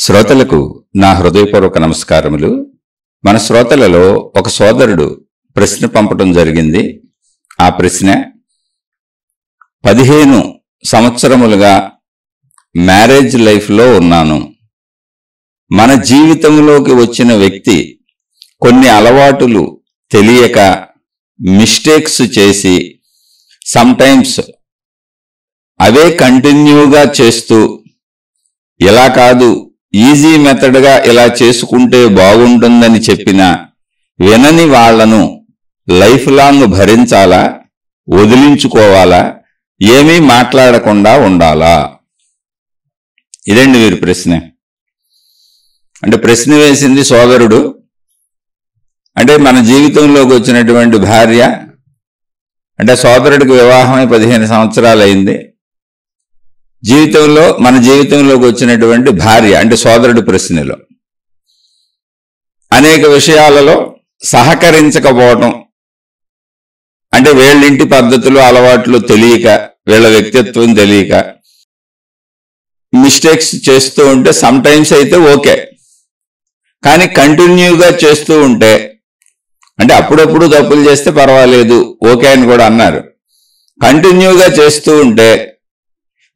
శ్రోతలకు నా హృదయపూర్వక నమస్కారములు. మన శ్రోతలలో ఒక సోదరుడు ప్రశ్న పంపడం జరిగింది. ఆ ప్రశ్న, 15 సంవత్సరములుగా మ్యారేజ్ లైఫ్లో ఉన్నాను. మన జీవితంలోకి వచ్చిన వ్యక్తి కొన్ని అలవాటులు తెలియక మిస్టేక్స్ చేసి సమ్టైమ్స్ అవే కంటిన్యూగా చేస్తూ, ఇలా కాదు ఈజీ మెథడ్గా ఇలా చేసుకుంటే బాగుంటుందని చెప్పినా వినని వాళ్లను లైఫ్ లాంగ్ భరించాలా, వదిలించుకోవాలా, ఏమీ మాట్లాడకుండా ఉండాలా? ఇదండి వీరి ప్రశ్న. అంటే ప్రశ్న వేసింది సోదరుడు. అంటే మన జీవితంలోకి వచ్చినటువంటి భార్య, అంటే సోదరుడికి వివాహమై 15 సంవత్సరాలు అయింది. మన జీవితంలోకి వచ్చినటువంటి భార్య, అంటే సోదరుడి ప్రశ్నలో అనేక విషయాలలో సహకరించకపోవటం, అంటే వీళ్ళింటి పద్ధతులు అలవాట్లు తెలియక, వీళ్ళ వ్యక్తిత్వం తెలియక మిస్టేక్స్ చేస్తూ ఉంటే సమ్టైమ్స్ అయితే ఓకే, కానీ కంటిన్యూగా చేస్తూ ఉంటే, అంటే అప్పుడప్పుడు తప్పులు చేస్తే పర్వాలేదు ఓకే అని కూడా అన్నారు. కంటిన్యూగా చేస్తూ ఉంటే,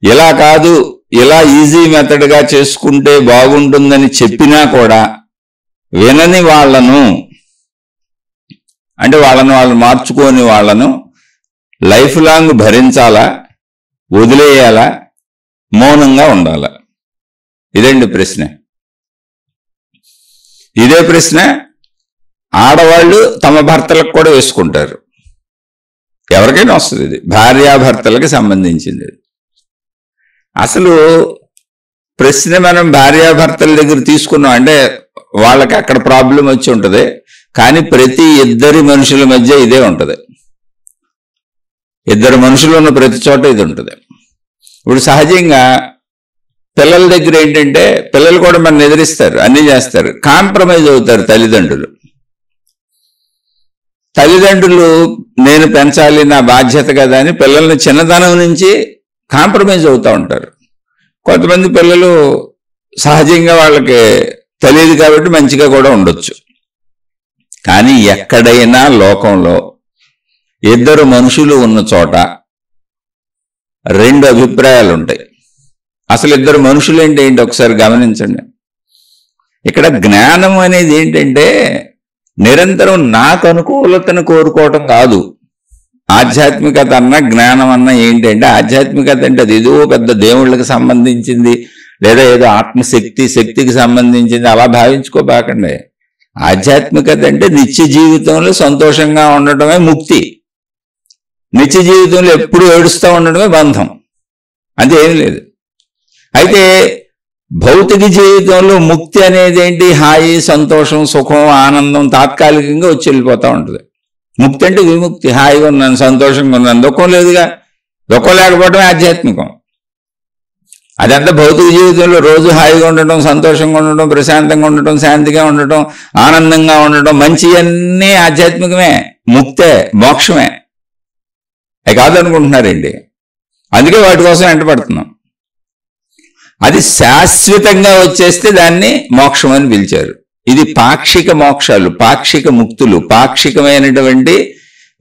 ఇలా కాదు ఇలా ఈజీ మెథడ్గా చేసుకుంటే బాగుంటుందని చెప్పినా కూడా వినని వాళ్లను, అంటే వాళ్ళు మార్చుకోని వాళ్లను లైఫ్ లాంగ్ భరించాలా, వదిలేయాలా, మౌనంగా ఉండాలా? ఇదండి ప్రశ్న. ఇదే ప్రశ్న ఆడవాళ్ళు తమ భర్తలకు కూడా వేసుకుంటారు. ఎవరికైనా వస్తుంది. ఇది భార్యాభర్తలకు సంబంధించింది. అసలు ప్రశ్న మనం భార్యాభర్తల దగ్గర తీసుకున్నాం అంటే వాళ్ళకి అక్కడ ప్రాబ్లం వచ్చి ఉంటుంది, కానీ ప్రతి ఇద్దరి మనుషుల మధ్య ఇదే ఉంటుంది. ఇద్దరు మనుషులు ఉన్న ప్రతి చోట ఇది ఉంటుంది. ఇప్పుడు సహజంగా పిల్లల దగ్గర ఏంటంటే, పిల్లలు కూడా మనం ఎదిరిస్తారు, అన్నీ చేస్తారు, కాంప్రమైజ్ అవుతారు తల్లిదండ్రులు. నేను పెంచాలి, నా బాధ్యత కదా అని పిల్లల్ని చిన్నతనం నుంచి కాంప్రమైజ్ అవుతూ ఉంటారు. కొంతమంది పిల్లలు సహజంగా వాళ్ళకి తెలియదు కాబట్టి మంచిగా కూడా ఉండొచ్చు. కానీ ఎక్కడైనా లోకంలో ఇద్దరు మనుషులు ఉన్న చోట 2 అభిప్రాయాలు ఉంటాయి. అసలు ఇద్దరు మనుషులు ఏంటి ఒకసారి గమనించండి. ఇక్కడ జ్ఞానం అనేది ఏంటంటే నిరంతరం నాకు అనుకూలతను కోరుకోవటం కాదు. ఆధ్యాత్మికత అన్న జ్ఞానం అన్న ఏంటంటే, ఆధ్యాత్మికత అంటే అది ఏదో పెద్ద దేవుళ్ళకి సంబంధించింది, లేదా ఏదో శక్తికి సంబంధించింది అలా భావించుకోబాకండి. ఆధ్యాత్మికత అంటే నిత్య జీవితంలో సంతోషంగా ఉండటమే ముక్తి. నిత్య జీవితంలో ఎప్పుడు ఏడుస్తూ ఉండడమే బంధం. అంతే, ఏమీ లేదు. అయితే భౌతిక జీవితంలో ముక్తి అనేది ఏంటి? హాయి, సంతోషం, సుఖం, ఆనందం తాత్కాలికంగా వచ్చి వెళ్ళిపోతూ ఉంటుంది. ముక్తి అంటే విముక్తి. హాయిగా ఉన్నాను, సంతోషంగా ఉన్నాను, దుఃఖం లేదుగా. దుఃఖం లేకపోవటమే ఆధ్యాత్మికం. అదంతా భౌతిక జీవితంలో రోజు హాయిగా ఉండటం, సంతోషంగా ఉండటం, ప్రశాంతంగా ఉండటం, శాంతిగా ఉండటం, ఆనందంగా ఉండటం, మంచి అన్నీ ఆధ్యాత్మికమే, ముక్తే, మోక్షమే. అవి కాదనుకుంటున్నారండి. అందుకే వాటి కోసం వెంటపడుతున్నాం. అది శాశ్వతంగా వచ్చేస్తే దాన్ని మోక్షం అని పిలిచారు. ఇది పాక్షిక మోక్షాలు, పాక్షిక ముక్తులు, పాక్షికమైనటువంటి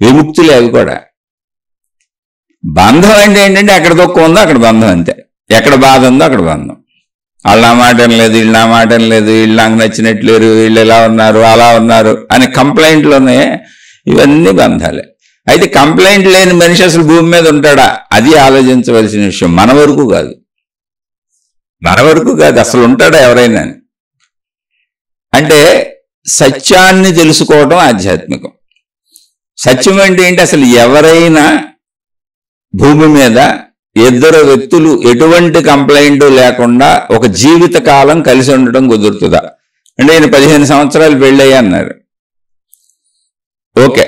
విముక్తులు. అవి కూడా బంధం అంటే ఏంటంటే, ఎక్కడ దుఃఖం ఉందో అక్కడ బంధం, అంతే. ఎక్కడ బాధ ఉందో అక్కడ బంధం. వాళ్ళు నా మాట లేదు, వీళ్ళు నా మాట లేదు, వీళ్ళు నాకు నచ్చినట్లేరు, వీళ్ళు ఇలా ఉన్నారు, అలా ఉన్నారు అని కంప్లైంట్లు ఉన్నాయి. ఇవన్నీ బంధాలే. అయితే కంప్లైంట్ లేని మనిషి అసలు భూమి మీద ఉంటాడా? అది ఆలోచించవలసిన విషయం. మన వరకు కాదు అసలు ఉంటాడా ఎవరైనా? అంటే సత్యాన్ని తెలుసుకోవటం ఆధ్యాత్మికం. సత్యం అంటే ఏంటి? అసలు ఎవరైనా భూమి మీద ఇద్దరు వ్యక్తులు ఎటువంటి కంప్లైంట్ లేకుండా ఒక జీవిత కాలం కలిసి ఉండటం కుదురుతుందా? అంటే ఈయన 15 సంవత్సరాలు పెళ్ళయ్యా అన్నారు. ఓకే,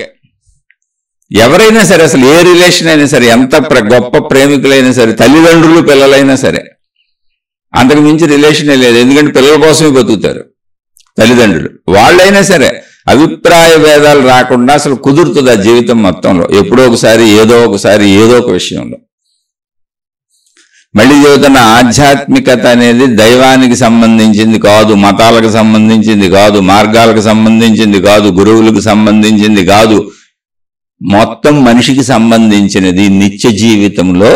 ఎవరైనా సరే, అసలు ఏ రిలేషన్ అయినా సరే, ఎంత గొప్ప ప్రేమికులైనా సరే, తల్లిదండ్రులు పిల్లలైనా సరే, అంతకు మించి రిలేషనే లేదు. ఎందుకంటే పిల్లల కోసమే బతుకుతారు తల్లిదండ్రులు. వాళ్ళైనా సరే అభిప్రాయ భేదాలు రాకుండా అసలు కుదురుతుంది ఆ జీవితం మొత్తంలో. ఎప్పుడో ఒకసారి ఏదో ఒక విషయంలో. మళ్ళీ చెబుతున్న ఆధ్యాత్మికత అనేది దైవానికి సంబంధించింది కాదు, మతాలకు సంబంధించింది కాదు, మార్గాలకు సంబంధించింది కాదు, గురువులకు సంబంధించింది కాదు, మొత్తం మనిషికి సంబంధించినది. నిత్య జీవితంలో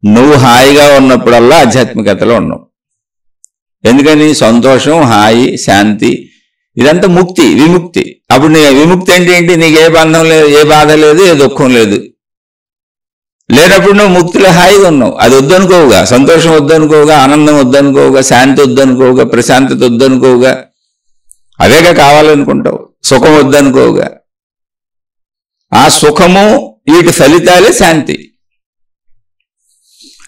నువ్వు హాయిగా ఉన్నప్పుడల్లా ఆధ్యాత్మికతలో ఉన్నావు. ఎందుకని? సంతోషం, హాయి, శాంతి, ఇదంతా ముక్తి, విముక్తి. అప్పుడు నీ విముక్తి అంటే ఏంటి? నీకు ఏ బంధం లేదు, ఏ బాధ లేదు, ఏ దుఃఖం లేదు. లేనప్పుడు నువ్వు ముక్తిలో హాయిగా ఉన్నావు. అది వద్దనుకోవుగా, సంతోషం వద్దనుకోవుగా, ఆనందం వద్దనుకోవుగా, శాంతి వద్దనుకోవుగా, ప్రశాంతత వద్దనుకోవుగా, అవేగా కావాలనుకుంటావు. సుఖం వద్దనుకోవుగా. ఆ సుఖము వీటి ఫలితాలే శాంతి.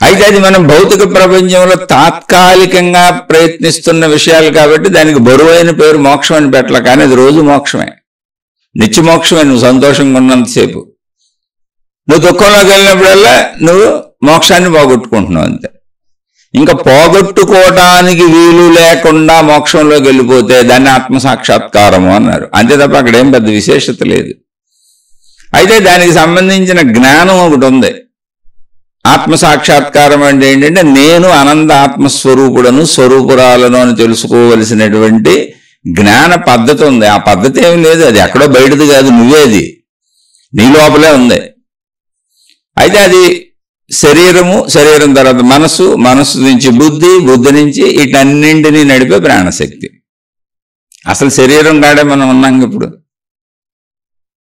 అయితే అది మనం భౌతిక ప్రపంచంలో తాత్కాలికంగా ప్రయత్నిస్తున్న విషయాలు కాబట్టి దానికి బరువైన పేరు మోక్షం అని పెట్టాల. కానీ అది రోజు మోక్షమే, నిత్య మోక్షమే. నువ్వు సంతోషంగా ఉన్నంతసేపు. నువ్వు దుఃఖంలోకి వెళ్ళినప్పుడల్లా నువ్వు మోక్షాన్ని పోగొట్టుకుంటున్నావు అంతే. ఇంకా పోగొట్టుకోవటానికి వీలు లేకుండా మోక్షంలోకి వెళ్ళిపోతే దాన్ని ఆత్మసాక్షాత్కారము అన్నారు. అంతే తప్ప అక్కడ ఏం పెద్ద విశేషత లేదు. అయితే దానికి సంబంధించిన జ్ఞానం ఒకటి ఉంది. ఆత్మసాక్షాత్కారం అంటే ఏంటంటే నేను అనంత ఆత్మస్వరూపుడను, స్వరూపురాలను అని తెలుసుకోవలసినటువంటి జ్ఞాన పద్ధతి ఉంది. ఆ పద్ధతి ఏమి లేదు, అది ఎక్కడో బయటది కాదు, నువ్వేది నీ లోపలే ఉంది. అయితే అది శరీరము, శరీరం తర్వాత మనసు, మనసు నుంచి బుద్ధి, బుద్ధి నుంచి వీటన్నింటినీ నడిపే ప్రాణశక్తి. అసలు శరీరం కాడే మనం ఉన్నాం ఇప్పుడు.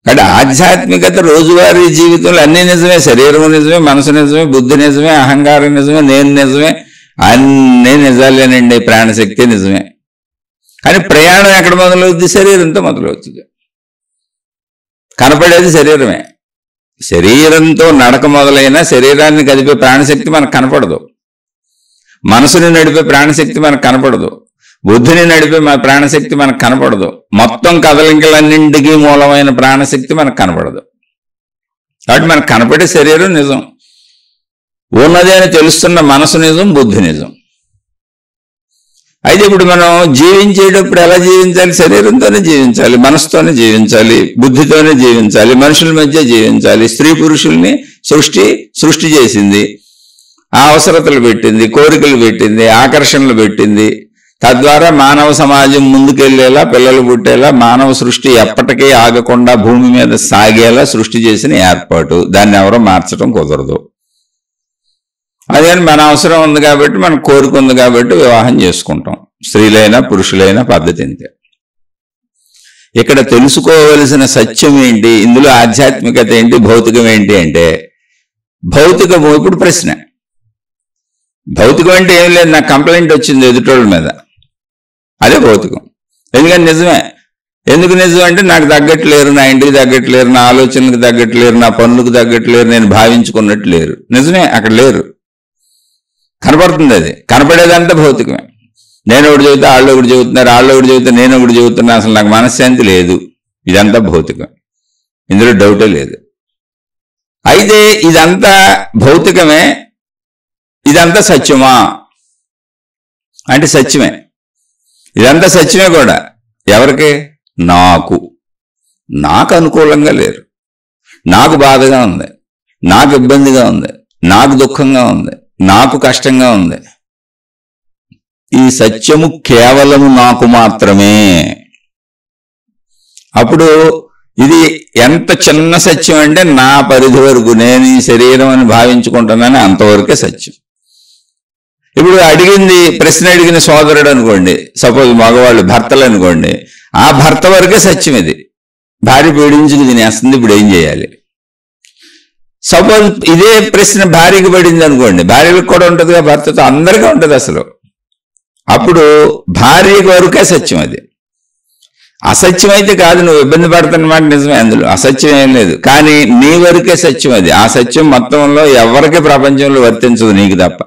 అంటే ఆధ్యాత్మికత రోజువారీ జీవితంలో అన్నీ నిజమే. శరీరం నిజమే, మనసు నిజమే, బుద్ధి నిజమే, అహంకారం నిజమే, నేను నిజమే, అన్నీ నిజాలేనండి. ప్రాణశక్తి నిజమే. కానీ ప్రయాణం ఎక్కడ మొదలవుతుంది? శరీరంతో మొదలవుతుంది. కనపడేది శరీరమే. శరీరంతో నడక మొదలైన శరీరాన్ని కదిపే ప్రాణశక్తి మనకు కనపడదు. మనసుని నడిపే ప్రాణశక్తి మనకు కనపడదు. బుద్ధిని నడిపే మన ప్రాణశక్తి మనకు కనపడదు. మొత్తం కదలికలన్నింటికీ మూలమైన ప్రాణశక్తి మనకు కనపడదు. కాబట్టి మనకు కనపడే శరీరం నిజం, ఉన్నది అని తెలుస్తున్న మనసు నిజం, బుద్ధి నిజం. అయితే ఇప్పుడు మనం జీవించేటప్పుడు ఎలా జీవించాలి? శరీరంతోనే జీవించాలి, మనసుతోనే జీవించాలి, బుద్ధితోనే జీవించాలి, మనుషుల మధ్య జీవించాలి. స్త్రీ పురుషుల్ని సృష్టి చేసింది, ఆ అవసరతలు పెట్టింది, కోరికలు పెట్టింది, ఆకర్షణలు పెట్టింది. తద్వారా మానవ సమాజం ముందుకెళ్లేలా, పిల్లలు పుట్టేలా, మానవ సృష్టి ఎప్పటికీ ఆగకుండా భూమి మీద సాగేలా సృష్టి చేసిన ఏర్పాటు. దాన్ని ఎవరో మార్చడం కుదరదు. అదే మన అవసరం ఉంది కాబట్టి, మన కోరిక ఉంది కాబట్టి వివాహం చేసుకుంటాం. స్త్రీలైనా పురుషులైనా పద్ధతి ఇంతే. ఇక్కడ తెలుసుకోవలసిన సత్యం ఏంటి, ఇందులో ఆధ్యాత్మికత ఏంటి, భౌతికం ఏంటి అంటే, భౌతికము ఇప్పుడు ప్రశ్న. భౌతికం అంటే ఏం లేదు, నాకు కంప్లైంట్ వచ్చింది ఎదుటోళ్ళ మీద, అదే భౌతికం. ఎందుకంటే నిజమే. ఎందుకు నిజం అంటే నాకు తగ్గట్లేరు, నా ఇంటికి తగ్గట్లేరు, నా ఆలోచనలకు తగ్గట్లేరు, నా పనులకు తగ్గట్లేరు, నేను భావించుకున్నట్టు లేరు. నిజమే, అక్కడ లేరు, కనపడుతుంది. అది కనపడేదంతా భౌతికమే. నేను ఒకటి చెబుతా, వాళ్ళు ఒకటి చెబుతున్నారు, వాళ్ళు ఒకటి చెబుతా, నేను ఒకటి చెబుతున్నా, అసలు నాకు మనశ్శాంతి లేదు. ఇదంతా భౌతికం, ఇందులో డౌటే లేదు. అయితే ఇదంతా భౌతికమే, ఇదంతా సత్యమా అంటే సత్యమే. ఇదంతా సత్యమే కూడా. ఎవరికి? నాకు అనుకూలంగా లేరు, నాకు బాధగా ఉంది, నాకు ఇబ్బందిగా ఉంది, నాకు దుఃఖంగా ఉంది, నాకు కష్టంగా ఉంది. ఈ సత్యము కేవలము నాకు మాత్రమే. అప్పుడు ఇది ఎంత చిన్న సత్యం అంటే, నా పరిధి వరకు, నేను ఈ శరీరం అని భావించుకుంటున్నాను, అంతవరకే సత్యం. ఇప్పుడు ప్రశ్న అడిగిన సోదరుడు అనుకోండి, సపోజ్ మగవాళ్ళు భర్తలు అనుకోండి, ఆ భర్త వరకే సత్యం ఇది. భార్య పీడించుకు తినేస్తుంది, ఇప్పుడు ఏం చేయాలి? సపోజ్ ఇదే ప్రశ్న భార్యకి పడింది అనుకోండి, భార్యలకు కూడా ఉంటుందిగా, భర్తతో అందరికీ ఉంటుంది అసలు. అప్పుడు భార్యకి వరకే సత్యం అది. అసత్యం అయితే కాదు, నువ్వు ఇబ్బంది పడుతున్నమాట నిజమే, అందులో అసత్యం ఏం లేదు. కానీ నీ వరకే సత్యం అది. ఆ సత్యం మొత్తంలో ఎవరికి ప్రపంచంలో వర్తించదు, నీకు తప్ప.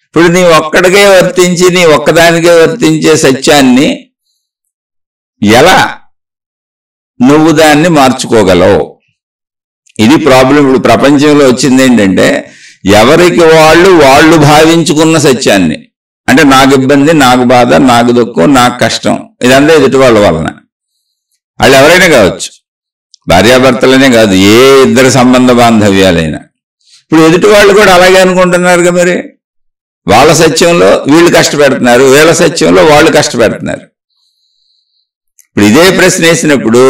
ఇప్పుడు నీ ఒక్కడికే వర్తించి, నీ ఒక్కదానికే వర్తించే సత్యాన్ని ఎలా నువ్వు దాన్ని మార్చుకోగలవు? ఇది ప్రాబ్లం. ఇప్పుడు ప్రపంచంలో వచ్చింది ఏంటంటే, ఎవరికి వాళ్ళు భావించుకున్న సత్యాన్ని, అంటే నాకు ఇబ్బంది, నాకు బాధ, నాకు దుఃఖం, నాకు కష్టం, ఇదంతా ఎదుటి వాళ్ళ వలన. వాళ్ళు ఎవరైనా కావచ్చు, భార్యాభర్తలనే కాదు, ఏ ఇద్దరు సంబంధ బాంధవ్యాలైనా. ఇప్పుడు ఎదుటి వాళ్ళు కూడా అలాగే అనుకుంటున్నారుగా. మరి వాళ్ళ సత్యంలో వీళ్ళు కష్టపెడుతున్నారు, వీళ్ళ సత్యంలో వాళ్ళు కష్టపెడుతున్నారు. ఇప్పుడు ఇదే ప్రశ్న వేసినప్పుడు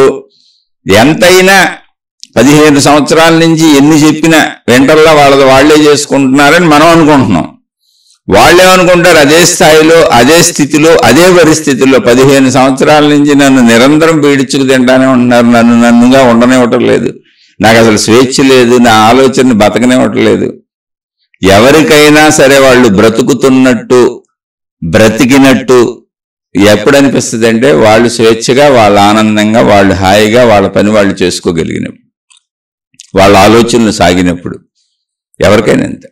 ఎంతైనా 15 సంవత్సరాల నుంచి ఎన్ని చెప్పినా వెంటల్లా వాళ్ళే చేసుకుంటున్నారని మనం అనుకుంటున్నాం. వాళ్ళేమనుకుంటారు, అదే స్థాయిలో, అదే స్థితిలో, అదే పరిస్థితుల్లో 15 సంవత్సరాల నుంచి నన్ను నిరంతరం పీడించుకు తింటానే ఉంటున్నారు, నన్నుగా ఉండనివ్వటం లేదు, నాకు అసలు స్వేచ్ఛ లేదు, నా ఆలోచనని బతకనివ్వటం లేదు. ఎవరికైనా సరే వాళ్ళు బ్రతుకుతున్నట్టు, బ్రతికినట్టు ఎప్పుడు అనిపిస్తుంది అంటే వాళ్ళు స్వేచ్ఛగా, వాళ్ళు ఆనందంగా, వాళ్ళు హాయిగా వాళ్ళ పని వాళ్ళు చేసుకోగలిగినప్పుడు, వాళ్ళ ఆలోచనలు సాగినప్పుడు. ఎవరికైనా అంతే.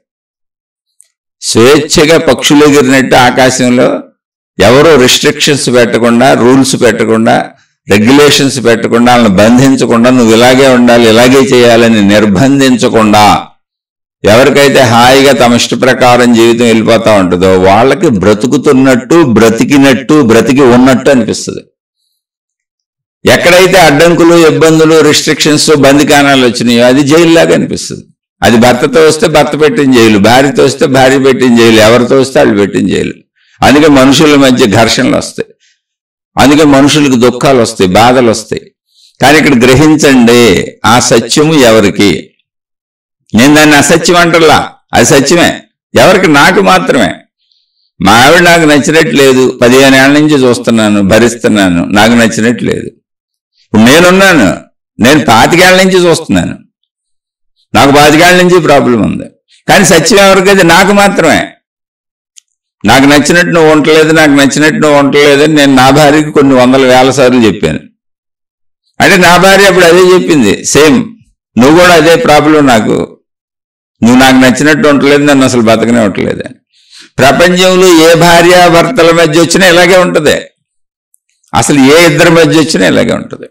స్వేచ్ఛగా పక్షులు ఎగిరినట్టు ఆకాశంలో ఎవరో రిస్ట్రిక్షన్స్ పెట్టకుండా, రూల్స్ పెట్టకుండా, రెగ్యులేషన్స్ పెట్టకుండా, వాళ్ళని బంధించకుండా, నువ్వు ఇలాగే ఉండాలి, ఇలాగే చేయాలని నిర్బంధించకుండా ఎవరికైతే హాయిగా తమ ఇష్ట ప్రకారం జీవితం వెళ్ళిపోతా ఉంటుందో వాళ్ళకి బ్రతుకుతున్నట్టు, బ్రతికినట్టు, బ్రతికి ఉన్నట్టు అనిపిస్తుంది. ఎక్కడైతే అడ్డంకులు, ఇబ్బందులు, రిస్ట్రిక్షన్స్, బందికానాలు వచ్చినాయో అది జైలులాగా అనిపిస్తుంది. అది భర్తతో వస్తే భర్త పెట్టిన జైలు, భార్యతో వస్తే భార్య పెట్టిన జైలు, ఎవరితో వస్తే వాళ్ళు పెట్టిన జైలు. అందుకే మనుషుల మధ్య ఘర్షణలు వస్తాయి, అందుకే మనుషులకు దుఃఖాలు వస్తాయి, బాధలు వస్తాయి. కానీ ఇక్కడ గ్రహించండి, ఆ సత్యము ఎవరికి? నేను దాన్ని అసత్యం అంటల్లా, అది సత్యమే. ఎవరికి? నాకు మాత్రమే. మా ఆవిడ నాకు నచ్చినట్లేదు, 15 ఏళ్ల నుంచి చూస్తున్నాను, భరిస్తున్నాను, నాకు నచ్చినట్లేదు. ఇప్పుడు నేనున్నాను, నేను 25 ఏళ్ల నుంచి చూస్తున్నాను, నాకు 25 ఏళ్ల నుంచి ప్రాబ్లం ఉంది. కానీ సత్యం ఎవరికి? అది నాకు మాత్రమే. నాకు నచ్చినట్టు నువ్వు ఉండలేదు, నాకు నచ్చినట్టు నువ్వు ఉండలేదని నేను నా భార్యకి కొన్ని 100,000 సార్లు చెప్పాను. అంటే నా భార్య అప్పుడు అదే చెప్పింది, సేమ్ నువ్వు కూడా అదే ప్రాబ్లం, నువ్వు నాకు నచ్చినట్టు ఉండలేదు, నన్ను అసలు బతకనే ఉండలేదు అని. ప్రపంచంలో ఏ భార్యాభర్తల మధ్య వచ్చినా ఇలాగే ఉంటుంది, అసలు ఏ ఇద్దరి మధ్య వచ్చినా ఇలాగే ఉంటుంది.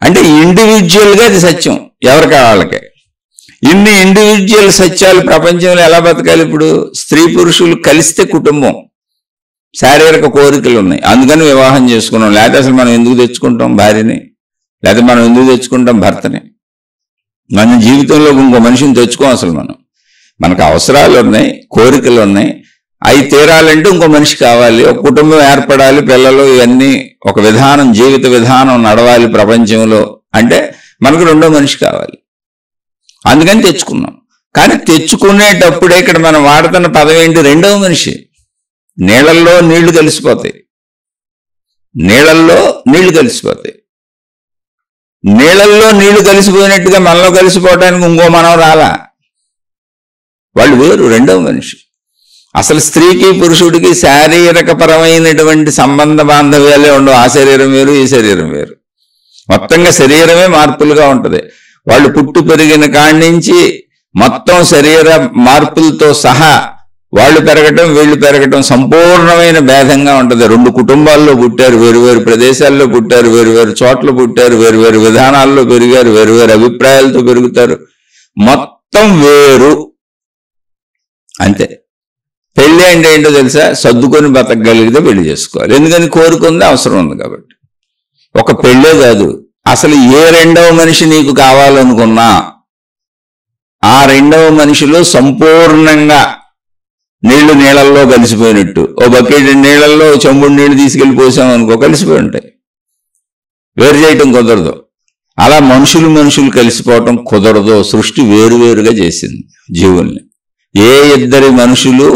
అంటే ఇండివిజువల్గా అది సత్యం, ఎవరికి వాళ్ళకే. ఇన్ని ఇండివిజువల్ సత్యాలు ప్రపంచంలో ఎలా బతకాలి? ఇప్పుడు స్త్రీ పురుషులు కలిస్తే కుటుంబం, శారీరక కోరికలు ఉన్నాయి, అందుకని వివాహం చేసుకున్నాం. లేకపోతే అసలు మనం ఎందుకు తెచ్చుకుంటాం భార్యని, లేకపోతే మనం ఎందుకు తెచ్చుకుంటాం భర్తని? మన జీవితంలో ఇంకో మనిషిని తెచ్చుకోం అసలు. మనకు అవసరాలు ఉన్నాయి, కోరికలు ఉన్నాయి, అవి తీరాలంటే ఇంకో మనిషి కావాలి, ఒక కుటుంబం ఏర్పడాలి, పిల్లలు, ఇవన్నీ ఒక విధానం, జీవిత విధానం నడవాలి ప్రపంచంలో అంటే మనకు రెండో మనిషి కావాలి. అందుకని తెచ్చుకున్నాం. కానీ తెచ్చుకునేటప్పుడే ఇక్కడ మనం వాడుతున్న పదం ఏంటి? రెండవ మనిషి. నీళ్ళల్లో నీళ్లు కలిసిపోతాయి, నీళ్ళల్లో నీళ్లు కలిసిపోతాయి. నీళ్ళల్లో నీళ్లు కలిసిపోయినట్టుగా మనలో కలిసిపోవటానికి ఇంకో మనం రాలా, వాళ్ళు వేరు, రెండవ మనిషి. అసలు స్త్రీకి పురుషుడికి శారీరకపరమైనటువంటి సంబంధ బాంధవ్యాలే ఉండవు. ఆ శరీరం వేరు, ఈ శరీరం వేరు, మొత్తంగా శరీరమే మార్పులుగా ఉంటుంది. వాళ్ళు పుట్టు పెరిగిన కాడి నుంచి మొత్తం శరీర మార్పులతో సహా వాళ్ళు పెరగటం, వీళ్ళు పెరగటం సంపూర్ణమైన భేదంగా ఉంటుంది. 2 కుటుంబాల్లో పుట్టారు, వేరువేరు ప్రదేశాల్లో పుట్టారు, వేరువేరు చోట్ల పుట్టారు, వేరువేరు విధానాల్లో పెరిగారు, వేరువేరు అభిప్రాయాలతో పెరుగుతారు, మొత్తం వేరు. అంతే. పెళ్ళి అంటే ఏంటో తెలుసా? సర్దుకొని బతకగలిగితే పెళ్లి చేసుకోవాలి. ఎందుకని? కోరుకుంది, అవసరం ఉంది కాబట్టి. ఒక పెళ్ళే కాదు, అసలు ఏ రెండవ మనిషి నీకు కావాలనుకున్నా ఆ రెండవ మనిషిలో సంపూర్ణంగా నీళ్లలో కలిసిపోయినట్టు, ఓ బకెట్ నీళ్లలో చెంబుడు నీళ్లు తీసుకెళ్లి పోసామనుకో, కలిసిపోయి ఉంటాయి, వేరు చేయటం కుదరదు. అలా మనుషులు కలిసిపోవటం కుదరదు. సృష్టి వేరువేరుగా చేసింది జీవుల్ని. ఏ ఇద్దరి మనుషులు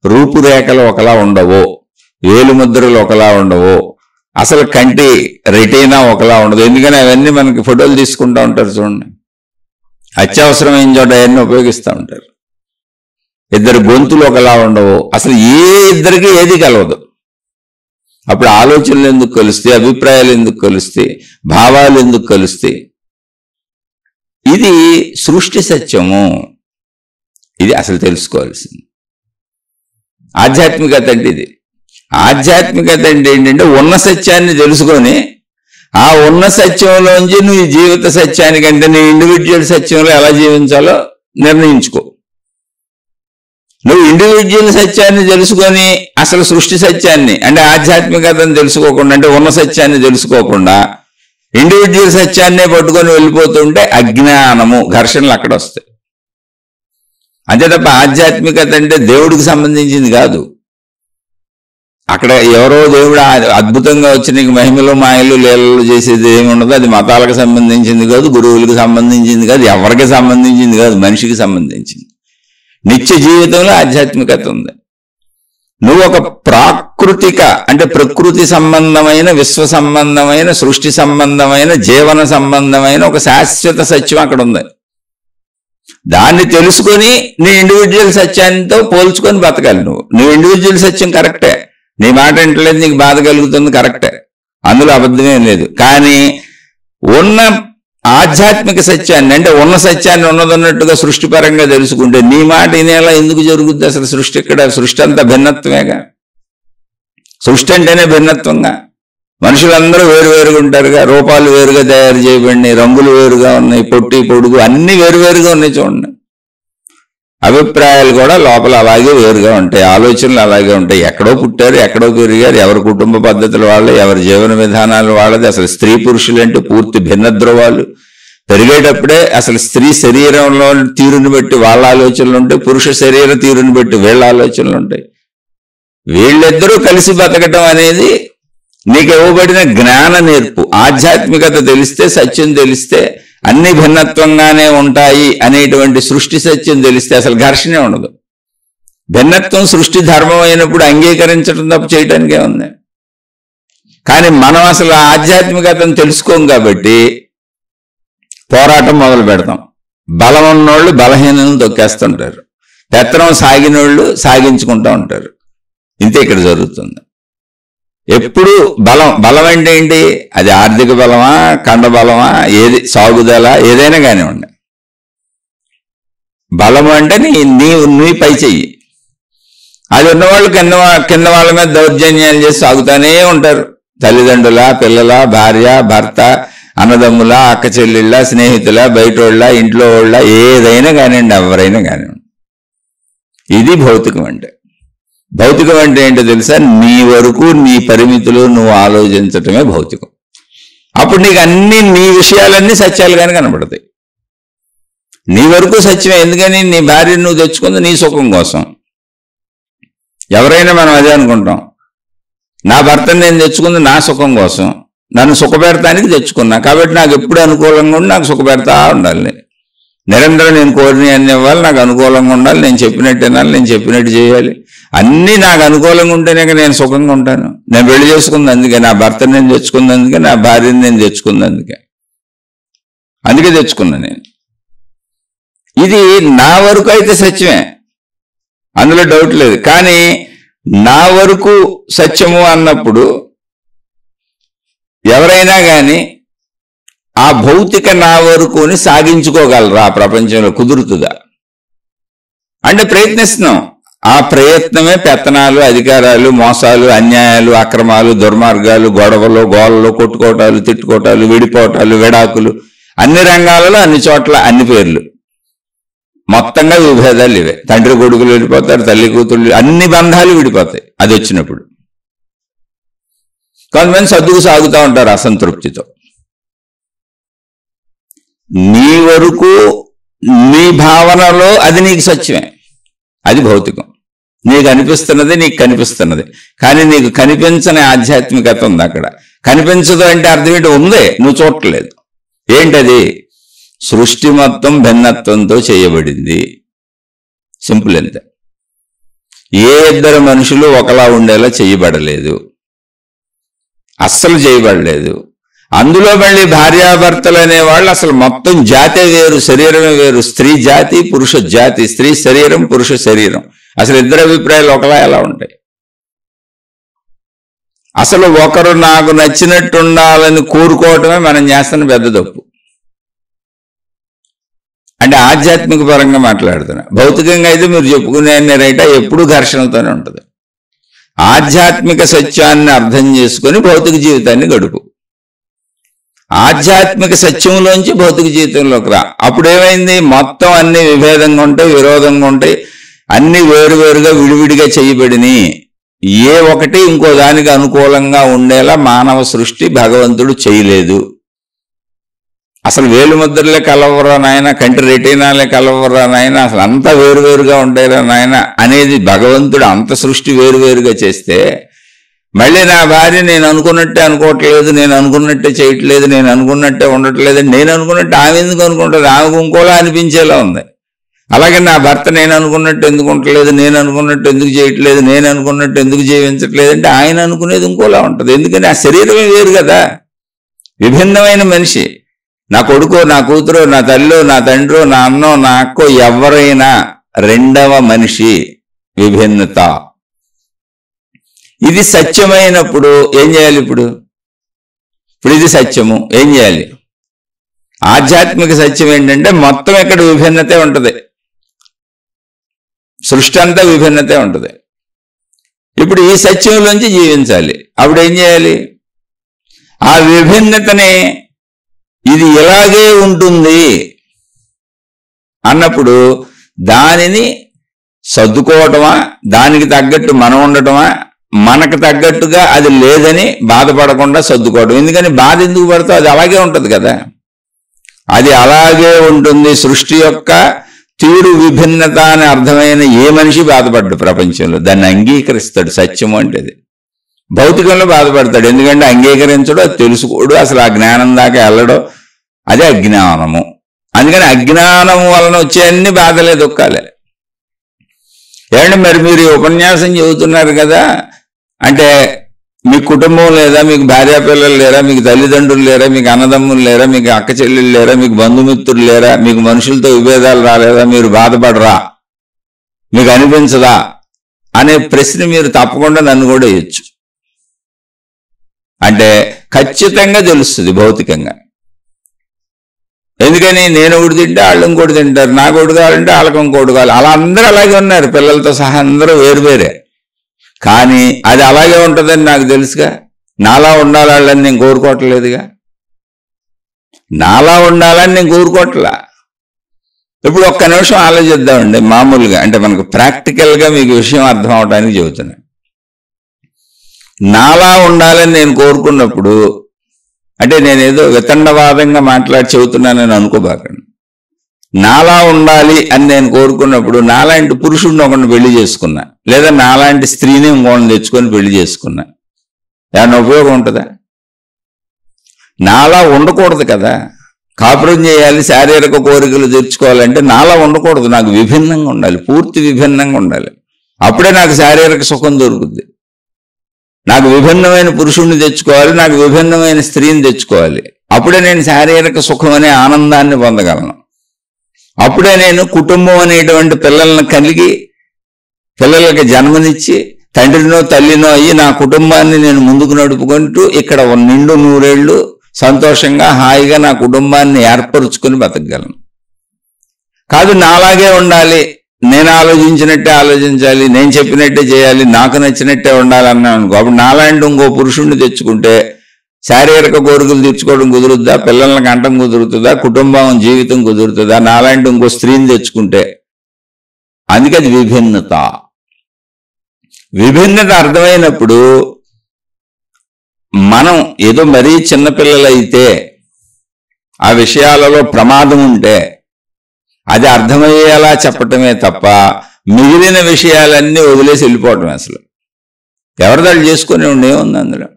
రూపురేఖలు ఒకలా ఉండవో, వేలుముద్రలు ఒకలా ఉండవో, అసలు కంటి రెటీనా ఒకలా ఉండదు. ఎందుకని అవన్నీ మనకి ఫోటోలు తీసుకుంటూ ఉంటారు చూడండి, అత్యవసరమైన చోట అవన్నీ ఉపయోగిస్తూ ఉంటారు. ఇద్దరు గొంతులు ఒకలా ఉండవు, అసలు ఏ ఇద్దరికి ఏది కలవదు. అప్పుడు ఆలోచనలు ఎందుకు కలుస్తాయి, అభిప్రాయాలు ఎందుకు కలుస్తాయి, భావాలు ఎందుకు కలుస్తాయి? ఇది సృష్టి సత్యము. ఇది అసలు తెలుసుకోవాల్సింది. ఆధ్యాత్మికత అంటే ఇది. ఆధ్యాత్మికత అంటే ఏంటంటే ఉన్న సత్యాన్ని తెలుసుకొని ఆ ఉన్న సత్యంలోంచి నువ్వు జీవిత సత్యానికంటే నీ ఇండివిజువల్ సత్యంలో ఎలా జీవించాలో నిర్ణయించుకో. నువ్వు ఇండివిజువల్ సత్యాన్ని తెలుసుకొని అసలు సృష్టి సత్యాన్ని అంటే ఆధ్యాత్మికతను తెలుసుకోకుండా, అంటే ఉన్న సత్యాన్ని తెలుసుకోకుండా ఇండివిజువల్ సత్యాన్నే పట్టుకొని వెళ్ళిపోతుంటే అజ్ఞానము, ఘర్షణలు అక్కడ వస్తాయి. అంతే తప్ప ఆధ్యాత్మికత అంటే దేవుడికి సంబంధించింది కాదు. అక్కడ ఎవరో దేవుడు అద్భుతంగా వచ్చి నీకు మహిమలు మాయలు లీలలు చేసేది ఏమి ఉండదు. అది మతాలకు సంబంధించింది కాదు, గురువులకు సంబంధించింది కాదు, ఎవరికి సంబంధించింది కాదు, మనిషికి సంబంధించింది. నిత్య జీవితంలో ఆధ్యాత్మికత ఉంది. నువ్వు ఒక ప్రాకృతిక అంటే ప్రకృతి సంబంధమైన, విశ్వ సంబంధమైన, సృష్టి సంబంధమైన, జీవన సంబంధమైన ఒక శాశ్వత సత్యం అక్కడ ఉంది. దాన్ని తెలుసుకొని నీ ఇండివిజువల్ సత్యాన్ని పోల్చుకొని బతకాలి. నువ్వు ఇండివిజువల్ సత్యం కరెక్టే, నీ మాట వింటలేదు, నీకు బాధ కలుగుతుంది, కరెక్టే, అందులో అబద్ధమేం లేదు. కానీ ఉన్న ఆధ్యాత్మిక సత్యాన్ని అంటే ఉన్న సత్యాన్ని ఉన్నదన్నట్టుగా సృష్టిపరంగా తెలుసుకుంటే నీ మాట వినేలా ఎందుకు జరుగుద్ది అసలు సృష్టి? ఇక్కడ సృష్టి అంతా భిన్నత్వమేగా. సృష్టి అంటేనే భిన్నత్వంగా. మనుషులందరూ వేరువేరుగా ఉంటారుగా, రూపాలు వేరుగా తయారు చేయబడినాయి, రంగులు వేరుగా ఉన్నాయి, పొట్టి పొడుగు అన్ని వేరువేరుగా ఉన్నాయి. చూడండి, అభిప్రాయాలు కూడా లోపల అలాగే వేరుగా ఉంటాయి, ఆలోచనలు అలాగే ఉంటాయి. ఎక్కడో పుట్టారు, ఎక్కడో పెరిగారు, ఎవరి కుటుంబ పద్ధతులు వాళ్ళే, ఎవరి జీవన విధానాలు వాళ్ళది. అసలు స్త్రీ పురుషులు అంటే పూర్తి భిన్న ధ్రువాలు. పెరిగేటప్పుడే అసలు స్త్రీ శరీరంలో తీరుని బట్టి వాళ్ళ ఆలోచనలు ఉంటాయి, పురుష శరీర తీరుని బట్టి వీళ్ళ ఆలోచనలు ఉంటాయి. వీళ్ళిద్దరూ కలిసి బతకటం అనేది నీకు ఇవ్వబడిన జ్ఞాన నేర్పు. ఆధ్యాత్మికత తెలిస్తే, సత్యం తెలిస్తే అన్ని భిన్నత్వంగానే ఉంటాయి అనేటువంటి సృష్టి సత్యం తెలిస్తే అసలు ఘర్షణే ఉండదు. భిన్నత్వం సృష్టి ధర్మం అయినప్పుడు అంగీకరించడం తప్ప చేయటానికే ఉంది. కానీ మనం అసలు ఆధ్యాత్మికతను తెలుసుకోం కాబట్టి పోరాటం మొదలు పెడతాం. బలం ఉన్నోళ్ళు బలహీనలను తొక్కేస్తుంటారు, పెత్తనం సాగినోళ్ళు సాగించుకుంటూ ఉంటారు. ఇంతే ఇక్కడ జరుగుతుంది. ఎప్పుడు బలం అంటే ఏంటి? అది ఆర్థిక బలమా, కండ బలమా, ఏది సాగుదల ఏదైనా కానివ్వండి. బలము అంటే నీ పై చెయ్యి. అది ఉన్నవాళ్ళు కింద వాళ్ళ మీద దౌర్జన్యాలు చేసి సాగుతానే ఉంటారు. తల్లిదండ్రుల, పిల్లల, భార్య, భర్త, అన్నదమ్ముల, అక్క చెల్లెళ్ళ, స్నేహితుల, బయటోళ్ళ, ఇంట్లో వాళ్ళ, ఏదైనా కానివ్వండి, ఎవరైనా కానివ్వండి. ఇది భౌతికం అంటే. భౌతికం అంటే ఏంటో తెలుసా? నీ వరకు నీ పరిమితులు నువ్వు ఆలోచించటమే భౌతికం. అప్పుడు నీకు అన్ని నీ విషయాలన్నీ సత్యాలుగానే కనబడతాయి. నీ వరకు సత్యమే. ఎందుకని? నీ భార్యను నువ్వు తెచ్చుకుంది నీ సుఖం కోసం. ఎవరైనా మనం అదే అనుకుంటాం. నా భర్తను నేను తెచ్చుకుంది నా సుఖం కోసం, నన్ను సుఖపెడతానికి తెచ్చుకున్నా కాబట్టి నాకు ఎప్పుడు అనుకూలంగా ఉండి నాకు సుఖపెడతా ఉండాలి. నిరంతరం నేను కోరిని అన్ని ఇవ్వాలి, నాకు అనుకూలంగా ఉండాలి, నేను చెప్పినట్టు వినాలి, నేను చెప్పినట్టు చేయాలి. అన్నీ నాకు అనుకూలంగా ఉంటేనే నేను సుఖంగా ఉంటాను. నేను పెళ్లి చేసుకుంది అందుకే, నా భర్తను నేను తెచ్చుకుంది అందుకే, నా భార్యను నేను తెచ్చుకుంది అందుకే తెచ్చుకున్నా నేను. ఇది నా వరకు అయితే సత్యమే, అందులో డౌట్ లేదు. కానీ నా వరకు సత్యము అన్నప్పుడు ఎవరైనా కానీ ఆ భౌతిక నా వరకుని సాగించుకోగలరా? ఆ ప్రపంచంలో కుదురుతుందా అంటే ప్రయత్నిస్తున్నాం. ఆ ప్రయత్నమే పెత్తనాలు, అధికారాలు, మోసాలు, అన్యాయాలు, అక్రమాలు, దుర్మార్గాలు, గొడవలు, గోలలు, కొట్టుకోవటాలు, తిట్టుకోవటాలు, విడిపోవటాలు, విడాకులు, అన్ని రంగాలలో అన్ని చోట్ల అన్ని పేర్లు. మొత్తంగా విభేదాలు ఇవే. తండ్రి కొడుకులు విడిపోతారు, తల్లి కూతుళ్ళు, అన్ని బంధాలు విడిపోతాయి అది వచ్చినప్పుడు. కొంతమంది సర్దుకు సాగుతూ ఉంటారు అసంతృప్తితో. నీ వరకు నీ భావనలో అది నీకు సత్యమే, అది భౌతికం. నీకు అనిపిస్తున్నది నీకు కనిపిస్తున్నది. కానీ నీకు కనిపించని ఆధ్యాత్మికత ఉంది అక్కడ. కనిపించదు అంటే అర్థం ఏంటి? ఉందే, నువ్వు చూడట్లేదు. ఏంటది? సృష్టి మొత్తం భిన్నత్వంతో చేయబడింది. సింపుల్ అంతే. ఏ ఇద్దరు మనుషులు ఒకలా ఉండేలా చేయబడలేదు, అస్సలు చేయబడలేదు. అందులో మళ్ళీ భార్యాభర్తలు అనేవాళ్ళు అసలు మొత్తం జాతే వేరు, శరీరమే వేరు. స్త్రీ జాతి, పురుష జాతి, స్త్రీ శరీరం, పురుష శరీరం. అసలు ఇద్దరు అభిప్రాయాలు ఒకలా ఎలా ఉంటాయి? అసలు ఒకరు నాకు నచ్చినట్టు ఉండాలని కోరుకోవటమే మనం చేస్తున్న పెద్ద తప్పు. అంటే ఆధ్యాత్మిక పరంగా మాట్లాడుతున్నా. భౌతికంగా అయితే మీరు చెప్పుకునే రైట ఎప్పుడూ ఘర్షణతోనే ఉంటుంది. ఆధ్యాత్మిక సత్యాన్ని అర్థం చేసుకొని భౌతిక జీవితాన్ని గడుపు. ఆధ్యాత్మిక సత్యంలోంచి భౌతిక జీవితంలోకి రా. అప్పుడేమైంది? మొత్తం అన్ని విభేదంగా ఉంటాయి, విరోధంగా ఉంటాయి, అన్ని వేరువేరుగా విడివిడిగా చేయబడిని. ఏ ఒకటి ఇంకో దానికి అనుకూలంగా ఉండేలా మానవ సృష్టి భగవంతుడు చేయలేదు. అసలు వేలు ముద్రలే కలవరా నాయన, కంటి రెటీనాలే కలవరా నాయన, అసలు అంతా వేరువేరుగా ఉంటాయిరా నాయన అనేది భగవంతుడు అంత సృష్టి వేరువేరుగా చేస్తే మళ్ళీ నా భార్య నేను అనుకున్నట్టే అనుకోవట్లేదు, నేను అనుకున్నట్టే చేయట్లేదు, నేను అనుకున్నట్టే ఉండట్లేదు, నేను అనుకున్నట్టు ఆమె ఎందుకు అనుకుంటుంది, ఆమెకు ఇంకోలా అనిపించేలా ఉంది. అలాగే నా భర్త నేను అనుకున్నట్టు ఎందుకు ఉండట్లేదు, నేను అనుకున్నట్టు ఎందుకు చేయట్లేదు, నేను అనుకున్నట్టు ఎందుకు జీవించట్లేదు అంటే ఆయన అనుకునేది ఇంకోలా ఉంటుంది. ఎందుకని ఆ శరీరమే వేరు కదా, విభిన్నమైన మనిషి. నా కొడుకో, నా కూతురో, నా తల్లో, నా తండ్రో, నా అన్నో, నా అక్కో ఎవరైనా రెండవ మనిషి, విభిన్నత. ఇది సత్యమైనప్పుడు ఏం చేయాలి? ఇప్పుడు ఇది సత్యము, ఏం చేయాలి? ఆధ్యాత్మిక సత్యం ఏంటంటే మొత్తం ఇక్కడ విభిన్నతే ఉంటుంది, సృష్టి అంతా విభిన్నతే ఉంటుంది. ఇప్పుడు ఈ సత్యంలోంచి జీవించాలి. అప్పుడు ఏం చేయాలి? ఆ విభిన్నతని ఇది ఇలాగే ఉంటుంది అన్నప్పుడు దానిని సర్దుకోవటమా, దానికి తగ్గట్టు మనం ఉండటమా, మనకు తగ్గట్టుగా అది లేదని బాధపడకుండా సర్దుకోవడం. ఎందుకని బాధ ఎందుకు పడతావు? అది అలాగే ఉంటుంది కదా, అది అలాగే ఉంటుంది. సృష్టి యొక్క తీరు విభిన్నత అని అర్థమైన ఏ మనిషి బాధపడ్డాడు ప్రపంచంలో? దాన్ని అంగీకరిస్తాడు. సత్యము అంటే అది. భౌతికంలో బాధపడతాడు, ఎందుకంటే అంగీకరించడు, అది తెలుసుకోడు, అసలు ఆ జ్ఞానం దాకా వెళ్ళడం, అదే అజ్ఞానము. అందుకని అజ్ఞానము వలన వచ్చే అన్ని బాధలే, దుఃఖాలే. ఏమంటే మరి మీరు ఈ ఉపన్యాసం చెబుతున్నారు కదా, అంటే మీకు కుటుంబం లేదా, మీకు భార్యాపిల్లలు లేరా, మీకు తల్లిదండ్రులు లేరా, మీకు అన్నదమ్ములు లేరా, మీకు అక్క చెల్లెళ్ళు లేరా, మీకు బంధుమిత్రులు లేరా, మీకు మనుషులతో విభేదాలు రాలేదా, మీరు బాధపడరా, మీకు అనిపించదా అనే ప్రశ్న మీరు తప్పకుండా నన్ను కూడా వేయచ్చు. అంటే ఖచ్చితంగా తెలుస్తుంది భౌతికంగా. ఎందుకని నేను ఒకటి తింటే వాళ్ళు ఇంకోటి తింటారు, నాకు ఒకటి కావాలంటే వాళ్ళకి ఇంకోటి కావాలి, అలా అందరూ అలాగే ఉన్నారు, పిల్లలతో సహా అందరూ వేరువేరే. కానీ అది అలాగే ఉంటుందని నాకు తెలుసుగా. నాలా ఉండాలి వాళ్ళని నేను కోరుకోవట్లేదుగా, నాలా ఉండాలని నేను కోరుకోవట్లా. ఇప్పుడు ఒక్క నిమిషం ఆలోచిద్దామండి, మామూలుగా అంటే మనకు ప్రాక్టికల్గా మీకు విషయం అర్థం అవడానికి చెబుతున్నా. నాలా ఉండాలని నేను కోరుకున్నప్పుడు అంటే నేనేదో వితండవాదంగా మాట్లాడి చెబుతున్నానని అనుకోబాకండి. నాలా ఉండాలి అని నేను కోరుకున్నప్పుడు నాలాంటి పురుషుడిని ఒకరిని పెళ్లి చేసుకున్నా, లేదా నాలాంటి స్త్రీని ఇంకోళ్ళని తెచ్చుకొని పెళ్లి చేసుకున్నా, ఏమన్నా ఉపయోగం ఉంటుందా? నాలా ఉండకూడదు కదా. కాపురం చేయాలి, శారీరక కోరికలు తెచ్చుకోవాలంటే నాలా ఉండకూడదు, నాకు విభిన్నంగా ఉండాలి, పూర్తి విభిన్నంగా ఉండాలి. అప్పుడే నాకు శారీరక సుఖం దొరుకుద్ది. నాకు విభిన్నమైన పురుషుణ్ణి తెచ్చుకోవాలి, నాకు విభిన్నమైన స్త్రీని తెచ్చుకోవాలి. అప్పుడే నేను శారీరక సుఖం అనే ఆనందాన్ని పొందగలను. అప్పుడే నేను కుటుంబం అనేటువంటి పిల్లలను కలిగి, పిల్లలకి జన్మనిచ్చి, తండ్రినో తల్లినో అయ్యి నా కుటుంబాన్ని నేను ముందుకు నడుపుకుంటూ ఇక్కడ నిండు నూరేళ్లు సంతోషంగా హాయిగా నా కుటుంబాన్ని ఏర్పరుచుకొని బతకగలను. కాదు నాలాగే ఉండాలి, నేను ఆలోచించినట్టే ఆలోచించాలి, నేను చెప్పినట్టే చేయాలి, నాకు నచ్చినట్టే ఉండాలి అన్నాను అనుకో, అప్పుడు నాలాంటి ఇంకో పురుషుణ్ణి తెచ్చుకుంటే శారీరక కోరికలు తీర్చుకోవడం కుదురుతుందా, పిల్లల్ని కంటం కుదురుతుందా, కుటుంబం జీవితం కుదురుతుందా? నాలాంటి ఇంకో స్త్రీని తెచ్చుకుంటే. అందుకే అది విభిన్నత. విభిన్నత అర్థమైనప్పుడు మనం ఏదో మరీ చిన్నపిల్లలైతే ఆ విషయాలలో ప్రమాదం ఉంటే అది అర్థమయ్యేలా చెప్పటమే తప్ప మిగిలిన విషయాలన్నీ వదిలేసి వెళ్ళిపోవటం. అసలు ఎవరిదాళ్ళు చేసుకుని ఉండేముంది అందులో.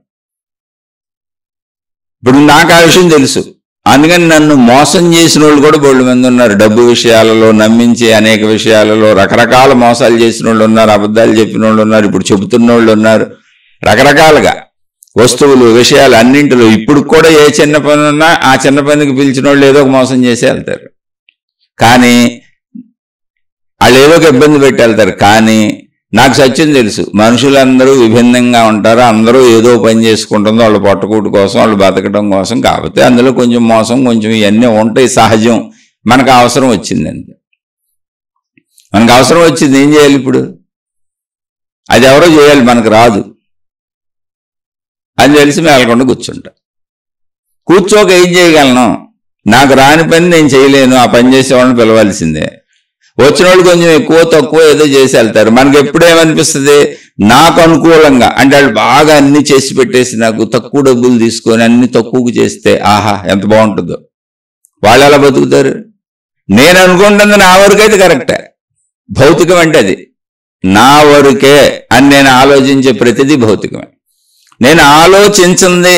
ఇప్పుడు నాకు ఆ విషయం తెలుసు, అందుకని నన్ను మోసం చేసిన వాళ్ళు కూడా బోళ్ళు మంది ఉన్నారు. డబ్బు విషయాలలో నమ్మించి అనేక విషయాలలో రకరకాల మోసాలు చేసిన వాళ్ళు ఉన్నారు, అబద్ధాలు చెప్పిన వాళ్ళు ఉన్నారు, ఇప్పుడు చెబుతున్న వాళ్ళు ఉన్నారు. రకరకాలుగా వస్తువులు విషయాలు అన్నింటిలో ఇప్పుడు కూడా ఏ చిన్న పని ఉన్నా ఆ చిన్న పనికి పిలిచిన వాళ్ళు ఏదో ఒక మోసం చేసి వెళ్తారు. కానీ వాళ్ళు ఏదో ఒక ఇబ్బంది పెట్టి వెళ్తారు. కానీ నాకు సత్యం తెలుసు, మనుషులందరూ విభిన్నంగా ఉంటారు, అందరూ ఏదో పని చేసుకుంటుందో వాళ్ళ పొట్టకూటు కోసం, వాళ్ళు బతకడం కోసం. కాకపోతే అందులో కొంచెం మోసం, కొంచెం ఇవన్నీ ఉంటాయి, సహజం. మనకు అవసరం వచ్చింది అంతే. మనకు అవసరం వచ్చింది, ఏం చేయాలి ఇప్పుడు? అది ఎవరో చేయాలి, మనకు రాదు అని తెలిసి మేలకుండా కూర్చుంటా. కూర్చోక ఏం చేయగలను? నాకు రాని పని నేను చేయలేను, ఆ పని చేసేవాళ్ళని పిలవాల్సిందే. వచ్చిన వాళ్ళు కొంచెం ఎక్కువ తక్కువ ఏదో చేసి వెళ్తారు. మనకి ఎప్పుడేమనిపిస్తుంది? నాకు అనుకూలంగా అంటే వాళ్ళు బాగా అన్ని చేసి పెట్టేసి నాకు తక్కువ డబ్బులు తీసుకొని అన్ని తక్కువకు చేస్తే ఆహా ఎంత బాగుంటుందో. వాళ్ళు ఎలా బతుకుతారు? నేను అనుకుంటుంది నా వరకైతే కరెక్టే. భౌతికం అంటే అది నా వరకే అని నేను ఆలోచించే ప్రతిదీ భౌతికమే. నేను ఆలోచించింది,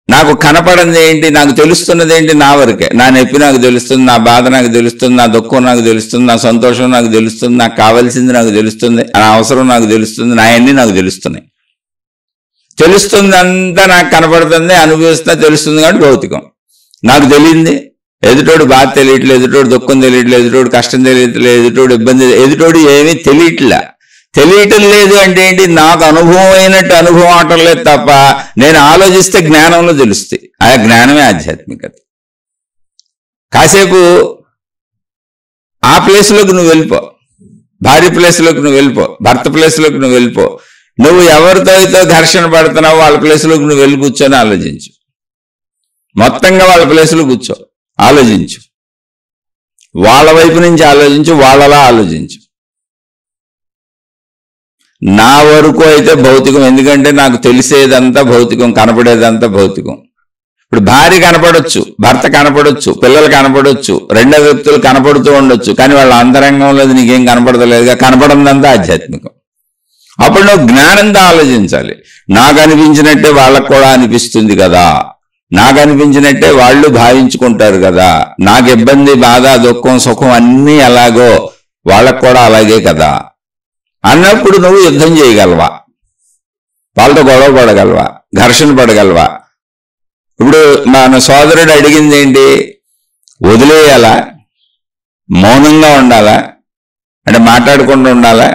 నాకు కనపడింది ఏంటి, నాకు తెలుస్తున్నది ఏంటి, నా వరకే. నా నొప్పి నాకు తెలుస్తుంది, నా బాధ నాకు తెలుస్తుంది, నా దుఃఖం నాకు తెలుస్తుంది, నా సంతోషం నాకు తెలుస్తుంది, నాకు కావాల్సింది నాకు తెలుస్తుంది, నా అవసరం నాకు తెలుస్తుంది, నా అన్నీ నాకు తెలుస్తున్నాయి. తెలుస్తుంది అంతా నాకు కనపడుతుంది, అనుభవిస్తున్నా, తెలుస్తుంది కాబట్టి భౌతికం. నాకు తెలియంది ఎదుటోడు బాధ తెలియట్లేదు, ఎదుటోడు దుఃఖం తెలియట్లేదు, ఎదుటోడు కష్టం తెలియట్లేదు, ఎదుటోడు ఇబ్బంది, ఎదుటోడు ఏమీ తెలియటం లేదు అంటే ఏంటి? నాకు అనుభవం అయినట్టు అనుభవం అవటం లేదు తప్ప నేను ఆలోచిస్తే జ్ఞానంలో తెలుస్తాయి. ఆ జ్ఞానమే ఆధ్యాత్మికత. కాసేపు ఆ ప్లేస్లోకి నువ్వు వెళ్ళిపో, భార్య ప్లేస్లోకి నువ్వు వెళ్ళిపో, భర్త ప్లేస్లోకి నువ్వు వెళ్ళిపో. నువ్వు ఎవరితో అయితే ఘర్షణ పడుతున్నావో వాళ్ళ ప్లేస్లోకి నువ్వు వెళ్ళి కూర్చొని ఆలోచించు. మొత్తంగా వాళ్ళ ప్లేస్లో కూర్చో, ఆలోచించు. వాళ్ళ వైపు నుంచి ఆలోచించు, వాళ్ళలా ఆలోచించు. నా వరకు అయితే భౌతికం, ఎందుకంటే నాకు తెలిసేదంతా భౌతికం, కనపడేదంతా భౌతికం. ఇప్పుడు భార్య కనపడొచ్చు, భర్త కనపడొచ్చు, పిల్లలు కనపడొచ్చు, రెండో వ్యక్తులు కనపడుతూ ఉండొచ్చు, కానీ వాళ్ళ అంతరంగంలో నీకేం కనపడలేదుగా, కనపడందంతా ఆధ్యాత్మికం. అప్పుడు నువ్వు జ్ఞానంతో ఆలోచించాలి. నాకు అనిపించినట్టే వాళ్ళకు కూడా అనిపిస్తుంది కదా, నాకు అనిపించినట్టే వాళ్ళు భావించుకుంటారు కదా, నాకు ఇబ్బంది, బాధ, దుఃఖం, సుఖం అన్నీ ఎలాగో వాళ్ళకు కూడా అలాగే కదా అన్నప్పుడు నువ్వు యుద్ధం చేయగలవా, వాళ్ళతో గొడవ పడగలవా, ఘర్షణ పడగలవా? ఇప్పుడు మన సోదరుడు అడిగింది ఏంటి? వదిలేయాలా, మౌనంగా ఉండాలా, అంటే మాట్లాడకుండా ఉండాలా?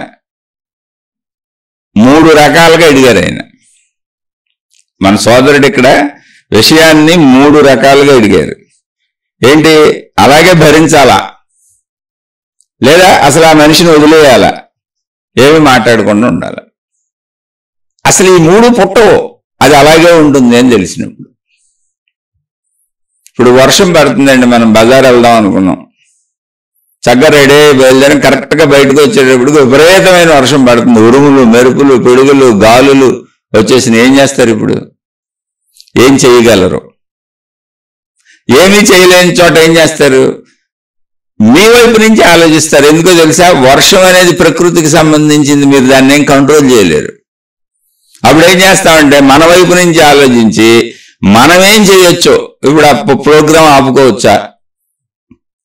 3 రకాలుగా అడిగారు ఆయన. మన సోదరుడు ఇక్కడ విషయాన్ని 3 రకాలుగా అడిగారు. ఏంటి? అలాగే భరించాలా, లేదా అసలు ఆ మనిషిని వదిలేయాలా, ఏమి మాట్లాడకుండా ఉండాలి? అసలు ఈ 3 పుట్టవు, అది అలాగే ఉంటుంది అని తెలిసినప్పుడు. ఇప్పుడు వర్షం పడుతుందండి, మనం బజార్ వెళ్దాం అనుకున్నాం, చక్కగా రెడీ అయ్యి బయలుదేరి కరెక్ట్గా బయటకు వచ్చేటప్పుడు విపరీతమైన వర్షం పడుతుంది, ఉరుములు, మెరుపులు, పిడుగులు, గాలులు వచ్చేసి ఏం చేస్తారు? ఇప్పుడు ఏం చేయగలరు? ఏమీ చేయలేని చోట ఏం చేస్తారు? మీ వైపు నుంచి ఆలోచిస్తారు. ఎందుకో తెలుసా? వర్షం అనేది ప్రకృతికి సంబంధించింది, మీరు దాన్ని ఏం కంట్రోల్ చేయలేరు. అప్పుడు ఏం చేస్తామంటే మన వైపు నుంచి ఆలోచించి మనం ఏం చేయొచ్చో, ఇప్పుడు ఆ ప్రోగ్రాం ఆపుకోవచ్చా,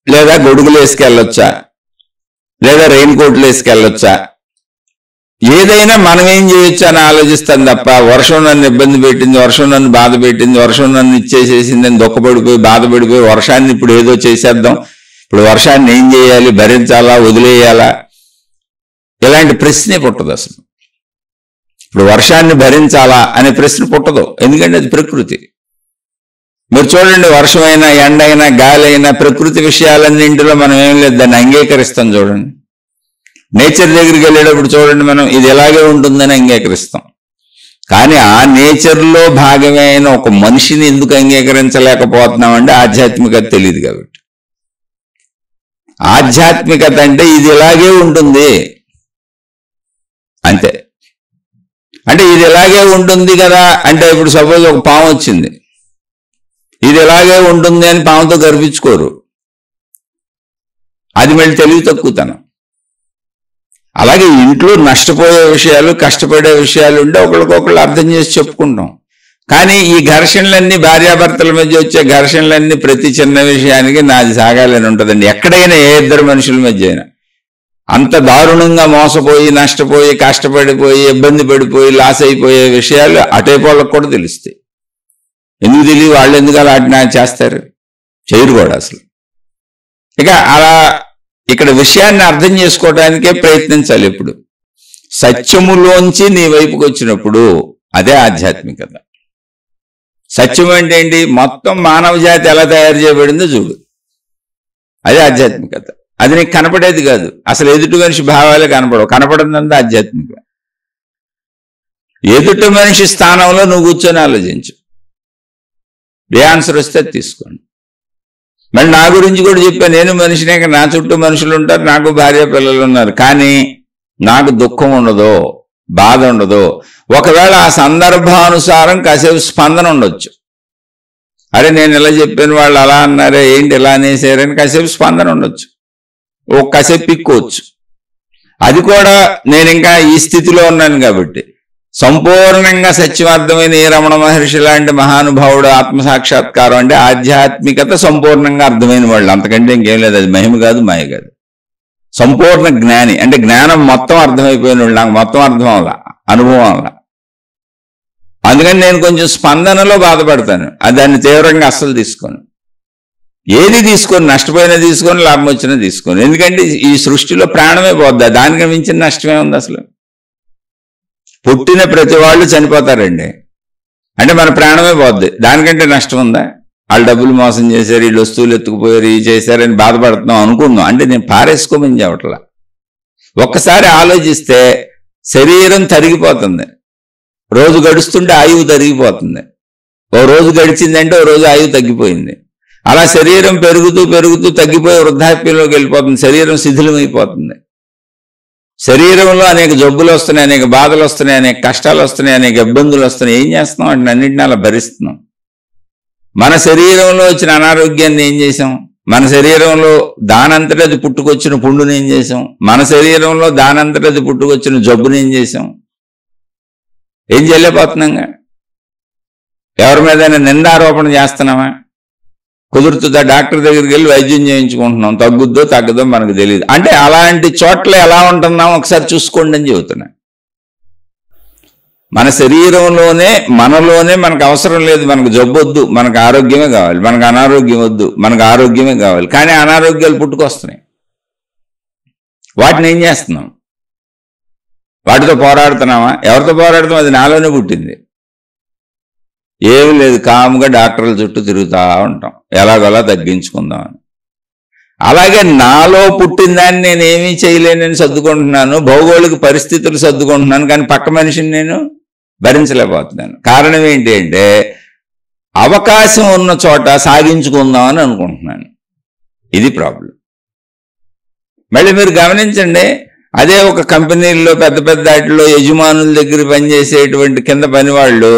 లేదా గొడుగులు వేసుకెళ్ళొచ్చా, లేదా రెయిన్ కోట్లు వేసుకెళ్ళొచ్చా, ఏదైనా మనం ఏం చేయొచ్చు అని ఆలోచిస్తాం తప్ప వర్షం నన్ను ఇబ్బంది పెట్టింది, వర్షం నన్ను బాధ పెట్టింది, వర్షం నన్ను ఇచ్చేసేసింది అని దుఃఖపడిపోయి బాధపడిపోయి వర్షాన్ని ఇప్పుడు ఏదో చేసేద్దాం, ఇప్పుడు వర్షాన్ని ఏం చేయాలి, భరించాలా, వదిలేయాలా, ఇలాంటి ప్రశ్నే పుట్టదు అసలు. ఇప్పుడు వర్షాన్ని భరించాలా అనే ప్రశ్న పుట్టదు, ఎందుకంటే అది ప్రకృతి. మీరు చూడండి, వర్షమైనా, ఎండైనా, గాలి అయినా, ప్రకృతి విషయాలన్నింటిలో మనం ఏం లేదు, దాన్ని అంగీకరిస్తాం. చూడండి, నేచర్ దగ్గరికి వెళ్ళేటప్పుడు చూడండి, మనం ఇది ఎలాగే ఉంటుందని అంగీకరిస్తాం. కానీ ఆ నేచర్లో భాగమైన ఒక మనిషిని ఎందుకు అంగీకరించలేకపోతున్నామంటే ఆధ్యాత్మికత తెలియదు కాబట్టి. ఆధ్యాత్మికత అంటే ఇది ఇలాగే ఉంటుంది అంతే. అంటే ఇది ఇలాగే ఉంటుంది కదా అంటే, ఇప్పుడు సపోజ్ ఒక పాము వచ్చింది, ఇది ఇలాగే ఉంటుంది అని పాముతో గర్వించుకోరు, అది మళ్ళీ తెలివి తక్కువతనం. అలాగే ఇంట్లో నష్టపోయే విషయాలు, కష్టపడే విషయాలు ఉంటే ఒకరికొకళ్ళు అర్థం చేసి చెప్పుకుంటాం. కానీ ఈ ఘర్షణలన్నీ, భార్యాభర్తల మధ్య వచ్చే ఘర్షణలన్నీ ప్రతి చిన్న విషయానికి నాది సాగాలని ఉంటుందండి. ఎక్కడైనా ఏ ఇద్దరు మనుషుల మధ్య అయినా అంత దారుణంగా మోసపోయి, నష్టపోయి, కష్టపడిపోయి, ఇబ్బంది పడిపోయి, లాస్ అయిపోయే విషయాలు అటైపోళ్ళకు కూడా తెలుస్తాయి. ఎందుకు తెలియదు? వాళ్ళు ఎందుకు అలా చేస్తారు? చేయరు కూడా అసలు. ఇక అలా ఇక్కడ విషయాన్ని అర్థం చేసుకోవడానికే ప్రయత్నించాలి. ఎప్పుడు సత్యములోంచి నీ వైపుకి వచ్చినప్పుడు అదే ఆధ్యాత్మికత. సత్యం అంటే ఏంటి? మొత్తం మానవ జాతి ఎలా తయారు చేయబడిందో చూడు, అదే ఆధ్యాత్మికత. అది నీకు కనపడేది కాదు, అసలు ఎదుటి మనిషి భావాలే కనపడవు, కనపడదంతా ఆధ్యాత్మికత. ఎదుటి మనిషి స్థానంలో నువ్వు కూర్చొని ఆలోచించు, ఏ ఆన్సర్ వస్తే తీసుకోండి. మరి నా గురించి కూడా చెప్పా, నేను మనిషినే, నా చుట్టూ మనుషులు ఉంటారు, నాకు భార్య పిల్లలు ఉన్నారు, కానీ నాకు దుఃఖం ఉండదు, బాధ ఉండదు. ఒకవేళ ఆ సందర్భానుసారం కాసేపు స్పందన ఉండొచ్చు, అరే నేను ఇలా చెప్పాను, వాళ్ళు అలా అన్నారే, ఏంటి ఇలా అనేసారని కాసేపు స్పందన ఉండొచ్చు, కాసేపు పిక్కోవచ్చు. అది కూడా నేను ఇంకా ఈ స్థితిలో ఉన్నాను కాబట్టి, సంపూర్ణంగా సత్యవార్థమైన ఏ రమణ మహర్షి లాంటి మహానుభావుడు ఆత్మసాక్షాత్కారం అంటే ఆధ్యాత్మికత సంపూర్ణంగా అర్థమైన వాళ్ళు, అంతకంటే ఇంకేం లేదు. అది మహిమ కాదు, మాయ కాదు. సంపూర్ణ జ్ఞాని అంటే జ్ఞానం మొత్తం అర్థమైపోయిన వాళ్ళు. నాకు మొత్తం అర్థం అవ్వాల, అనుభవం అవ్వాల. అందుకని నేను కొంచెం స్పందనలో బాధపడతాను. దాన్ని తీవ్రంగా అస్సలు తీసుకోను. ఏది తీసుకొని, నష్టపోయినా తీసుకొని, లాభం వచ్చినా తీసుకొని. ఎందుకంటే ఈ సృష్టిలో ప్రాణమే పోద్దా, దానికి మించిన నష్టమే ఉంది అసలు? పుట్టిన ప్రతి వాళ్ళు చనిపోతారండి, అంటే మన ప్రాణమే పోద్ది, దానికంటే నష్టం ఉందా? వాళ్ళు డబ్బులు మోసం చేశారు, వీళ్ళు వస్తువులు ఎత్తుకుపోయారు, ఇవి చేశారని బాధపడుతున్నాం అనుకుందాం. అంటే నేను పారేసుకోమని చెప్పట్లా. ఒక్కసారి ఆలోచిస్తే శరీరం తరిగిపోతుంది, రోజు గడుస్తుంటే ఆయువు తరిగిపోతుంది. ఓ రోజు గడిచిందంటే ఓ రోజు ఆయువు తగ్గిపోయింది. అలా శరీరం పెరుగుతూ పెరుగుతూ తగ్గిపోయి వృద్ధాప్యంలోకి వెళ్ళిపోతుంది, శరీరం శిథిలమైపోతుంది. శరీరంలో అనేక జబ్బులు వస్తున్నాయి, అనేక బాధలు వస్తున్నాయి, అనేక కష్టాలు వస్తున్నాయి, అనేక ఇబ్బందులు వస్తున్నాయి. ఏం చేస్తున్నాం అంటే అన్నింటినీ అలా భరిస్తున్నాం. మన శరీరంలో వచ్చిన అనారోగ్యాన్ని ఏం చేసాం? మన శరీరంలో దానంతట అది పుట్టుకొచ్చిన పుండుని ఏం చేసాం? మన శరీరంలో దానంతట అది పుట్టుకొచ్చిన జబ్బుని ఏం చేసాం? ఏం చేయలేకపోతున్నాంగా. ఎవరి మీదైనా నిందారోపణ చేస్తున్నామా? కుదురుతుందా? డాక్టర్ దగ్గరికి వెళ్ళి వైద్యం చేయించుకుంటున్నాం, తగ్గుద్దో తగ్గదో మనకు తెలియదు. అంటే అలాంటి చోట్ల ఎలా ఉంటున్నాం ఒకసారి చూసుకోండి అని చెబుతున్నా. మన శరీరంలోనే, మనలోనే మనకు అవసరం లేదు, మనకు జబ్బు వద్దు, మనకు ఆరోగ్యమే కావాలి, మనకు అనారోగ్యం వద్దు, మనకు ఆరోగ్యమే కావాలి. కానీ అనారోగ్యాలు పుట్టుకొస్తున్నాయి. వాటిని ఏం చేస్తున్నాం? వాటితో పోరాడుతున్నామా? ఎవరితో పోరాడుతాం? అది నాలోనే పుట్టింది. ఏమి లేదు, కాముగా డాక్టర్ల చుట్టూ తిరుగుతూ ఉంటాం, ఎలాగోలా తగ్గించుకుందామని. అలాగే నాలో పుట్టిన దాన్ని నేను ఏమీ చేయలేనని సర్దుకుంటున్నాను, భౌగోళిక పరిస్థితులు సర్దుకుంటున్నాను, కానీ పక్క మనిషిని నేను భరించలేకపోతున్నాను. కారణం ఏంటి అంటే అవకాశం ఉన్న చోట సాగించుకుందామని అనుకుంటున్నాను. ఇది ప్రాబ్లం. మళ్ళీ మీరు గమనించండి, అదే ఒక కంపెనీల్లో పెద్ద పెద్ద వాటిలో యజమానుల దగ్గర పనిచేసేటువంటి కింద పని వాళ్ళు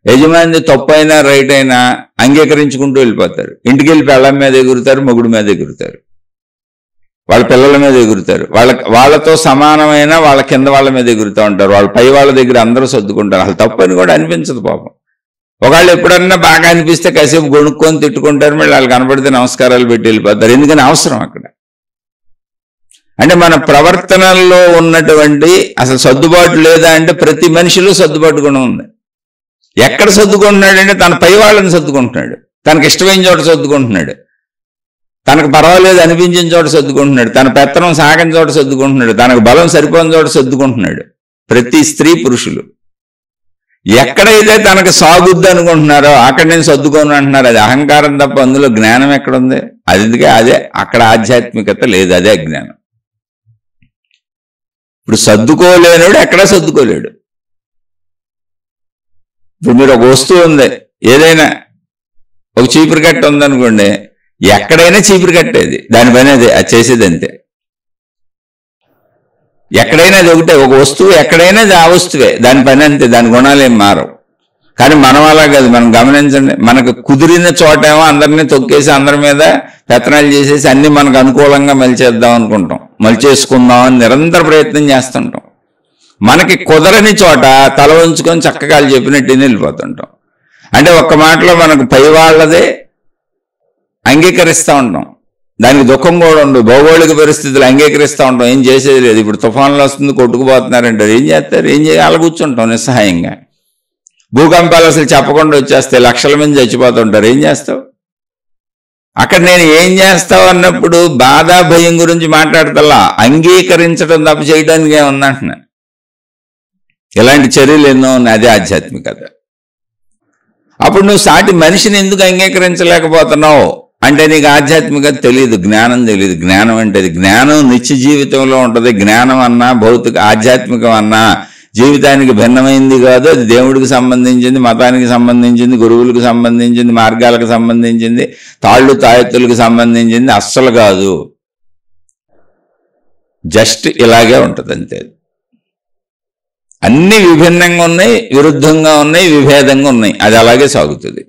యజమాని తప్పైనా రైట్ అయినా అంగీకరించుకుంటూ వెళ్ళిపోతారు. ఇంటికి వెళ్ళి పెళ్ళం మీద ఎగురుతారు, మొగుడు మీద ఎగురుతారు, వాళ్ళ పిల్లల మీద ఎగురుతారు, వాళ్ళతో సమానమైన వాళ్ళ కింద వాళ్ళ మీద ఎగురుతూ ఉంటారు. వాళ్ళ పై వాళ్ళ దగ్గర అందరూ సర్దుకుంటారు. అసలు తప్పని కూడా అనిపించదు పాపం. ఒకళ్ళు ఎప్పుడన్నా బాగా అనిపిస్తే కాసేపు గొణుక్కొని తిట్టుకుంటారు, మళ్ళీ వాళ్ళు కనపడితే నమస్కారాలు పెట్టి వెళ్ళిపోతారు. ఎందుకని అవసరం అక్కడ? అంటే మన ప్రవర్తనల్లో ఉన్నటువంటి అసలు సర్దుబాటు లేదా అంటే ప్రతి మనిషిలో సర్దుబాటు గుణం ఉంది. ఎక్కడ సర్దుకుంటున్నాడంటే తన పై వాళ్ళని సర్దుకుంటున్నాడు, తనకు ఇష్టమైన చోట సర్దుకుంటున్నాడు, తనకు పర్వాలేదు అనిపించిన చోట సర్దుకుంటున్నాడు, తన పెత్తనం సాగని చోట సర్దుకుంటున్నాడు, తనకు బలం సరిపోని చోట సర్దుకుంటున్నాడు. ప్రతి స్త్రీ పురుషులు ఎక్కడైతే తనకు సాగుద్ది అనుకుంటున్నారో అక్కడ నేను సర్దుకోను అంటున్నారు. అది అహంకారం తప్ప అందులో జ్ఞానం ఎక్కడుంది? అదే అక్కడ ఆధ్యాత్మికత లేదు, అదే అజ్ఞానం. ఇప్పుడు సర్దుకోలేనుడు ఎక్కడా సర్దుకోలేడు. ఇప్పుడు మీరు ఒక వస్తువు ఉంది, ఏదైనా ఒక చీపురు కట్ట ఉందనుకోండి, ఎక్కడైనా చీపురు కట్టేది, దాని పని అదే, అది చేసేది అంతే. ఎక్కడైనా అది ఒకటే, ఒక వస్తువు ఎక్కడైనా అది ఆ వస్తువే, దాని పని అంతే, దాని గుణాలు ఏం మారవు. కానీ మనం అలా కాదు. మనం గమనించండి, మనకు కుదిరిన చోటేమో అందరినీ తొక్కేసి అందరి మీద పెత్తనాలు చేసేసి అన్ని మనకు అనుకూలంగా మలిచేద్దాం అనుకుంటాం, మలిచేసుకుందాం అని నిరంతర ప్రయత్నం చేస్తుంటాం. మనకి కుదరని చోట తల ఉంచుకొని చక్కగా చెప్పినట్టు వెళ్ళిపోతుంటాం. అంటే ఒక్క మాటలో మనకు పై వాళ్ళదే అంగీకరిస్తూ ఉంటాం, దానికి దుఃఖం కూడా ఉండదు. భౌగోళిక పరిస్థితులు అంగీకరిస్తూ ఉంటాం, ఏం చేసేది లేదు. ఇప్పుడు తుఫాన్లు వస్తుంది, కొట్టుకుపోతున్నారంటారు, ఏం చేస్తారు? ఏం చేయాలి? అలా కూర్చుంటాం నిస్సహాయంగా. భూకంపాలు అసలు చెప్పకుండా వచ్చేస్తే లక్షల మంది చచ్చిపోతుంటారు, ఏం చేస్తావు? అక్కడ నేను ఏం చేస్తావు అన్నప్పుడు బాధ భయం గురించి మాట్లాడతల్లా, అంగీకరించడం తప్ప చేయడానికి ఏముందంటున్నా. ఇలాంటి చర్యలు ఎన్నో ఉన్నాయి, అదే ఆధ్యాత్మికత. అప్పుడు నువ్వు సాటి మనిషిని ఎందుకు అంగీకరించలేకపోతున్నావు అంటే నీకు ఆధ్యాత్మికత తెలియదు, జ్ఞానం తెలియదు. జ్ఞానం అంటే జ్ఞానం నిత్య జీవితంలో ఉంటుంది. జ్ఞానం అన్నా భౌతిక ఆధ్యాత్మికం అన్నా జీవితానికి భిన్నమైంది కాదు. అది దేవుడికి సంబంధించింది, మతానికి సంబంధించింది, గురువులకు సంబంధించింది, మార్గాలకు సంబంధించింది, తాళ్ళు తాయెత్తులకు సంబంధించింది అస్సలు కాదు. జస్ట్ ఇలాగే ఉంటుంది అంతే. అన్ని విభిన్నంగా ఉన్నాయి, విరుద్ధంగా ఉన్నాయి, విభేదంగా ఉన్నాయి, అది అలాగే సాగుతుంది.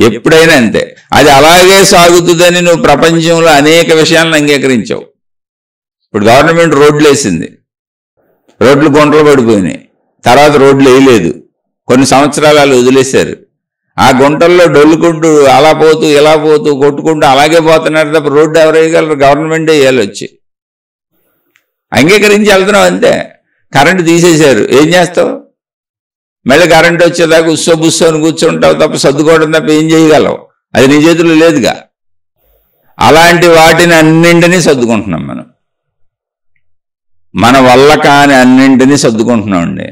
ఎప్పుడైనా అంతే. అది అలాగే సాగుతుందని నువ్వు ప్రపంచంలో అనేక విషయాలను అంగీకరించావు. ఇప్పుడు గవర్నమెంట్ రోడ్లు వేసింది, రోడ్లు గుంటలు పడిపోయినాయి, తర్వాత రోడ్లు వేయలేదు, కొన్ని సంవత్సరాలు వాళ్ళు వదిలేశారు. ఆ గుంటల్లో డొల్లుకుంటూ అలా పోతూ ఇలా పోతూ కొట్టుకుంటూ అలాగే పోతున్నారు తప్ప రోడ్డు ఎవరు వేయగలరు? గవర్నమెంటే వేయాలి. వచ్చి అంగీకరించి వెళ్తున్నావు అంతే. కరెంటు తీసేశారు, ఏం చేస్తావు? మళ్ళీ కరెంటు వచ్చేదాకా ఉస్సో బుస్సో అని కూర్చుంటావు తప్ప సర్దుకోవడం తప్ప ఏం చేయగలవు? అది నీ చేతుల్లో లేదుగా. అలాంటి వాటిని అన్నింటినీ సర్దుకుంటున్నాం మనం. మన వల్ల కాని అన్నింటినీ సర్దుకుంటున్నామండి.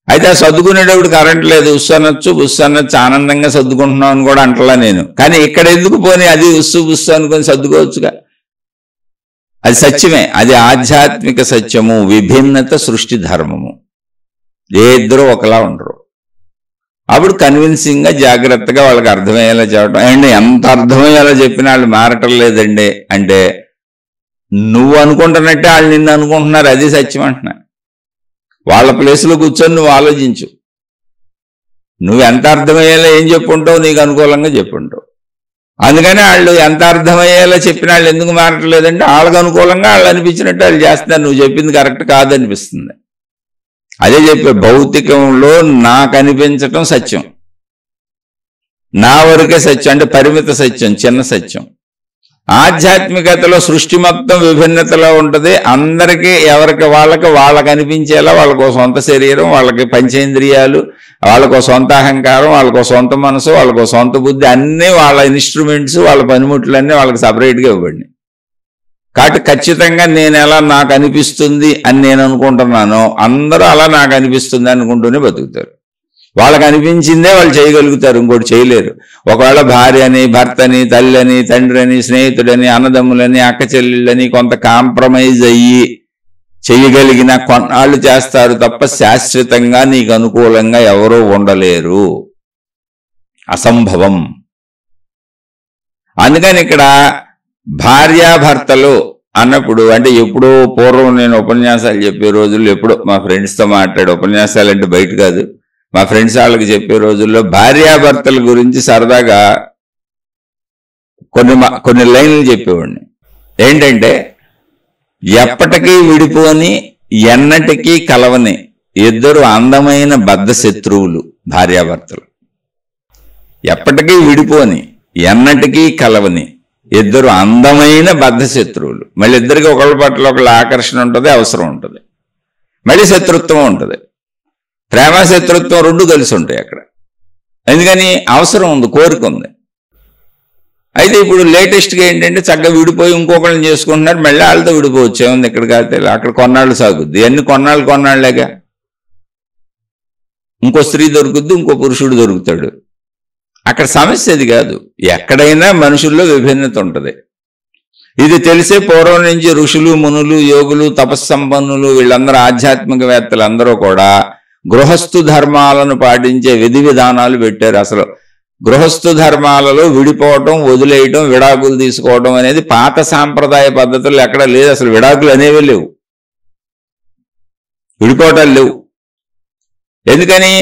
అయితే ఆ సర్దుకునేటప్పుడు కరెంట్ లేదు, ఉస్సు అనొచ్చు బుస్సు అనొచ్చు, ఆనందంగా సర్దుకుంటున్నాం అని కూడా అంటలా నేను. కానీ ఇక్కడ ఎందుకు పోనీ అది ఉస్సు బుస్సు అనుకొని సర్దుకోవచ్చుగా. అది సత్యమే, అది ఆధ్యాత్మిక సత్యము. విభిన్నత సృష్టి ధర్మము. ఏ ఇద్దరు ఒకలా ఉండరు. అప్పుడు కన్విన్సింగ్ గా జాగ్రత్తగా వాళ్ళకి అర్థమయ్యేలా చెప్పడం. అండ్ ఎంత అర్థమయ్యేలా చెప్పినా వాళ్ళు మారటం లేదండి అంటే నువ్వు అనుకుంటున్నట్టే వాళ్ళు నిన్ను అనుకుంటున్నారు, అది సత్యం అంటున్నా. వాళ్ళ ప్లేస్లో కూర్చొని నువ్వు ఆలోచించు. నువ్వు ఎంత అర్థమయ్యేలా ఏం చెప్పుంటావు, నీకు అనుకూలంగా చెప్పుంటావు. అందుకని వాళ్ళు ఎంత అర్థమయ్యేలా చెప్పిన వాళ్ళు ఎందుకు మారట్లేదంటే వాళ్ళకి అనుకూలంగా వాళ్ళు అనిపించినట్టు వాళ్ళు చేస్తున్నారు. నువ్వు చెప్పింది కరెక్ట్ కాదనిపిస్తుంది. అదే చెప్పే, భౌతికంలో నాకు అనిపించటం సత్యం, నా వరకే సత్యం, అంటే పరిమిత సత్యం, చిన్న సత్యం. ఆధ్యాత్మికతలో సృష్టి మొత్తం విభిన్నతలో ఉంటుంది. అందరికీ ఎవరికి వాళ్ళకి అనిపించేలా వాళ్ళకో సొంత శరీరం, వాళ్ళకి పంచేంద్రియాలు, వాళ్ళకో సొంత అహంకారం, వాళ్ళకో సొంత మనసు, వాళ్ళకో సొంత బుద్ధి, అన్నీ వాళ్ళ ఇన్స్ట్రుమెంట్స్, వాళ్ళ పనిముట్లన్నీ వాళ్ళకి సపరేట్గా ఇవ్వండి. కాబట్టి ఖచ్చితంగా నేను ఎలా నాకు అనిపిస్తుంది అని నేను అనుకుంటున్నానో అందరూ అలా నాకు అనిపిస్తుంది అనుకుంటూనే బతుకుతారు. వాళ్ళకి అనిపించిందే వాళ్ళు చేయగలుగుతారు, ఇంకోటి చేయలేరు. ఒకవేళ భార్య అని, భర్త అని, తల్లి అని, తండ్రి అని, స్నేహితుడని, అన్నదమ్ములని, అక్క చెల్లెళ్ళని కొంత కాంప్రమైజ్ అయ్యి చేయగలిగిన కొన్నాళ్ళు చేస్తారు తప్ప శాశ్వతంగా నీకు అనుకూలంగా ఎవరూ ఉండలేరు, అసంభవం. అందుకని ఇక్కడ భార్యాభర్తలు అన్నప్పుడు అంటే ఎప్పుడో పూర్వం నేను ఉపన్యాసాలు చెప్పే రోజుల్లో, ఎప్పుడో మా ఫ్రెండ్స్తో మాట్లాడే ఉపన్యాసాలు అంటే బయట కాదు, మా ఫ్రెండ్స్ వాళ్ళకి చెప్పే రోజుల్లో భార్యాభర్తల గురించి సరదాగా కొన్ని లైన్లు చెప్పేవాడిని. ఏంటంటే, ఎప్పటికీ విడిపోని ఎన్నటికీ కలవని ఇద్దరు అందమైన బద్ధ శత్రువులు భార్యాభర్తలు. ఎప్పటికీ విడిపోని ఎన్నటికీ కలవని ఇద్దరు అందమైన బద్ధ శత్రువులు. మళ్ళీ ఇద్దరికి ఒకళ్ళ పట్ల ఒకళ్ళ ఆకర్షణ ఉంటుంది, అవసరం ఉంటుంది, మళ్ళీ శత్రుత్వం ఉంటుంది. ప్రేమ శత్రుత్వం రెండు కలిసి ఉంటాయి అక్కడ. ఎందుకని? అవసరం ఉంది, కోరిక ఉంది. అయితే ఇప్పుడు లేటెస్ట్గా ఏంటంటే చక్కగా విడిపోయి ఇంకొకళ్ళని చేసుకుంటున్నారు, మళ్ళీ వాళ్ళతో విడిపోవచ్చు, ఏముంది ఇక్కడ కాదు, అక్కడ కొన్నాళ్ళు సాగుద్ది. అన్ని కొన్నాళ్ళేగా. ఇంకో స్త్రీ దొరుకుద్ది, ఇంకో పురుషుడు దొరుకుతాడు. అక్కడ సమస్య అది కాదు. ఎక్కడైనా మనుషుల్లో విభిన్నత ఉంటుంది. ఇది తెలిసే పూర్వం నుంచి ఋషులు, మునులు, యోగులు, తపస్సంపన్నులు, వీళ్ళందరూ ఆధ్యాత్మికవేత్తలు అందరూ కూడా గృహస్థు ధర్మాలను పాటించే విధి విధానాలు పెట్టారు. అసలు గృహస్థు ధర్మాలలో విడిపోవటం, వదిలేయటం, విడాకులు తీసుకోవడం అనేది పాత సాంప్రదాయ పద్ధతులు ఎక్కడ లేదు. అసలు విడాకులు అనేవి లేవు, విడిపోవటాలు లేవు. ఎందుకని?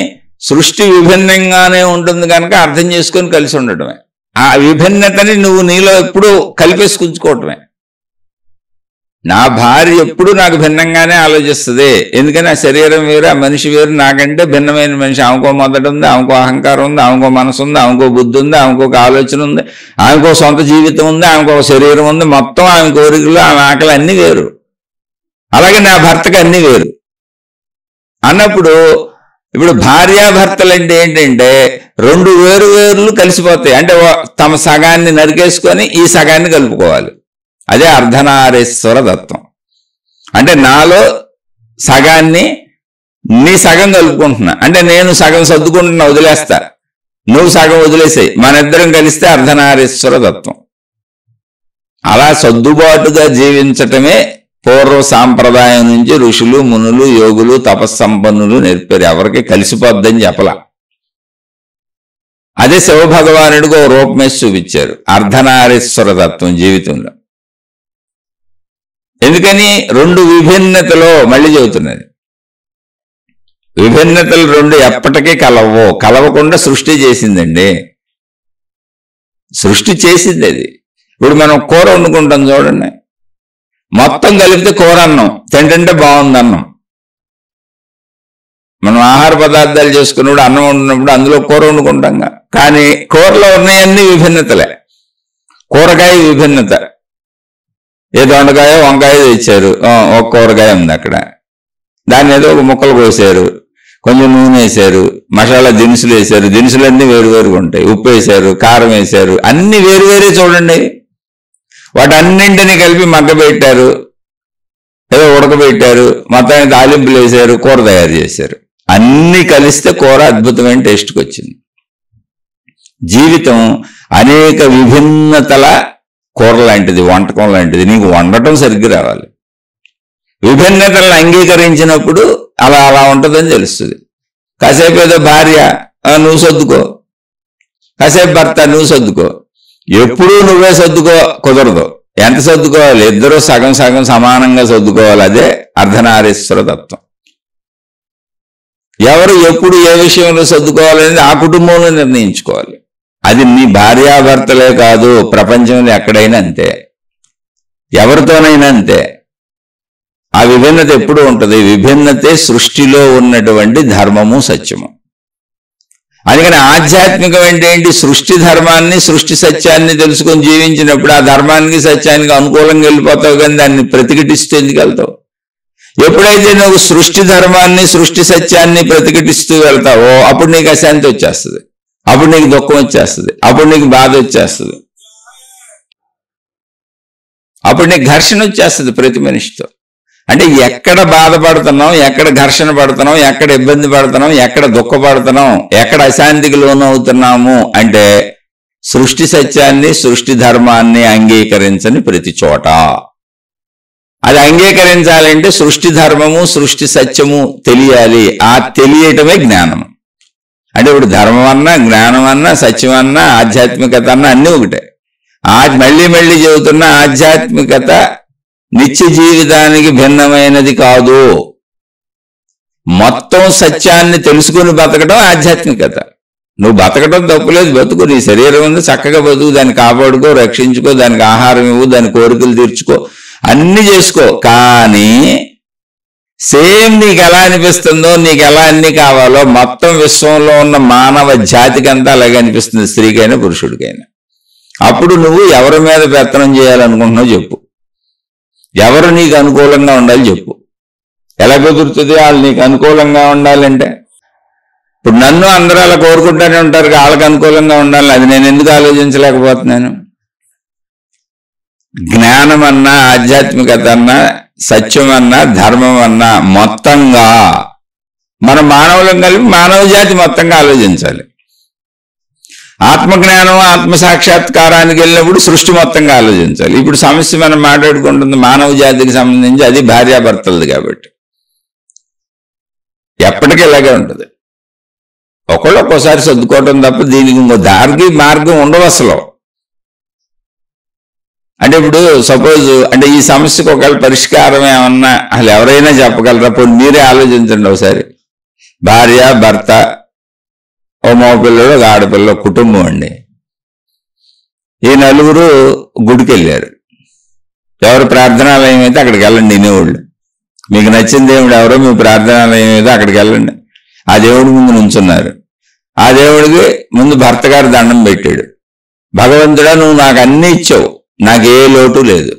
సృష్టి విభిన్నంగానే ఉంటుంది కనుక అర్థం చేసుకొని కలిసి ఉండటమే. ఆ విభిన్నతని నువ్వు నీలో ఎప్పుడూ కలిపేసుకుంచుకోవటమే. నా భార్య ఎప్పుడు నాకు భిన్నంగానే ఆలోచిస్తుంది. ఎందుకని? ఆ శరీరం వేరు, ఆ మనిషి వేరు, నాకంటే భిన్నమైన మనిషి. ఆమెకో మొదట ఉంది, ఆమెకో అహంకారం ఉంది, ఆమెకో మనసు ఉంది, ఆమెకో బుద్ధి ఉంది, ఆమెకో ఆలోచన ఉంది, ఆమెకో సొంత జీవితం ఉంది, ఆమెకో శరీరం ఉంది. మొత్తం ఆమె కోరికలు, ఆమె ఆకలి అన్నీ వేరు. అలాగే నా భర్తకి అన్నీ వేరు అన్నప్పుడు ఇప్పుడు భార్యాభర్తలు అంటే ఏంటంటే రెండు వేరువేర్లు కలిసిపోతాయి. అంటే తమ సగాన్ని నరికేసుకొని ఈ సగాన్ని కలుపుకోవాలి. అదే అర్ధనారీశ్వర తత్వం. అంటే నాలో సగాన్ని నీ సగం కలుపుకుంటున్నా, అంటే నేను సగం సర్దుకుంటున్నా, వదిలేస్తా, నువ్వు సగం వదిలేసాయి, మన ఇద్దరం కలిస్తే అర్ధనారీశ్వర తత్వం. అలా సర్దుబాటుగా జీవించటమే పూర్వ సాంప్రదాయం నుంచి ఋషులు, మునులు, యోగులు, తపస్సంపన్నులు నేర్పారు. ఎవరికి కలిసిపోద్దని చెప్పలా. అదే శివభగవానుడికి ఓ రూపమేసి చూపించారు, అర్ధనారీశ్వర తత్వం జీవితంలో. ఎందుకని? రెండు విభిన్నతలో, మళ్ళీ చెబుతున్నది, విభిన్నతలు రెండు ఎప్పటికీ కలవకుండా సృష్టి చేసిందండి. సృష్టి చేసింది అది. ఇప్పుడు మనం కూర వండుకుంటాం చూడండి, మొత్తం కలిపితే కూర అన్నం, తింటుంటే బాగుంది అన్నం. మనం ఆహార పదార్థాలు చేసుకున్నప్పుడు అన్నం వండినప్పుడు అందులో కూర వండుకుంటాం. కానీ కూరలో ఉన్నాయన్నీ విభిన్నతలే. కూరగాయ విభిన్నత, ఏ దొండకాయ వంకాయ తెచ్చారు, ఒక కూరగాయ ఉంది అక్కడ, దాన్ని ఏదో ఒక ముక్కలు కోసారు, కొంచెం నూనె వేశారు, మసాలా దినుసులు వేశారు, దినుసులన్నీ వేరువేరుగా ఉంటాయి, ఉప్పు వేశారు, కారం వేశారు, అన్ని వేరువేరే చూడండి. వాటన్నింటినీ కలిపి మగ్గబెట్టారు, ఏదో ఉడకబెట్టారు, మొత్తానికి తాలింపులు వేశారు, కూర తయారు చేశారు. అన్ని కలిస్తే కూర అద్భుతమైన టేస్ట్కి వచ్చింది. జీవితం అనేక విభిన్నతల కూర లాంటిది, వంటకం లాంటిది. నీకు వండటం సరిగ్గా రావాలి. విభిన్నతలను అంగీకరించినప్పుడు అలా అలా ఉంటుందని తెలుస్తుంది. కాసేపు ఏదో భార్య నువ్వు సర్దుకో, కాసేపు భర్త నువ్వు సర్దుకో, ఎప్పుడూ నువ్వే సర్దుకో కుదరదు. ఎంత సర్దుకోవాలి? ఇద్దరూ సగం సగం సమానంగా సర్దుకోవాలి. అదే అర్ధనారీశ్వర తత్వం. ఎవరు ఎప్పుడు ఏ విషయంలో సర్దుకోవాలనేది ఆ కుటుంబంలో నిర్ణయించుకోవాలి. అది నీ భార్యాభర్తలే కాదు, ప్రపంచంలో ఎక్కడైనా అంతే, ఎవరితోనైనా అంతే. ఆ విభిన్నత ఎప్పుడూ ఉంటుంది. విభిన్నతే సృష్టిలో ఉన్నటువంటి ధర్మము, సత్యము. అందుకని ఆధ్యాత్మికం అంటే ఏంటి? సృష్టి ధర్మాన్ని, సృష్టి సత్యాన్ని తెలుసుకొని జీవించినప్పుడు ఆ ధర్మానికి సత్యానికి అనుకూలంగా వెళ్ళిపోతావు, కానీ దాన్ని ప్రతిఘటిస్తూ ఎందుకు వెళ్తావు? ఎప్పుడైతే నువ్వు సృష్టి ధర్మాన్ని, సృష్టి సత్యాన్ని ప్రతిఘటిస్తూ వెళ్తావో అప్పుడు నీకు అశాంతి వచ్చేస్తుంది, అప్పుడు నీకు దుఃఖం వచ్చేస్తుంది, అప్పుడు నీకు బాధ వచ్చేస్తుంది, అప్పుడు నీకు ఘర్షణ వచ్చేస్తుంది ప్రతి మనిషితో. అంటే ఎక్కడ బాధపడుతున్నాం, ఎక్కడ ఘర్షణ పడుతున్నాం, ఎక్కడ ఇబ్బంది పడుతున్నాం, ఎక్కడ దుఃఖపడుతున్నాం, ఎక్కడ అశాంతికి లోనవుతున్నాము అంటే సృష్టి సత్యాన్ని, సృష్టి ధర్మాన్ని అంగీకరించని ప్రతి చోట. అది అంగీకరించాలంటే సృష్టి ధర్మము, సృష్టి సత్యము తెలియాలి. ఆ తెలియటమే జ్ఞానం. అంటే ఇప్పుడు ధర్మం అన్నా, జ్ఞానం అన్నా, సత్యం అన్నా, ఆధ్యాత్మికత అన్నా అన్నీ ఒకటే. మళ్ళీ మళ్ళీ చెబుతున్న ఆధ్యాత్మికత నిత్య జీవితానికి భిన్నమైనది కాదు. మొత్తం సత్యాన్ని తెలుసుకుని బతకడం ఆధ్యాత్మికత. నువ్వు బతకడం తప్పులేదు, బతుకు. నీ శరీరం ఉంది, చక్కగా బతుకు, దాన్ని కాపాడుకో, రక్షించుకో, దానికి ఆహారం ఇవ్వు, దాని కోరికలు తీర్చుకో, అన్ని చేసుకో. కానీ సేమ్ నీకు ఎలా అనిపిస్తుందో, నీకు ఎలా అన్ని కావాలో మొత్తం విశ్వంలో ఉన్న మానవ జాతికి అంతా అలాగే అనిపిస్తుంది, స్త్రీకైనా పురుషుడికైనా. అప్పుడు నువ్వు ఎవరి మీద పెత్తనం చేయాలనుకుంటున్నావు చెప్పు, ఎవరు నీకు అనుకూలంగా ఉండాలి చెప్పు. ఎలా కుదురుతుంది వాళ్ళు నీకు అనుకూలంగా ఉండాలంటే? ఇప్పుడు నన్ను అందరూ అలా కోరుకుంటూనే ఉంటారు, వాళ్ళకి అనుకూలంగా ఉండాలి. అది నేను ఎందుకు ఆలోచించలేకపోతున్నాను? జ్ఞానం అన్నా, ఆధ్యాత్మికత అన్నా, సత్యం అన్నా, ధర్మం అన్నా మొత్తంగా మన మానవులం కలిపి మానవ జాతి మొత్తంగా ఆలోచించాలి. ఆత్మజ్ఞానం, ఆత్మ సాక్షాత్కారానికి వెళ్ళినప్పుడు సృష్టి మొత్తంగా ఆలోచించాలి. ఇప్పుడు సమస్య మనం మాట్లాడుకుంటుంది మానవ జాతికి సంబంధించి, అది భార్యాభర్తలది కాబట్టి ఎప్పటికీ ఇలాగే ఉంటుంది. ఒకళ్ళు ఒక్కోసారి సర్దుకోవటం తప్ప దీనికి ఇంకో దారికి మార్గం ఉండవు అసలు. అంటే ఇప్పుడు సపోజ్ అంటే ఈ సమస్యకు ఒకవేళ పరిష్కారం ఏమన్నా అసలు ఎవరైనా చెప్పగలరా? పోనీ మీరే ఆలోచించండి ఒకసారి. భార్య, భర్త, ఓ మగపిల్లడు, ఒక ఆడపిల్ల, కుటుంబం అండి. ఈ నలుగురు గుడికి వెళ్ళారు. ఎవరు ప్రార్థనాలయం అయితే అక్కడికి వెళ్ళండి. ఇనేవాళ్ళు మీకు నచ్చిన దేవుడు ఎవరో, మీ ప్రార్థనాలయం అయితే అక్కడికి వెళ్ళండి. ఆ దేవుడి ముందు నుంచున్నారు. ఆ దేవుడికి ముందు భర్త గారు దండం పెట్టాడు. భగవంతుడా, నువ్వు నాకు అన్నీ ఇచ్చావు, నాకే లోటు లేదు,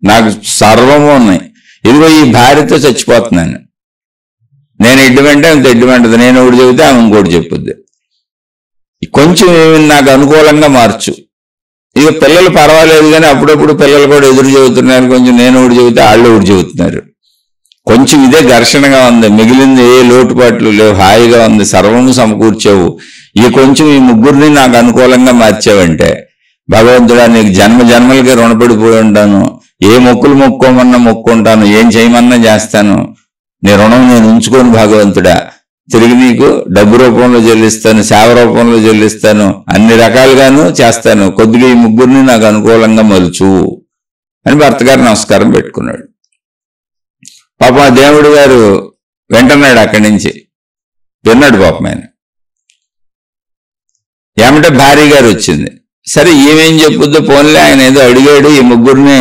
నాకు సర్వము ఉన్నాయి. ఇదిగో ఈ భార్యతో చచ్చిపోతున్నాను. నేను ఎడ్డుమంటే అంత ఎడ్డుమంటది, నేను ఒకటి చెబితే ఆమె ఇంకోటి చెప్పుద్ది. కొంచెం నాకు అనుకూలంగా మార్చు. ఇక పిల్లలు పర్వాలేదు, కానీ అప్పుడప్పుడు పిల్లలు కూడా ఎదురు చెబుతున్నారు. కొంచెం నేను ఒకటి చెబితే వాళ్ళు ఒకటి చెబుతున్నారు. కొంచెం ఇదే ఘర్షణగా ఉంది, మిగిలింది ఏ లోటుపాట్లు లేవు, హాయిగా ఉంది, సర్వము సమకూర్చావు. ఈ కొంచెం ఈ ముగ్గురిని నాకు అనుకూలంగా మార్చావంటే భగవంతుడా, నీకు జన్మ జన్మలకి రుణపడిపోయి ఉంటాను. ఏ మొక్కులు మొక్కోమన్నా మొక్కుంటాను, ఏం చేయమన్నా చేస్తాను. నీ రుణం నేను ఉంచుకోను భగవంతుడా. తిరిగి నీకు డబ్బు రూపంలో చెల్లిస్తాను, సేవ రూపంలో చెల్లిస్తాను, అన్ని రకాలుగాను చేస్తాను. కొద్దిగా ఈ ముగ్గురిని నాకు అనుకూలంగా మలుచు అని భర్త గారు నమస్కారం పెట్టుకున్నాడు. పాపం ఆ దేవుడు గారు వెంటన్నాడు అక్కడి నుంచి, విన్నాడు పాపం ఆయన. ఏమంటే భార్య గారు వచ్చింది. సరే ఏమేం చెప్పుద్దో పోన్లే, ఆయన ఏదో అడిగాడు, ఈ ముగ్గురిని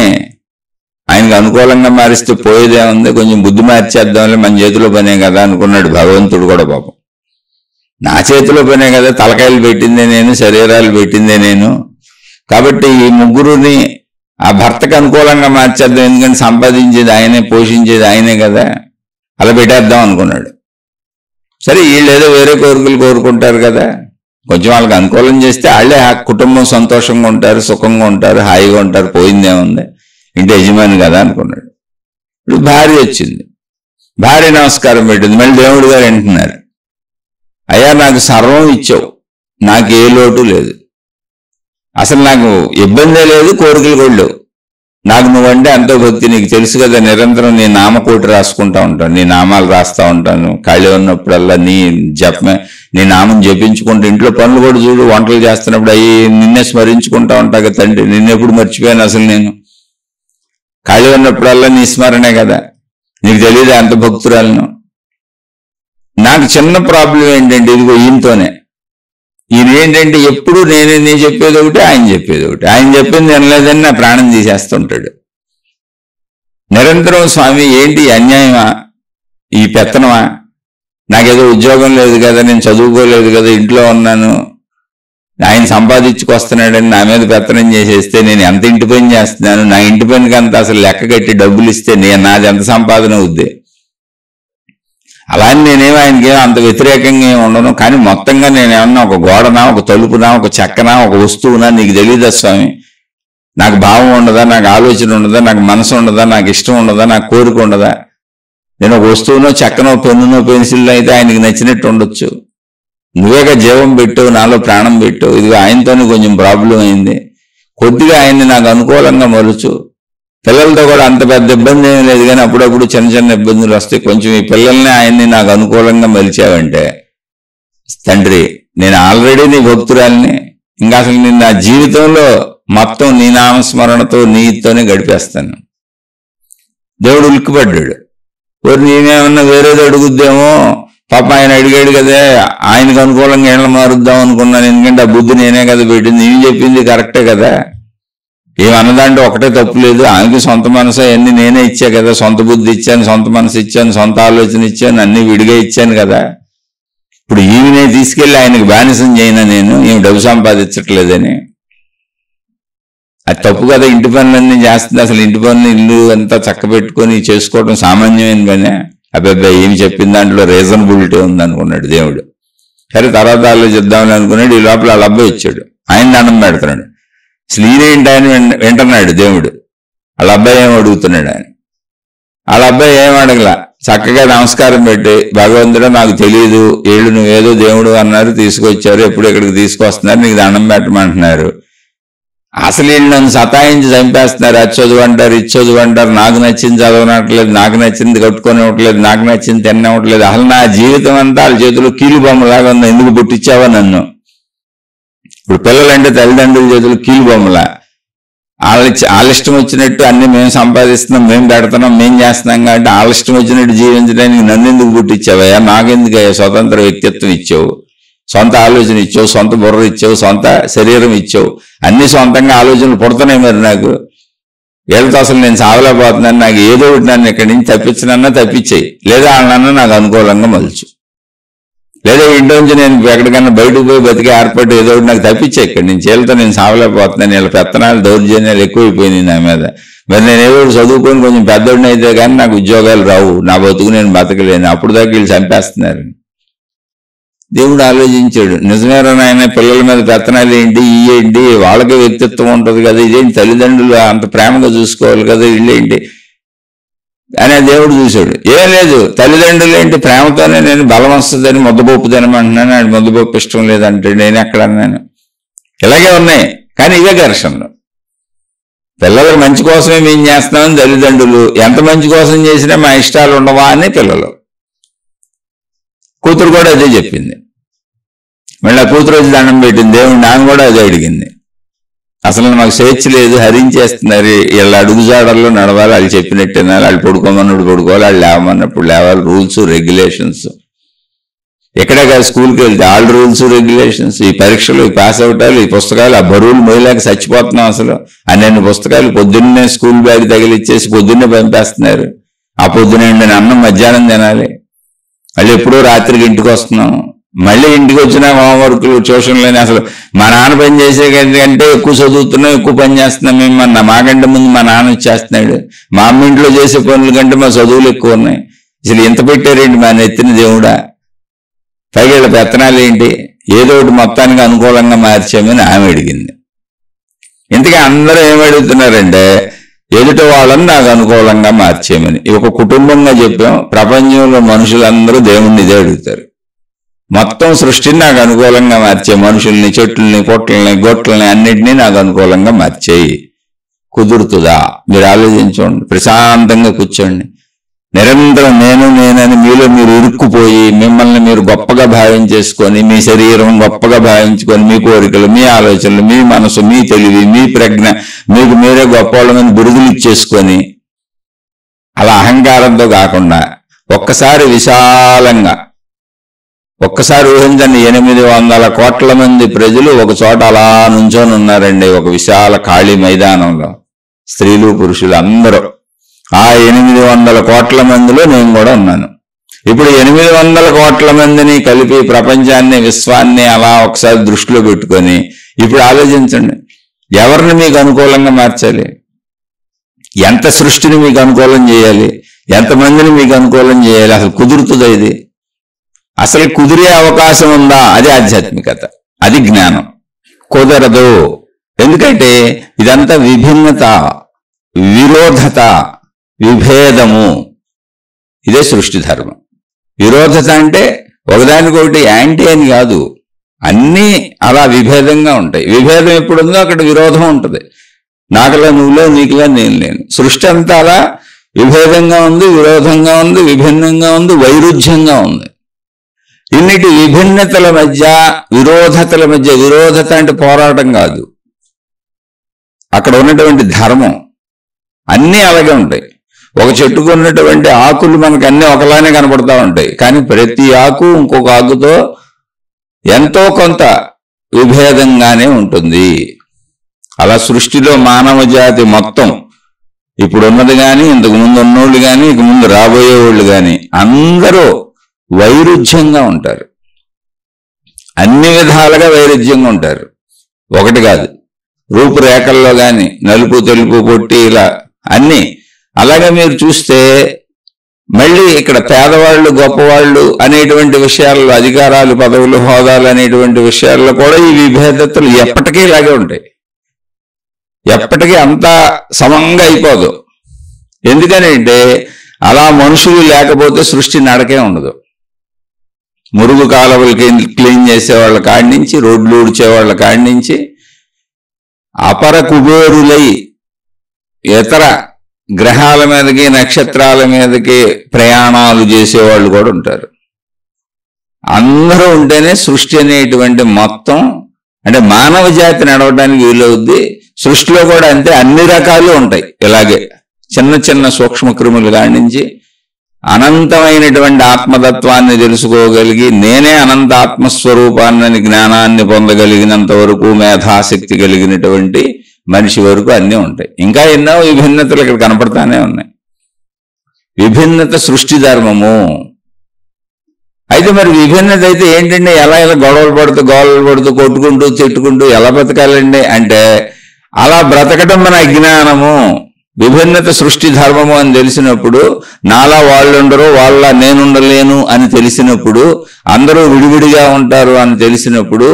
ఆయనకు అనుకూలంగా మారిస్తే పోయేదే ఉంది, కొంచెం బుద్ధి మార్చేద్దాంలే, మన చేతిలో పనే కదా అనుకున్నాడు భగవంతుడు కూడా. పాపం నా చేతిలో పనే కదా, తలకాయలు పెట్టిందే నేను, శరీరాలు పెట్టిందే నేను, కాబట్టి ఈ ముగ్గురుని ఆ భర్తకు అనుకూలంగా మార్చేద్దాం, ఎందుకంటే సంపాదించేది ఆయనే, పోషించేది ఆయనే కదా, అలా పెట్టేద్దాం అనుకున్నాడు. సరే వీళ్ళు ఏదో వేరే కోరికలు కోరుకుంటారు కదా, కొంచెం వాళ్ళకి అనుకూలం చేస్తే వాళ్ళే ఆ కుటుంబం సంతోషంగా ఉంటారు, సుఖంగా ఉంటారు, హాయిగా ఉంటారు, పోయిందేముంది, ఇంటి యజమాని కదా అనుకున్నాడు. ఇప్పుడు భార్య వచ్చింది, భార్య నమస్కారం పెట్టింది. మళ్ళీ దేవుడు గారు అంటున్నారు, అయ్యా నాకు సర్వం ఇచ్చావు, నాకు ఏ లోటు లేదు, అసలు నాకు ఇబ్బందే లేదు, కోరికలు కూడా లేవు, నాకు నువ్వంటే ఎంతో భక్తి, నీకు తెలుసు కదా, నిరంతరం నీ నామకోటి రాసుకుంటా ఉంటాను, నీ నామాలు రాస్తా ఉంటాను, ఖాళీ ఉన్నప్పుడల్లా నీ జపమే, నీ నామం జపించుకుంటూ, ఇంట్లో పనులు కూడా చూడు, వంటలు చేస్తున్నప్పుడు అవి నిన్నే స్మరించుకుంటా ఉంటా కదా తండ్రి, నిన్నెప్పుడు మర్చిపోయాను అసలు నేను, ఖాళీ ఉన్నప్పుడల్లా నీ స్మరణే కదా, నీకు తెలియదు ఎంత భక్తురాలను. నాకు చిన్న ప్రాబ్లం ఏంటంటే ఇదిగో ఈయనతోనే, ఈయన ఏంటంటే ఎప్పుడు నేను చెప్పేది ఒకటి, ఆయన చెప్పేది ఒకటి, ఆయన చెప్పింది వినలేదని నా ప్రాణం తీసేస్తుంటాడు నిరంతరం. స్వామి ఏంటి అన్యాయమా, ఈ పెత్తనమా, నాకేదో ఉద్యోగం లేదు కదా, నేను చదువుకోలేదు కదా, ఇంట్లో ఉన్నాను, ఆయన సంపాదించుకొస్తున్నాడని నా మీద పెత్తనం చేసేస్తే నేను ఎంత ఇంటి పని చేస్తున్నాను, నా ఇంటి పనికి అంత అసలు లెక్క కట్టి డబ్బులు ఇస్తే నాది ఎంత సంపాదన అవుద్ది. అలా అని నేనేమో ఆయనకేమో అంత వ్యతిరేకంగా ఏమి ఉండను, కానీ మొత్తంగా నేనేమన్నా ఒక గోడనా, ఒక తలుపునా, ఒక చెక్కనా, ఒక వస్తువునా, నీకు తెలియదా స్వామి, నాకు భావం ఉండదా, నాకు ఆలోచన ఉండదా, నాకు మనసు ఉండదా, నాకు ఇష్టం ఉండదా, నాకు కోరిక ఉండదా, నేను ఒక వస్తువునో, చెక్కనో, పెన్నునో, పెన్సిల్లో అయితే ఆయనకి నచ్చినట్టు ఉండొచ్చు, నువ్వేగా జీవం పెట్టావు, నాలో ప్రాణం పెట్టావు, ఇదిగో ఆయనతోనే కొంచెం ప్రాబ్లం అయింది, కొద్దిగా ఆయన్ని నాకు అనుకూలంగా మలుచు, పిల్లలతో కూడా అంత పెద్ద ఇబ్బంది ఏమీ లేదు, కానీ అప్పుడప్పుడు చిన్న చిన్న ఇబ్బందులు వస్తాయి, కొంచెం ఈ పిల్లల్ని ఆయన్ని నాకు అనుకూలంగా మలిచావంటే తండ్రి, నేను ఆల్రెడీ నీ భక్తురాల్ని, ఇంకా అసలు నేను నా జీవితంలో మొత్తం నీ నామస్మరణతో నీతోనే గడిపేస్తాను. దేవుడు ఉలిక్కిపడ్డాడు, నేనేమన్నా వేరేది అడుగుద్దేమో, పాప ఆయన అడిగాడు కదా, ఆయనకు అనుకూలంగా ఏళ్ళ మారుద్దాం అనుకున్నాను, ఎందుకంటే ఆ బుద్ధి నేనే కదా పెట్టింది, నేను చెప్పింది కరెక్టే కదా, ఏమన్నదాంటే ఒకటే తప్పు లేదు, ఆయనకి సొంత మనసు అన్ని నేనే ఇచ్చా కదా, సొంత బుద్ధి ఇచ్చాను, సొంత మనసు ఇచ్చాను, సొంత ఆలోచన ఇచ్చాను, అన్ని విడిగా ఇచ్చాను కదా, ఇప్పుడు ఈమెనే తీసుకెళ్లి ఆయనకి బానిసం చేయనా నేను, ఈమె డబ్బు సంపాదించట్లేదని, అది తప్పు కదా, ఇంటి పనులన్నీ చేస్తుంది, అసలు ఇంటి పనులు ఇల్లు అంతా చక్క పెట్టుకొని చేసుకోవడం సామాన్యమైన పనే, అబ్బాయి ఏమి చెప్పిన దాంట్లో రీజనబిలిటీ ఉందనుకున్నాడు దేవుడు. సరే తర్వాత ఆలోచిద్దామని అనుకున్నాడు, ఈ లోపల వాళ్ళ అబ్బాయి వచ్చాడు, ఆయన దండం పెడుతున్నాడు, అసలు ఈయనేంటి ఆయన వింటున్నాడు దేవుడు, వాళ్ళ అబ్బాయి ఏం అడుగుతున్నాడు ఆయన, వాళ్ళ అబ్బాయి ఏం అడగలా, చక్కగా నమస్కారం పెట్టి, భగవంతుడా నాకు తెలియదు, వీళ్ళు నువ్వేదో దేవుడు అన్నారు, తీసుకొచ్చారు, ఎప్పుడు ఇక్కడికి తీసుకొస్తున్నారు, నీకు దండం పెట్టమంటున్నారు, అసలు వీళ్ళు నన్ను సతాయించి చంపేస్తున్నారు, అది చదువు అంటారు, ఇది చదువు అంటారు, నాకు నచ్చింది చదవనట్లేదు, నాకు నచ్చింది కట్టుకొని ఇవ్వట్లేదు, నాకు నచ్చింది తినవట్లేదు, అసలు నా జీవితం అంతా వాళ్ళ చేతిలో కీలు బొమ్మలాగా ఉంది, ఎందుకు పుట్టించావా నన్ను. ఇప్పుడు పిల్లలంటే తల్లిదండ్రుల చేతులు కీలు బొమ్మలా, వాళ్ళ ఇష్టం వచ్చినట్టు అన్ని మేము సంపాదిస్తున్నాం, మేము పెడుతున్నాం, మేము చేస్తున్నాం, కాబట్టి వాళ్ళ ఇష్టం వచ్చినట్టు జీవించడానికి నన్ను ఎందుకు పుట్టించావయ్యా, నాకెందుకు స్వతంత్ర వ్యక్తిత్వం ఇచ్చావు, సొంత ఆలోచన ఇచ్చావు, సొంత బుర్ర ఇచ్చావు, సొంత శరీరం ఇచ్చావు, అన్ని సొంతంగా ఆలోచనలు పుడుతున్నాయి, మరి నాకు వీళ్ళతో అసలు నేను సావలేకపోతున్నాను, నాకు ఏదో ఒకటి నన్ను ఇక్కడి నుంచి తప్పించనన్నా తప్పించేయి, లేదా వాళ్ళన్నా నాకు అనుకూలంగా మలుచు, లేదా ఇంట్లోంచి నేను ఎక్కడికన్నా బయటకు పోయి బతికే ఏర్పాటు ఏదో ఒకటి నాకు తప్పించాయి, ఇక్కడి నుంచి వీళ్ళతో నేను సావలేకపోతున్నాను, వీళ్ళ పెత్తనాలు దౌర్జన్యాలు ఎక్కువైపోయినాయి నా మీద, మరి నేను ఏదో చదువుకొని కొంచెం పెద్దోడిని అయితే కానీ నాకు ఉద్యోగాలు రావు, నా బతుకు నేను బతకలేను, అప్పుడు దాకా వీళ్ళు చంపేస్తున్నారు. దేవుడు ఆలోచించాడు, నిజమేరా నాయన, పిల్లల మీద పెత్తనాలు ఏంటి, ఏంటి, వాళ్ళకే వ్యక్తిత్వం ఉంటుంది కదా, ఇదేంటి తల్లిదండ్రులు అంత ప్రేమగా చూసుకోవాలి కదా, వీళ్ళేంటి అనే దేవుడు చూశాడు. ఏం లేదు, తల్లిదండ్రులు ఏంటి, ప్రేమతోనే నేను బలం వస్తుందని ముద్దపప్పు తినమంటున్నాను, ఆడు ముద్దపప్పు ఇష్టం లేదంటే నేను ఎక్కడ అన్నాను, ఇలాగే ఉన్నాయి, కానీ ఇవే ఘర్షణలు. పిల్లలకు మంచి కోసమే మేము చేస్తున్నామని తల్లిదండ్రులు, ఎంత మంచి కోసం చేసినా మా ఇష్టాలు ఉండవా అని పిల్లలు. కూతురు కూడా అదే చెప్పింది, మళ్ళీ ఆ కూతురు వచ్చి దండం పెట్టింది, దేవుడు నాన్న కూడా అదే అడిగింది, అసలు మాకు స్వేచ్ఛ లేదు, హరించేస్తున్నారు, వీళ్ళ అడుగుజాడల్లో నడవాలి, వాళ్ళు చెప్పినట్టు వినాలి, వాళ్ళు పడుకోమన్నప్పుడు పడుకోవాలి, వాళ్ళు లేవమన్నప్పుడు లేవాలి, రూల్స్ రెగ్యులేషన్స్. ఎక్కడే కాదు, స్కూల్కి వెళ్తే ఆల్ రూల్స్ రెగ్యులేషన్స్, ఈ పరీక్షలు, ఈ పాస్ అవటాలు, ఈ పుస్తకాలు, ఆ బరువులు మోయలేక చచ్చిపోతున్నాం. అసలు అన్ని పుస్తకాలు పొద్దున్నే స్కూల్ బ్యాగ్ తగిలిచ్చేసి పొద్దున్నే పంపేస్తున్నారు. ఆ పొద్దునే అన్నం మధ్యాహ్నం తినాలి, మళ్ళీ ఎప్పుడో రాత్రికి ఇంటికి వస్తున్నాం. మళ్ళీ ఇంటికి వచ్చిన హోంవర్క్లు, ట్యూషన్లని. అసలు మా నాన్న పని చేసే కంటే ఎక్కువ చదువుతున్నాం, ఎక్కువ పని చేస్తున్నాం మేము. మాకంటే ముందు మా నాన్న వచ్చేస్తున్నాడు. మా అమ్మ ఇంట్లో చేసే పనుల కంటే మా చదువులు ఎక్కువ ఉన్నాయి. అసలు ఎంత పెట్టారేంటి మా నెత్తిన దేవుడా, పైగా వీళ్ళ పెత్తనాలు ఏంటి, ఏదో ఒకటి మొత్తానికి అనుకూలంగా మార్చామని ఆమె అడిగింది. ఇంతకీ అందరూ ఏమడుగుతున్నారంటే ఎదుటి వాళ్ళని నాకు అనుకూలంగా మార్చేయమని. ఒక కుటుంబంగా చెప్పాం, ప్రపంచంలో మనుషులందరూ దేవుణ్ణి ఇదే అడుగుతారు. మొత్తం సృష్టిని నాకు అనుకూలంగా మార్చే, మనుషుల్ని, చెట్లని, పొట్లని, గొట్లని అన్నిటినీ నాకు అనుకూలంగా మార్చేయి. కుదురుతుందా? మీరు ఆలోచించండి, ప్రశాంతంగా కూర్చోండి. నిరంతరం నేనని మీలో మీరు ఇరుక్కుపోయి మిమ్మల్ని మీరు గొప్పగా భావించేసుకొని, మీ శరీరం గొప్పగా భావించుకొని, మీ కోరికలు, మీ ఆలోచనలు, మీ మనసు, మీ తెలివి, మీ ప్రజ్ఞ, మీకు మీరే గొప్పవాళ్ళమని బిరుదులు ఇచ్చేసుకొని, అలా అహంకారంతో కాకుండా ఒక్కసారి విశాలంగా, ఒక్కసారి ఊహించండి, 800 కోట్ల మంది ప్రజలు ఒక చోట అలా నుంచొని ఉన్నారండి, ఒక విశాల ఖాళీ మైదానంలో. స్త్రీలు, పురుషులు అందరూ. ఆ 800 కోట్ల మందిలో నేను కూడా ఉన్నాను. ఇప్పుడు 800 కోట్ల మందిని కలిపి ప్రపంచాన్ని, విశ్వాన్ని అలా ఒకసారి దృష్టిలో పెట్టుకొని ఇప్పుడు ఆలోచించండి, ఎవరిని మీకు అనుకూలంగా మార్చాలి? ఎంత సృష్టిని మీకు అనుకూలం చేయాలి? ఎంతమందిని మీకు అనుకూలం చేయాలి? అసలు కుదురుతుందా ఇది? అసలు కుదిరే అవకాశం ఉందా? అది ఆధ్యాత్మికత, అది జ్ఞానం. కుదరదు. ఎందుకంటే ఇదంతా విభిన్నత, విరోధత, విభేదము. ఇదే సృష్టి ధర్మం. విరోధత అంటే ఒకదానికొకటి యాంటీ అని కాదు, అన్నీ అలా విభేదంగా ఉంటాయి. విభేదం ఎప్పుడుందో అక్కడ విరోధం ఉంటుంది. నాకులా నువ్వులే, నీకులా నేను లేను. సృష్టి అంతా అలా విభేదంగా ఉంది, విరోధంగా ఉంది, విభిన్నంగా ఉంది, వైరుధ్యంగా ఉంది. ఇన్నిటి విభిన్నతల మధ్య, విరోధతల మధ్య, విరోధత అంటే పోరాటం కాదు, అక్కడ ఉన్నటువంటి ధర్మం. అన్నీ అలాగే ఉంటాయి. ఒక చెట్టుకు ఉన్నటువంటి ఆకులు మనకు అన్నీ ఒకలానే కనపడతా ఉంటాయి, కానీ ప్రతి ఆకు ఇంకొక ఆకుతో ఎంతో కొంత విభేదంగానే ఉంటుంది. అలా సృష్టిలో మానవ జాతి మొత్తం, ఇప్పుడు ఉన్నది కానీ, ఇంతకు ముందు ఉన్నోళ్ళు కానీ, ఇక ముందు రాబోయే వాళ్ళు కానీ అందరూ వైరుధ్యంగా ఉంటారు. అన్ని విధాలుగా వైరుధ్యంగా ఉంటారు. ఒకటి కాదు, రూపురేఖల్లో కానీ, నలుపు, తెలుపు, పొట్టి, ఇలా అన్నీ. అలాగే మీరు చూస్తే మళ్ళీ ఇక్కడ పేదవాళ్ళు, గొప్పవాళ్ళు అనేటువంటి విషయాల్లో, అధికారాలు, పదవులు, హోదాలు అనేటువంటి విషయాల్లో కూడా ఈ విభేదతలు ఎప్పటికీ ఇలాగే ఉంటాయి. ఎప్పటికీ అంతా సమంగా అయిపోదు. ఎందుకనంటే అలా మనుషులు లేకపోతే సృష్టి నడకే ఉండదు. మురుగు కాలువలకి క్లీన్ చేసేవాళ్ళ కాడి నుంచి, రోడ్లు ఊడ్చేవాళ్ళ కాడి నుంచి, అపర కుబేరులై ఇతర గ్రహాల మీదకి, నక్షత్రాల మీదకి ప్రయాణాలు చేసేవాళ్ళు కూడా ఉంటారు. అందరూ ఉంటేనే సృష్టి అనేటువంటి మొత్తం, అంటే మానవ జాతి నడవడానికి వీలవుద్ది. సృష్టిలో కూడా అంతే, అన్ని రకాలు ఉంటాయి. ఇలాగే చిన్న చిన్న సూక్ష్మ క్రిములు కాడి నుంచి అనంతమైనటువంటి ఆత్మతత్వాన్ని తెలుసుకోగలిగి, నేనే అనంత ఆత్మస్వరూపాన్ని, జ్ఞానాన్ని పొందగలిగినంత వరకు, మేధాశక్తి కలిగినటువంటి మనిషి వరకు అన్నీ ఉంటాయి. ఇంకా ఎన్నో విభిన్నతలు ఇక్కడ కనపడతానే ఉన్నాయి. విభిన్నత సృష్టి ధర్మము. అయితే మరి విభిన్నత అయితే ఏంటంటే ఎలా గొడవలు పడుతూ కొట్టుకుంటూ తిట్టుకుంటూ ఎలా బతకాలండి అంటే, అలా బ్రతకటం మన అజ్ఞానము. విభిన్నత సృష్టి ధర్మము అని తెలిసినప్పుడు, నాలా వాళ్ళు ఉండరు, వాళ్ళ నేనుండలేను అని తెలిసినప్పుడు, అందరూ విడివిడిగా ఉంటారు అని తెలిసినప్పుడు,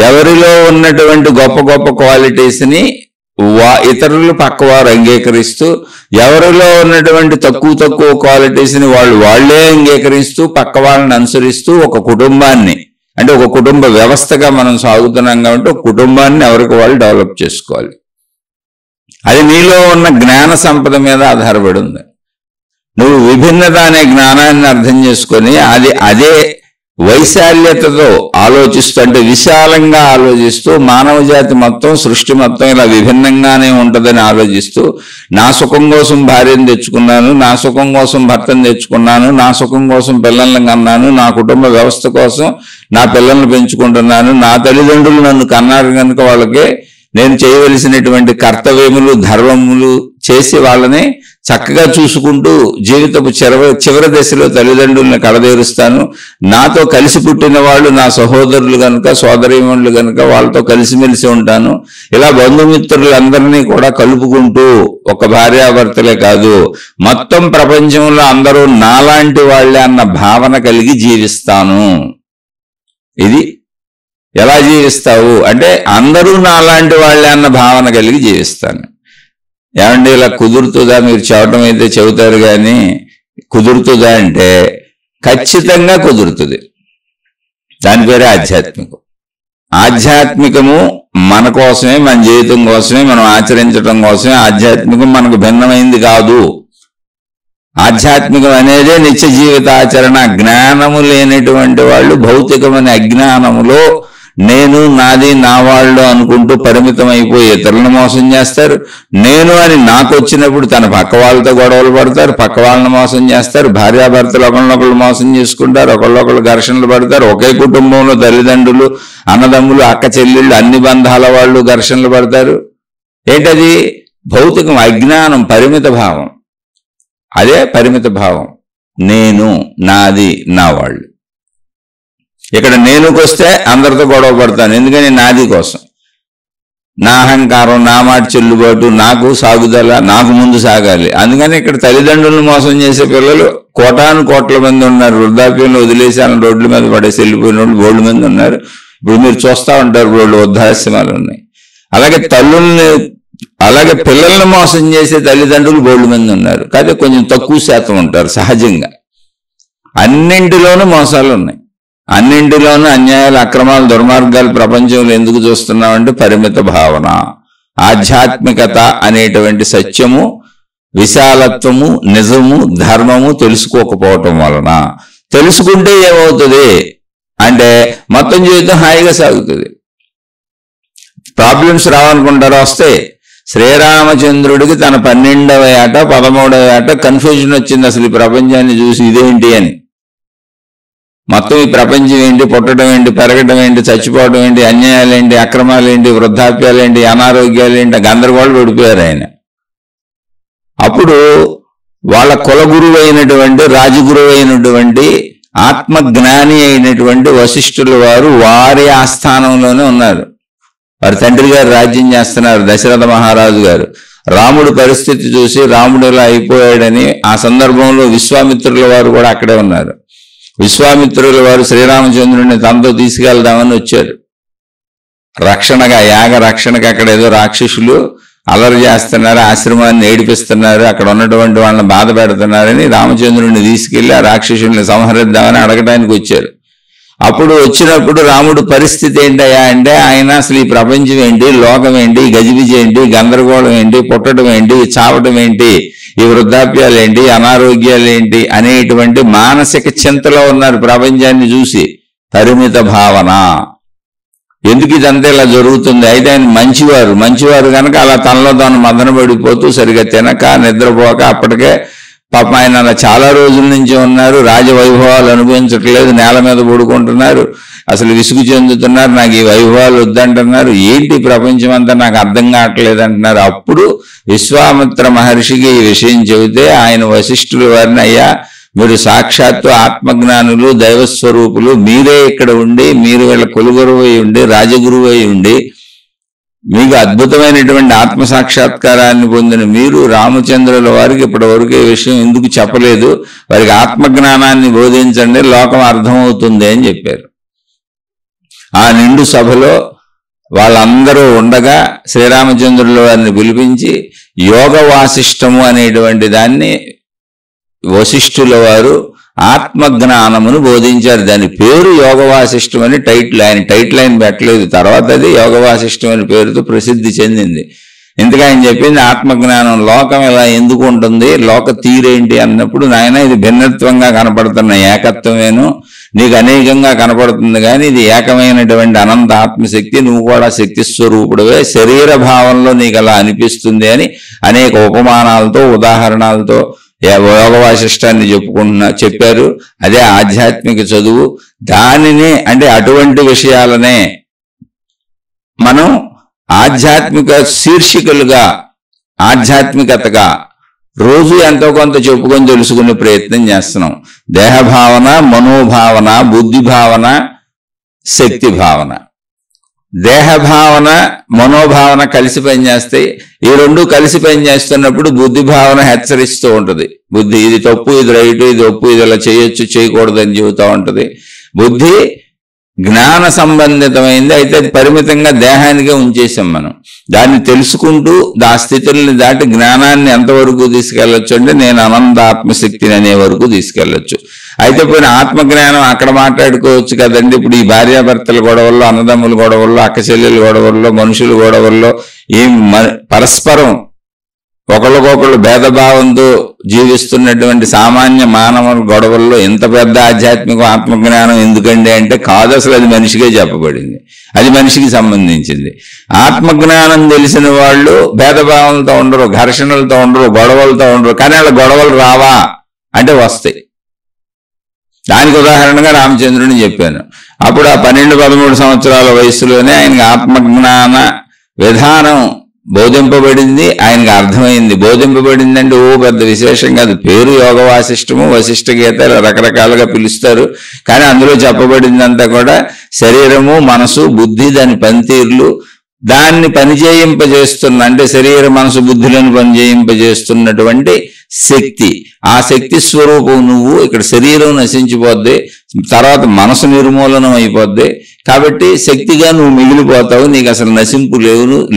ఎవరిలో ఉన్నటువంటి గొప్ప గొప్ప క్వాలిటీస్ని ఇతరులు పక్కవారు అంగీకరిస్తూ, ఎవరిలో ఉన్నటువంటి తక్కువ క్వాలిటీస్ని వాళ్ళే అంగీకరిస్తూ, పక్క వాళ్ళని అనుసరిస్తూ ఒక కుటుంబాన్ని, అంటే ఒక కుటుంబ వ్యవస్థగా మనం సాగుతున్నాం కాబట్టి ఒక కుటుంబాన్ని ఎవరికి వాళ్ళు డెవలప్ చేసుకోవాలి. అది నీలో ఉన్న జ్ఞాన సంపద మీద ఆధారపడి ఉంది. నువ్వు విభిన్నత అనే జ్ఞానాన్ని అర్థం చేసుకొని అదే వైశాల్యతతో ఆలోచిస్తూ, అంటే విశాలంగా ఆలోచిస్తూ, మానవ జాతి మొత్తం, సృష్టి మొత్తం ఇలా విభిన్నంగానే ఉంటుందని ఆలోచిస్తూ, నా సుఖం కోసం భార్యను తెచ్చుకున్నాను, నా సుఖం కోసం భర్తను తెచ్చుకున్నాను, నా సుఖం కోసం పిల్లల్ని కన్నాను, నా కుటుంబ వ్యవస్థ కోసం నా పిల్లల్ని పెంచుకుంటున్నాను, నా తల్లిదండ్రులు నన్ను కన్నారు కనుక వాళ్ళకి నేను చేయవలసినటువంటి కర్తవ్యములు, ధర్మములు చేసి వాళ్ళని చక్కగా చూసుకుంటూ జీవితపు చివరి దశలో తల్లిదండ్రులను కడదేరుస్తాను. నాతో కలిసి పుట్టిన వాళ్ళు నా సహోదరులు కనుక, సోదరీమణులు కనుక వాళ్ళతో కలిసిమెలిసి ఉంటాను. ఇలా బంధుమిత్రులందరినీ కూడా కలుపుకుంటూ, ఒక భార్యాభర్తలే కాదు మొత్తం ప్రపంచంలో అందరూ నాలాంటి వాళ్ళే అన్న భావన కలిగి జీవిస్తాను. ఇది ఎలా జీవిస్తావు అంటే, అందరూ నాలాంటి వాళ్ళే అన్న భావన కలిగి జీవిస్తాను. ఏమంటే ఇలా కుదురుతుందా? మీరు చెప్పడం అయితే చెబుతారు, కానీ కుదురుతుందా అంటే ఖచ్చితంగా కుదురుతుంది. దాని పేరే ఆధ్యాత్మికం. ఆధ్యాత్మికము మన కోసమే, మన జీవితం కోసమే, మనం ఆచరించడం కోసమే. ఆధ్యాత్మికం మనకు భిన్నమైంది కాదు. ఆధ్యాత్మికం అనేదే నిత్య జీవిత ఆచరణ. జ్ఞానము లేనటువంటి వాళ్ళు భౌతికమైన అజ్ఞానములో నేను, నాది, నా వాళ్ళు అనుకుంటూ పరిమితం అయిపోయి ఇతరులను మోసం చేస్తారు. నేను అని నాకు వచ్చినప్పుడు తన పక్క వాళ్ళతో గొడవలు పడతారు, పక్క వాళ్ళని మోసం చేస్తారు. భార్యాభర్తలు ఒకళ్ళొకళ్ళు మోసం చేసుకుంటారు, ఒకళ్ళొకళ్ళు ఘర్షణలు పడతారు. ఒకే కుటుంబంలో తల్లిదండ్రులు, అన్నదమ్ములు, అక్క చెల్లెళ్ళు, అన్ని బంధాల వాళ్ళు ఘర్షణలు పడతారు. ఏంటది? భౌతికం, అజ్ఞానం, పరిమిత భావం. అదే పరిమిత భావం. నేను, నాది, నా వాళ్ళు. ఇక్కడ నేనుకొస్తే అందరితో గొడవ పడతాను. ఎందుకని? నాది కోసం, నా అహంకారం, నా మాట చెల్లుబాటు, నాకు సాగుదల, నాకు ముందు సాగాలి. అందుకని ఇక్కడ తల్లిదండ్రులను మోసం చేసే పిల్లలు కోటాను కోట్ల మంది ఉన్నారు. వృద్ధాప్యంలో వదిలేసి వాళ్ళని రోడ్ల మీద పడేసి వెళ్ళిపోయిన వాళ్ళు బోల్డ్ మంది ఉన్నారు. ఇప్పుడు మీరు చూస్తూ ఉంటారు, బోల్డ్ వృద్ధాశ్రమాలు ఉన్నాయి. అలాగే పిల్లల్ని మోసం చేసే తల్లిదండ్రులు బోల్డ్ మంది ఉన్నారు. కానీ కొంచెం తక్కువ శాతం ఉంటారు సహజంగా. అన్నింటిలోనూ మోసాలు ఉన్నాయి, అన్నింటిలోనూ అన్యాయాలు, అక్రమాలు, దుర్మార్గాలు ప్రపంచంలో ఎందుకు చూస్తున్నామంటే పరిమిత భావన. ఆధ్యాత్మికత అనేటువంటి సత్యము, విశాలత్వము, నిజము, ధర్మము తెలుసుకోకపోవటం వలన. తెలుసుకుంటే ఏమవుతుంది అంటే మొత్తం జీవితం హాయిగా సాగుతుంది. ప్రాబ్లమ్స్ రావనుకుంటారు, వస్తే. శ్రీరామచంద్రుడికి తన 12వ ఏట 13వ ఏట కన్ఫ్యూజన్ వచ్చింది. అసలు ఈ ప్రపంచాన్ని చూసి ఇదేంటి అని. మొత్తం ఈ ప్రపంచం ఏంటి, పుట్టడం ఏంటి, పెరగడం ఏంటి, చచ్చిపోవడం ఏంటి, అన్యాయాలు ఏంటి, అక్రమాలు ఏంటి, వృద్ధాప్యాలు ఏంటి, అనారోగ్యాలు ఏంటి, గందరగోళం పడిపోయారు ఆయన. అప్పుడు వాళ్ళ కులగురువు అయినటువంటి, రాజగురువు అయినటువంటి, ఆత్మజ్ఞాని అయినటువంటి వశిష్ఠుల వారు వారి ఆస్థానంలోనే ఉన్నారు. వారి తండ్రి గారు రాజ్యం చేస్తున్నారు, దశరథ మహారాజు గారు. రాముడి పరిస్థితి చూసి రాముడు ఇలా అయిపోయాడని ఆ సందర్భంలో విశ్వామిత్రుల వారు కూడా అక్కడే ఉన్నారు. విశ్వామిత్రుల వారు శ్రీరామచంద్రుడిని తనతో తీసుకెళ్దామని వచ్చారు. రక్షణగా, యాగ రక్షణగా. అక్కడ ఏదో రాక్షసులు అల్లరి చేస్తున్నారు, ఆశ్రమాన్ని ఏడిపిస్తున్నారు, అక్కడ ఉన్నటువంటి వాళ్ళని బాధ పెడుతున్నారని రామచంద్రుడిని తీసుకెళ్లి ఆ రాక్షసుల్ని సంహరిద్దామని అడగడానికి వచ్చారు. అప్పుడు వచ్చినప్పుడు రాముడు పరిస్థితి ఏంటయ్యా అంటే, ఆయన అసలు ఈ ప్రపంచం ఏంటి, లోకం ఏంటి, గజిబిజి ఏంటి, గందరగోళం ఏంటి, పుట్టడం ఏంటి, చావటం ఏంటి, ఈ వృద్ధాప్యాలు ఏంటి, అనారోగ్యాలు ఏంటి అనేటువంటి మానసిక చింతలో ఉన్నారు ప్రపంచాన్ని చూసి. పరిమిత భావన. ఎందుకు ఇదంతా ఇలా జరుగుతుంది? అయితే ఆయన మంచివారు కనుక అలా తనలో తాను మదన పడిపోతూ సరిగా తినక నిద్రపోక, అప్పటికే పాప ఆయన అలా చాలా రోజుల నుంచి ఉన్నారు. రాజవైభవాలు అనుభవించట్లేదు, నేల మీద పడుకుంటున్నారు, అసలు విసుగు చెందుతున్నారు. నాకు ఈ వైభవాలు వద్దంటున్నారు. ఏంటి ప్రపంచం అంతా నాకు అర్థం కావట్లేదు అంటున్నారు. అప్పుడు విశ్వామిత్ర మహర్షికి ఈ విషయం చెబితే ఆయన వశిష్ఠుల వారిని, అయ్యా మీరు సాక్షాత్తు ఆత్మజ్ఞానులు, దైవస్వరూపులు, మీరే ఇక్కడ ఉండి, మీరు వీళ్ళ కులగురువు అయి ఉండి, రాజగురువు అయి ఉండి, మీకు అద్భుతమైనటువంటి ఆత్మసాక్షాత్కారాన్ని పొందిన మీరు రామచంద్రుల వారికి ఇప్పటి వరకు ఈ విషయం ఎందుకు చెప్పలేదు? వారికి ఆత్మజ్ఞానాన్ని బోధించండి, లోకం అర్థమవుతుంది అని చెప్పారు. ఆ నిండు సభలో వాళ్ళందరూ ఉండగా శ్రీరామచంద్రుల వారిని పిలిపించి యోగ వాసిష్టము అనేటువంటి దాన్ని వశిష్ఠుల వారు ఆత్మజ్ఞానమును బోధించారు. దాని పేరు యోగ వాసిష్టం అని టైటిల్. ఆయన టైటిల్ ఆయన పెట్టలేదు, తర్వాత అది యోగ వాసిష్టం అనే పేరుతో ప్రసిద్ధి చెందింది. ఇంతగా ఆయన చెప్పింది ఆత్మజ్ఞానం. లోకం ఇలా ఎందుకు ఉంటుంది, లోక తీరేంటి అన్నప్పుడు, నాయన ఇది భిన్నత్వంగా కనపడుతున్న ఏకత్వమేను, నీకు అనేకంగా కనపడుతుంది, కానీ ఇది ఏకమైనటువంటి అనంత ఆత్మశక్తి, నువ్వు కూడా శక్తి స్వరూపుడువే, శరీర భావంలో నీకు అలా అనిపిస్తుంది అని అనేక ఉపమానాలతో ఉదాహరణలతో యోగ వాసిష్టాన్ని చెప్పారు. అదే ఆధ్యాత్మిక చదువు. దానిని అంటే అటువంటి విషయాలనే మనం ఆధ్యాత్మిక శీర్షికలుగా, ఆధ్యాత్మికతగా రోజు ఎంతో కొంత చెప్పుకొని తెలుసుకునే ప్రయత్నం చేస్తున్నాం. దేహభావన, మనోభావన, బుద్ధి భావన, శక్తి భావన. దేహభావన, మనోభావన కలిసి పనిచేస్తాయి. ఈ రెండు కలిసి పనిచేస్తున్నప్పుడు బుద్ధి భావన హెచ్చరిస్తూ ఉంటుంది. బుద్ధి ఇది తప్పు, ఇది రైటు, ఇది ఒప్పు, ఇది ఇలా చేయొచ్చు, చేయకూడదు అని చెబుతూ ఉంటుంది. బుద్ధి జ్ఞాన సంబంధితమైంది, అయితే అది పరిమితంగా దేహానికే ఉంచేసాం మనం. దాన్ని తెలుసుకుంటూ ఆ స్థితుల్ని దాటి జ్ఞానాన్ని ఎంతవరకు తీసుకెళ్లొచ్చు అంటే నేను అనంత ఆత్మశక్తిని అనే వరకు తీసుకెళ్లొచ్చు. అయితే పోయిన ఆత్మజ్ఞానం అక్కడ మాట్లాడుకోవచ్చు కదండి. ఇప్పుడు ఈ భార్యాభర్తల గొడవల్లో, అన్నదమ్ముల గొడవల్లో, అక్క చెల్లెల గొడవల్లో, మనుషుల గొడవల్లో, ఈ పరస్పరం ఒకళ్ళకొకళ్ళు భేదభావంతో జీవిస్తున్నటువంటి సామాన్య మానవ గొడవల్లో ఇంత పెద్ద ఆధ్యాత్మిక ఆత్మజ్ఞానం ఎందుకండి అంటే కాదు, అసలు అది మనిషికే చెప్పబడింది, అది మనిషికి సంబంధించింది. ఆత్మజ్ఞానం తెలిసిన వాళ్ళు భేదభావంతో ఉండరు, ఘర్షణలతో ఉండరు, గొడవలతో ఉండరు. కానీ వాళ్ళ గొడవలు రావా అంటే వస్తాయి. దానికి ఉదాహరణగా రామచంద్రుని చెప్పాను. అప్పుడు ఆ 12-13 సంవత్సరాల వయసులోనే ఆయనకి ఆత్మజ్ఞాన విధానం బోధింపబడింది, ఆయనకు అర్థమైంది. బోధింపబడిందంటే ఓ పెద్ద విశేషం కాదు. పేరు యోగ వాసిష్టము, వశిష్ఠ గీత ఇలా రకరకాలుగా పిలుస్తారు. కానీ అందులో చెప్పబడిందంతా కూడా శరీరము, మనసు, బుద్ధి, దాని పనితీరులు, దాన్ని పనిచేయింపజేస్తున్న అంటే శరీర మనసు బుద్ధులను పనిచేయింపజేస్తున్నటువంటి శక్తి. ఆ శక్తి స్వరూపం నువ్వు. ఇక్కడ శరీరం నశించిపోద్ది, తర్వాత మనసు నిర్మూలనం అయిపోద్ది. కాబట్టి శక్తిగా నువ్వు మిగిలిపోతావు, నీకు అసలు నశింపు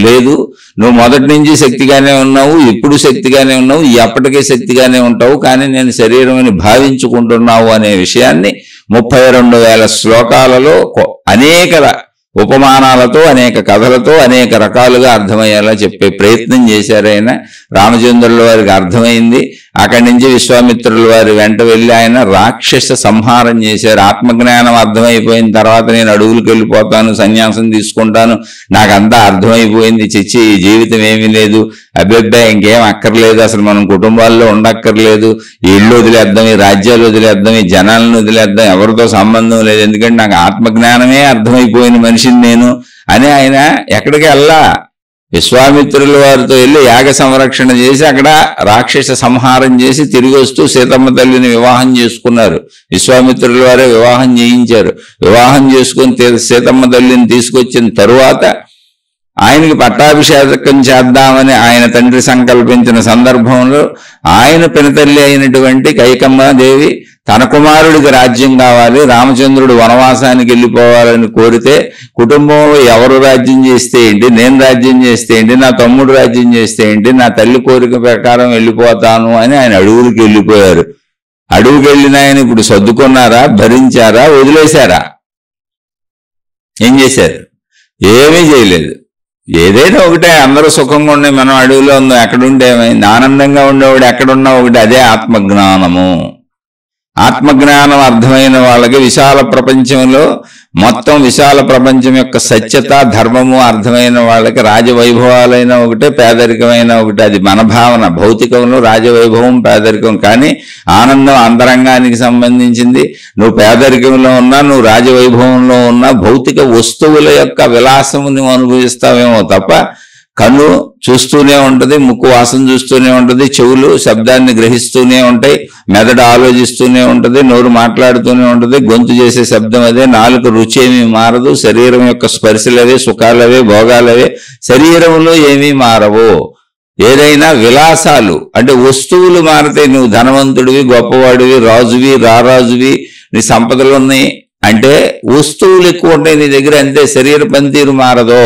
లేదు. నువ్వు మొదటి నుంచి శక్తిగానే ఉన్నావు, ఇప్పుడు శక్తిగానే ఉన్నావు, ఎప్పటికీ శక్తిగానే ఉంటావు. కానీ నేను శరీరం అని భావించుకుంటున్నావు అనే విషయాన్ని 32,000 శ్లోకాలలో అనేక ఉపమానాలతో, అనేక కథలతో, అనేక రకాలుగా అర్థమయ్యేలా చెప్పే ప్రయత్నం చేశారు ఆయన. రామచంద్రుల వారికి అర్థమైంది. అక్కడి నుంచి విశ్వామిత్రుల వారి వెంట వెళ్ళి ఆయన రాక్షస సంహారం చేశారు. ఆత్మజ్ఞానం అర్థమైపోయిన తర్వాత నేను అడవులకు వెళ్ళిపోతాను, సన్యాసం తీసుకుంటాను, నాకంతా అర్థమైపోయింది, చిచ్చి ఈ జీవితం ఏమీ లేదు, అభ్యర్థ ఇంకేం అక్కర్లేదు, అసలు మనం కుటుంబాల్లో ఉండక్కర్లేదు, ఈ ఇళ్ళు వదిలేద్దాం, ఈ రాజ్యాలు వదిలేద్దాం, ఈ జనాలను వదిలేద్దాం, ఎవరితో సంబంధం లేదు, ఎందుకంటే నాకు ఆత్మజ్ఞానమే అర్థమైపోయిన మనిషిని నేను అని ఆయన ఎక్కడికి వెళ్ళా, విశ్వామిత్రుల వారితో వెళ్ళి యాగ సంరక్షణ చేసి అక్కడ రాక్షస సంహారం చేసి తిరిగి వస్తూ సీతమ్మ తల్లిని వివాహం చేసుకున్నారు. విశ్వామిత్రుల వారే వివాహం చేయించారు. వివాహం చేసుకుని సీతమ్మ తల్లిని తీసుకొచ్చిన తరువాత ఆయనకి పట్టాభిషేకం చేద్దామని ఆయన తండ్రి సంకల్పించిన సందర్భంలో ఆయన పినతల్లి అయినటువంటి కైకమ్మాదేవి తన కుమారుడికి రాజ్యం కావాలి, రామచంద్రుడు వనవాసానికి వెళ్ళిపోవాలని కోరితే కుటుంబంలో ఎవరు రాజ్యం చేస్తే ఏంటి, నేను రాజ్యం చేస్తే ఏంటి, నా తమ్ముడు రాజ్యం చేస్తే ఏంటి, నా తల్లి కోరిక ప్రకారం వెళ్ళిపోతాను అని ఆయన అడవులకు వెళ్ళిపోయారు. అడవుకి వెళ్ళిన ఆయన ఇప్పుడు సర్దుకున్నారా, భరించారా, వదిలేశారా? ఏం చేశారు? ఏమీ చేయలేదు. ఏదైనా ఒకటే, అందరూ సుఖంగా ఉండే మనం అడవిలో ఉందాం, ఎక్కడుంటే ఏమైంది, ఆనందంగా ఉండేవాడు ఎక్కడున్నా ఒకటి, అదే ఆత్మజ్ఞానము. ఆత్మజ్ఞానం అర్థమైన వాళ్ళకి విశాల ప్రపంచంలో మొత్తం విశాల ప్రపంచం యొక్క సత్యత, ధర్మము అర్థమైన వాళ్ళకి రాజవైభవాలైన ఒకటే, పేదరికమైన ఒకటే. అది మన భావన. భౌతికంలో రాజవైభవం, పేదరికం, కానీ ఆనందం అంతరంగానికి సంబంధించింది. నువ్వు పేదరికంలో ఉన్నా, నువ్వు రాజవైభవంలో ఉన్నా, భౌతిక వస్తువుల యొక్క విలాసము నువ్వు అనుభవిస్తావేమో తప్ప కన్ను చూస్తూనే ఉంటుంది, ముక్కు వాసన చూస్తూనే ఉంటుంది, చెవులు శబ్దాన్ని గ్రహిస్తూనే ఉంటాయి, మెదడు ఆలోచిస్తూనే ఉంటుంది, నోరు మాట్లాడుతూనే ఉంటుంది, గొంతు చేసే శబ్దం అదే, నాలుక రుచి ఏమీ మారదు, శరీరం యొక్క స్పర్శలవే, సుఖాలవే, భోగాలవే, శరీరంలో ఏమీ మారవు. ఏదైనా విలాసాలు అంటే వస్తువులు మారితే నువ్వు ధనవంతుడివి, గొప్పవాడివి, రాజువి, రారాజువి, నీ సంపదలు ఉన్నాయి అంటే వస్తువులు ఎక్కువ ఉంటాయి నీ దగ్గర, అంతే. శరీర పనితీరు మారదో.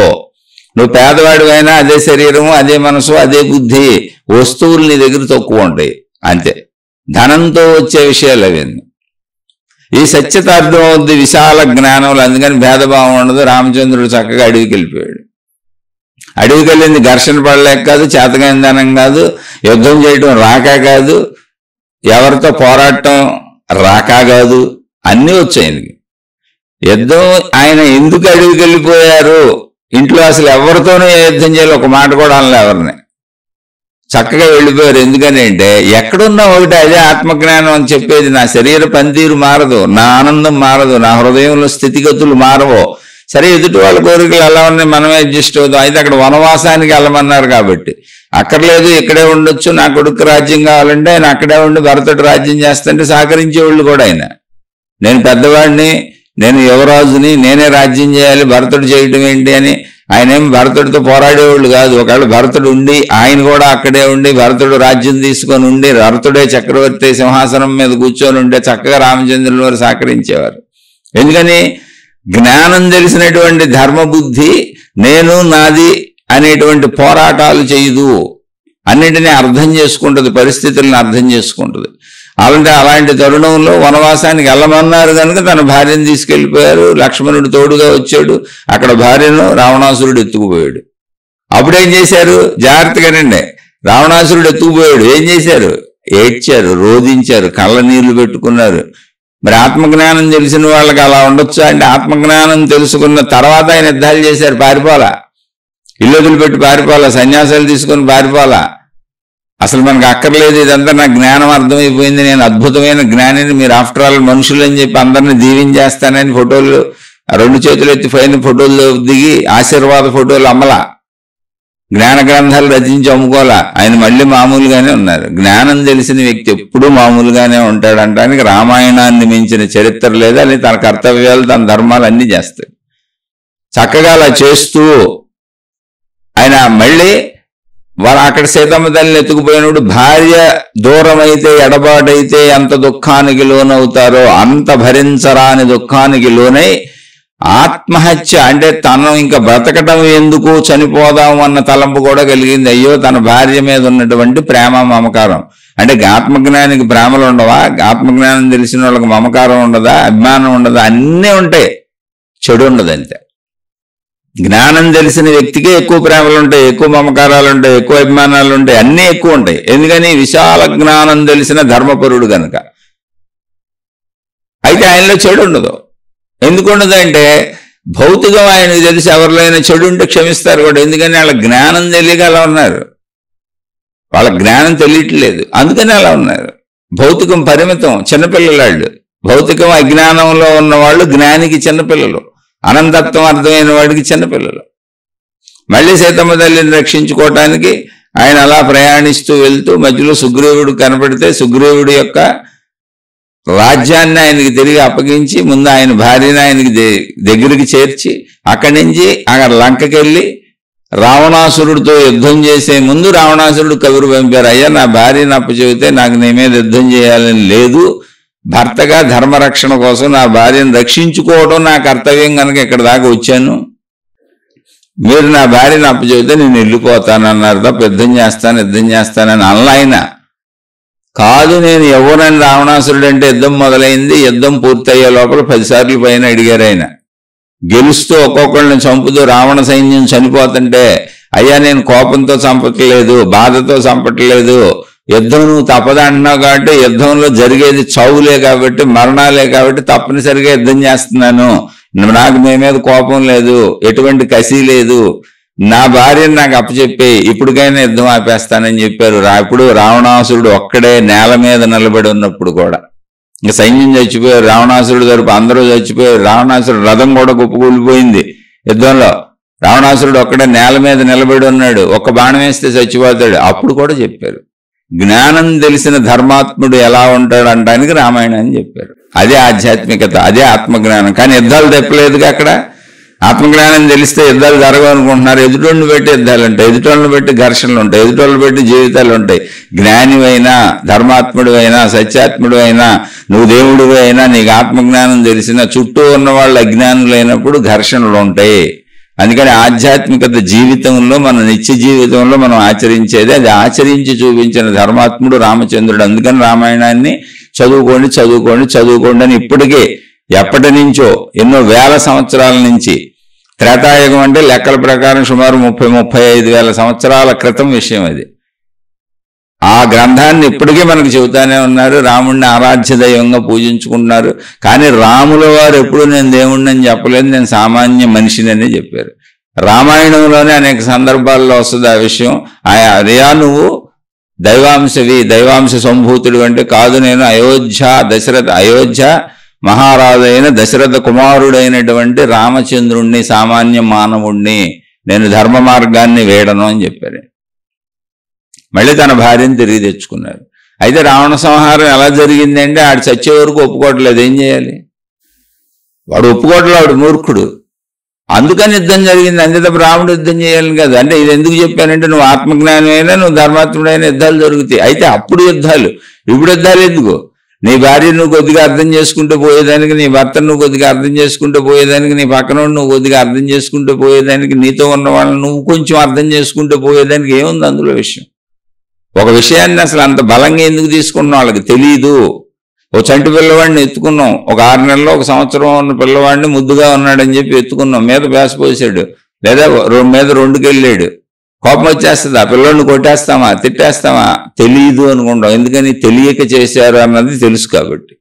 నువ్వు పేదవాడివైనా అదే శరీరము, అదే మనసు, అదే బుద్ధి, వస్తువులు నీ దగ్గర తక్కువ ఉంటాయి, అంతే. ధనంతో వచ్చే విషయాలు అవన్నీ. ఈ సత్యతార్థం అవుద్ది విశాల జ్ఞానంలో. అందుకని భేదభావం ఉండదు. రామచంద్రుడు చక్కగా అడవికి వెళ్ళిపోయాడు. అడవికి వెళ్ళింది ఘర్షణ పడలేక కాదు, చేతగానిదనం కాదు, యుద్ధం చేయటం రాక కాదు, ఎవరితో పోరాటం రాక కాదు, అన్నీ వచ్చాయి. యుద్ధం ఆయన ఎందుకు అడవికి వెళ్ళిపోయారు, ఇంట్లో అసలు ఎవరితోనూ యుద్ధం చేయాలి ఒక మాట కూడా అనలే ఎవరిని, చక్కగా వెళ్ళిపోయారు. ఎందుకని అంటే ఎక్కడున్నా ఒకటి అదే ఆత్మజ్ఞానం అని చెప్పేది. నా శరీర పనితీరు మారదు, నా ఆనందం మారదు, నా హృదయంలో స్థితిగతులు మారవు. సరే ఎదుటి వాళ్ళ కోరికలు ఎలా ఉన్నాయి మనమే అడ్జస్ట్ అవుతాం. అయితే అక్కడ వనవాసానికి వెళ్ళమన్నారు కాబట్టి అక్కర్లేదు, ఇక్కడే ఉండొచ్చు, నా కొడుకు రాజ్యం కావాలంటే ఆయన అక్కడే ఉండి భరతుడు రాజ్యం చేస్తుంటే సహకరించేవాళ్ళు కూడా ఆయన. నేను పెద్దవాడిని, నేను యువరాజుని, నేనే రాజ్యం చేయాలి, భరతుడు చేయటం ఏంటి అని ఆయన ఏం భరతుడితో పోరాడేవాళ్ళు కాదు. ఒకవేళ భరతుడు ఉండి ఆయన కూడా అక్కడే ఉండి భరతుడు రాజ్యం తీసుకొని ఉండి భరతుడే చక్రవర్తి సింహాసనం మీద కూర్చొని ఉంటే చక్కగా రామచంద్రుల వారు సహకరించేవారు. ఎందుకని జ్ఞానం తెలిసినటువంటి ధర్మబుద్ధి నేను నాది అనేటువంటి పోరాటాలు చేయదు, అన్నింటినీ అర్థం చేసుకుంటుంది, పరిస్థితులను అర్థం చేసుకుంటుంది. అలాంటి తరుణంలో వనవాసానికి వెళ్ళమన్నారు కనుక తన భార్యను తీసుకెళ్లిపోయారు. లక్ష్మణుడు తోడుగా వచ్చాడు. అక్కడ భార్యను రావణాసురుడు ఎత్తుకుపోయాడు. అప్పుడేం చేశారు, జాగ్రత్తగానండి, రావణాసురుడు ఎత్తుకుపోయాడు. ఏం చేశారు, ఏడ్చారు, రోధించారు, కళ్ళ నీళ్లు పెట్టుకున్నారు. మరి ఆత్మజ్ఞానం తెలిసిన వాళ్ళకి అలా ఉండొచ్చు అంటే ఆత్మజ్ఞానం తెలుసుకున్న తర్వాత ఆయన యుద్ధాలు చేశారు. పారిపోలా, ఇల్లు వదిలిపెట్టి పారిపోలా, సన్యాసాలు తీసుకొని పారిపోలా. అసలు మనకు అక్కర్లేదు, ఇదంతా నాకు జ్ఞానం అర్థమైపోయింది, నేను అద్భుతమైన జ్ఞానిని, మీరు ఆఫ్టర్ ఆల్ మనుషులు అని చెప్పి అందరినీ దీవించేస్తానని ఫోటోలు 2 చేతులు ఎత్తి పైన ఫోటోలు దిగి ఆశీర్వాద ఫోటోలు అమ్మలా, జ్ఞాన గ్రంథాలు రచించి అమ్ముకోవాలా. ఆయన మళ్ళీ మామూలుగానే ఉన్నారు. జ్ఞానం తెలిసిన వ్యక్తి ఎప్పుడూ మామూలుగానే ఉంటాడంటానికి రామాయణాన్ని మించిన చరిత్ర లేదా. అని తన కర్తవ్యాలు తన ధర్మాలు అన్నీ చేస్తాడు. చక్కగా అలా చేస్తూ ఆయన మళ్ళీ అక్కడ సీతమ్మ తల్లిని ఎత్తుకుపోయినప్పుడు భార్య దూరం అయితే ఎడబాటైతే ఎంత దుఃఖానికి లోనవుతారో అంత భరించరాని దుఃఖానికి లోనై ఆత్మహత్య అంటే తను ఇంకా బ్రతకటం ఎందుకు, చనిపోదాం అన్న తలంపు కూడా కలిగింది. అయ్యో తన భార్య మీద ఉన్నటువంటి ప్రేమ మమకారం. అంటే ఆత్మజ్ఞానికి ప్రేమలు ఉండవా, ఆత్మజ్ఞానం తెలిసిన వాళ్ళకి మమకారం ఉండదా, అభిమానం ఉండదా, అన్నీ ఉంటాయి, చెడు ఉండదు అంతే. జ్ఞానం తెలిసిన వ్యక్తికే ఎక్కువ ప్రేమలు ఉంటాయి, ఎక్కువ మమకారాలు ఉంటాయి, ఎక్కువ అభిమానాలు ఉంటాయి, అన్నీ ఎక్కువ ఉంటాయి. ఎందుకని విశాల జ్ఞానం తెలిసిన ధర్మపరుడు కనుక. అయితే ఆయనలో చెడు ఉండదు. ఎందుకు ఉండదు అంటే భౌతికం ఆయనకు తెలిసి ఎవరిలో చెడు ఉంటే క్షమిస్తారు కూడా. ఎందుకని వాళ్ళ జ్ఞానం తెలియక అలా ఉన్నారు, వాళ్ళ జ్ఞానం తెలియట్లేదు, అందుకని అలా ఉన్నారు. భౌతికం పరిమితం, చిన్నపిల్లలాళ్ళు. భౌతికం అజ్ఞానంలో ఉన్నవాళ్ళు జ్ఞానికి చిన్నపిల్లలు, అనంతత్వం అర్థమైన వాడికి చిన్నపిల్లలు. మళ్ళీ సీతమ్మ తల్లిని రక్షించుకోవటానికి ఆయన అలా ప్రయాణిస్తూ వెళ్తూ మధ్యలో సుగ్రీవుడు కనపడితే సుగ్రీవుడి యొక్క రాజ్యాన్ని ఆయనకి తిరిగి అప్పగించి ముందు ఆయన భార్యని ఆయనకి దగ్గరికి చేర్చి అక్కడి నుంచి అక్కడ లంకకి వెళ్ళి రావణాసురుడితో యుద్ధం చేసే ముందు రావణాసురుడు కబురు పంపారు, అయ్యా నా భార్యని అప్పచెబితే నాకు నీ మీద యుద్ధం చేయాలని లేదు, భర్తగా ధర్మరక్షణ కోసం నా భార్యను రక్షించుకోవడం నా కర్తవ్యం కనుక ఇక్కడ దాకా వచ్చాను, మీరు నా భార్యను అప్పచెబితే నేను వెళ్ళిపోతానన్నారు తప్ప యుద్ధం చేస్తానని అనలాయన కాదు. నేను ఎవరని రావణాసురుడు అంటే యుద్ధం మొదలైంది, యుద్ధం పూర్తయ్యే లోపల 10 సార్లు పైన అడిగారు ఆయన. గెలుస్తూ ఒక్కొక్కళ్ళని చంపుతూ రావణ సైన్యం చనిపోతుంటే అయ్యా నేను కోపంతో చంపట్లేదు, బాధతో చంపట్లేదు, యుద్ధం నువ్వు తప్పదంటున్నావు కాబట్టి యుద్ధంలో జరిగేది చావులే కాబట్టి మరణాలే కాబట్టి తప్పనిసరిగా యుద్ధం చేస్తున్నాను, నాకు మీ మీద కోపం లేదు, ఎటువంటి కసి లేదు, నా భార్యను నాకు అప్పచెప్పి ఇప్పటికైనా యుద్ధం ఆపేస్తానని చెప్పారు. ఇప్పుడు రావణాసురుడు ఒక్కడే నేల మీద నిలబడి ఉన్నప్పుడు కూడా ఇంకా సైన్యం చచ్చిపోయారు, రావణాసురుడు తరపు అందరూ చచ్చిపోయారు, రావణాసురుడు రథం కూడా కుప్పకూలిపోయింది యుద్ధంలో. రావణాసురుడు ఒక్కడే నేల మీద నిలబడి ఉన్నాడు, ఒక్క బాణం వేస్తే చచ్చిపోతాడు. అప్పుడు కూడా చెప్పారు జ్ఞానం తెలిసిన ధర్మాత్ముడు ఎలా ఉంటాడు అనడానికి రామాయణాన్ని చెప్పారు. అదే ఆధ్యాత్మికత, అదే ఆత్మజ్ఞానం. కానీ యుద్ధాలు తప్పలేదుగా అక్కడ. ఆత్మజ్ఞానం తెలిస్తే యుద్ధాలు జరగవనుకుంటున్నారు. ఎదుటోళ్ళని బట్టి యుద్ధాలు ఉంటాయి, ఎదుటోళ్ళని బట్టి ఘర్షణలు ఉంటాయి, ఎదుటోళ్ళని బట్టి జీవితాలు ఉంటాయి. జ్ఞానివైనా ధర్మాత్ముడు అయినా సత్యాత్ముడు అయినా నువ్వు దేవుడివి అయినా నీకు ఆత్మజ్ఞానం తెలిసిన చుట్టూ ఉన్న వాళ్ళు అజ్ఞానులైనప్పుడు ఘర్షణలు ఉంటాయి. అందుకని ఆధ్యాత్మికత జీవితంలో మన నిత్య జీవితంలో మనం ఆచరించేది, అది ఆచరించి చూపించిన ధర్మాత్ముడు రామచంద్రుడు. అందుకని రామాయణాన్ని చదువుకోండి అని ఇప్పటికే ఎప్పటి నుంచో ఎన్నో వేల సంవత్సరాల నుంచి త్రేతాయుగం అంటే లెక్కల ప్రకారం సుమారు 30-35 సంవత్సరాల క్రితం విషయం అది. ఆ గ్రంథాన్ని ఇప్పటికీ మనకు చెబుతానే ఉన్నారు. రాముడిని ఆరాధ్య దైవంగా పూజించుకుంటున్నారు. కానీ రాముల వారు ఎప్పుడు నేను దేవుణ్ణి అని చెప్పలేదు, నేను సామాన్య మనిషినని చెప్పారు. రామాయణంలోనే అనేక సందర్భాల్లో వస్తుంది ఆ విషయం. అరియా నువ్వు దైవాంశవి, దైవాంశ సంభూతుడు అంటే కాదు, నేను అయోధ్య మహారాజైన దశరథ కుమారుడైనటువంటి రామచంద్రుణ్ణి, సామాన్య మానవుణ్ణి, నేను ధర్మ మార్గాన్ని వేడను అని చెప్పారు. మళ్ళీ తన భార్యను తిరిగి తెచ్చుకున్నారు. అయితే రావణ సంహారం ఎలా జరిగింది అంటే ఆడు చచ్చే వరకు ఒప్పుకోవట్లేదు. ఏం చేయాలి? వాడు ఒప్పుకోవట్లేదు, వాడు మూర్ఖుడు. అందుకని యుద్ధం జరిగింది. అంతే తప్ప రాముడు యుద్ధం చేయాలని కదా. అంటే ఇది ఎందుకు చెప్పానంటే నువ్వు ఆత్మజ్ఞానమైనా నువ్వు ధర్మాత్ముడైన యుద్ధాలు జరుగుతాయి. అయితే అప్పుడు యుద్ధాలు, ఇప్పుడు యుద్ధాలు ఎందుకు? నీ భార్య నువ్వు కొద్దిగా అర్థం చేసుకుంటూ పోయేదానికి, నీ భర్త నువ్వు కొద్దిగా అర్థం చేసుకుంటూ పోయేదానికి, నీ పక్కన నువ్వు కొద్దిగా అర్థం చేసుకుంటూ పోయేదానికి, నీతో ఉన్న వాళ్ళని నువ్వు కొంచెం అర్థం చేసుకుంటూ పోయేదానికి ఏముంది అందులో విషయం? ఒక విషయాన్ని అసలు అంత బలంగా ఎందుకు తీసుకున్నాం వాళ్ళకి తెలియదు. ఓ చంటి పిల్లవాడిని ఎత్తుకున్నాం, ఒక 6 నెలల్లో 1 సంవత్సరం ఉన్న పిల్లవాడిని ముద్దుగా ఉన్నాడని చెప్పి ఎత్తుకున్నాం, మీద పేసపోసాడు, లేదా మీద 2కి వెళ్ళాడు. కోపం వచ్చేస్తుంది. ఆ పిల్లల్ని కొట్టేస్తామా, తిట్టేస్తామా? తెలియదు అనుకుంటాం. ఎందుకని? తెలియక చేశారు అన్నది తెలుసు కాబట్టి.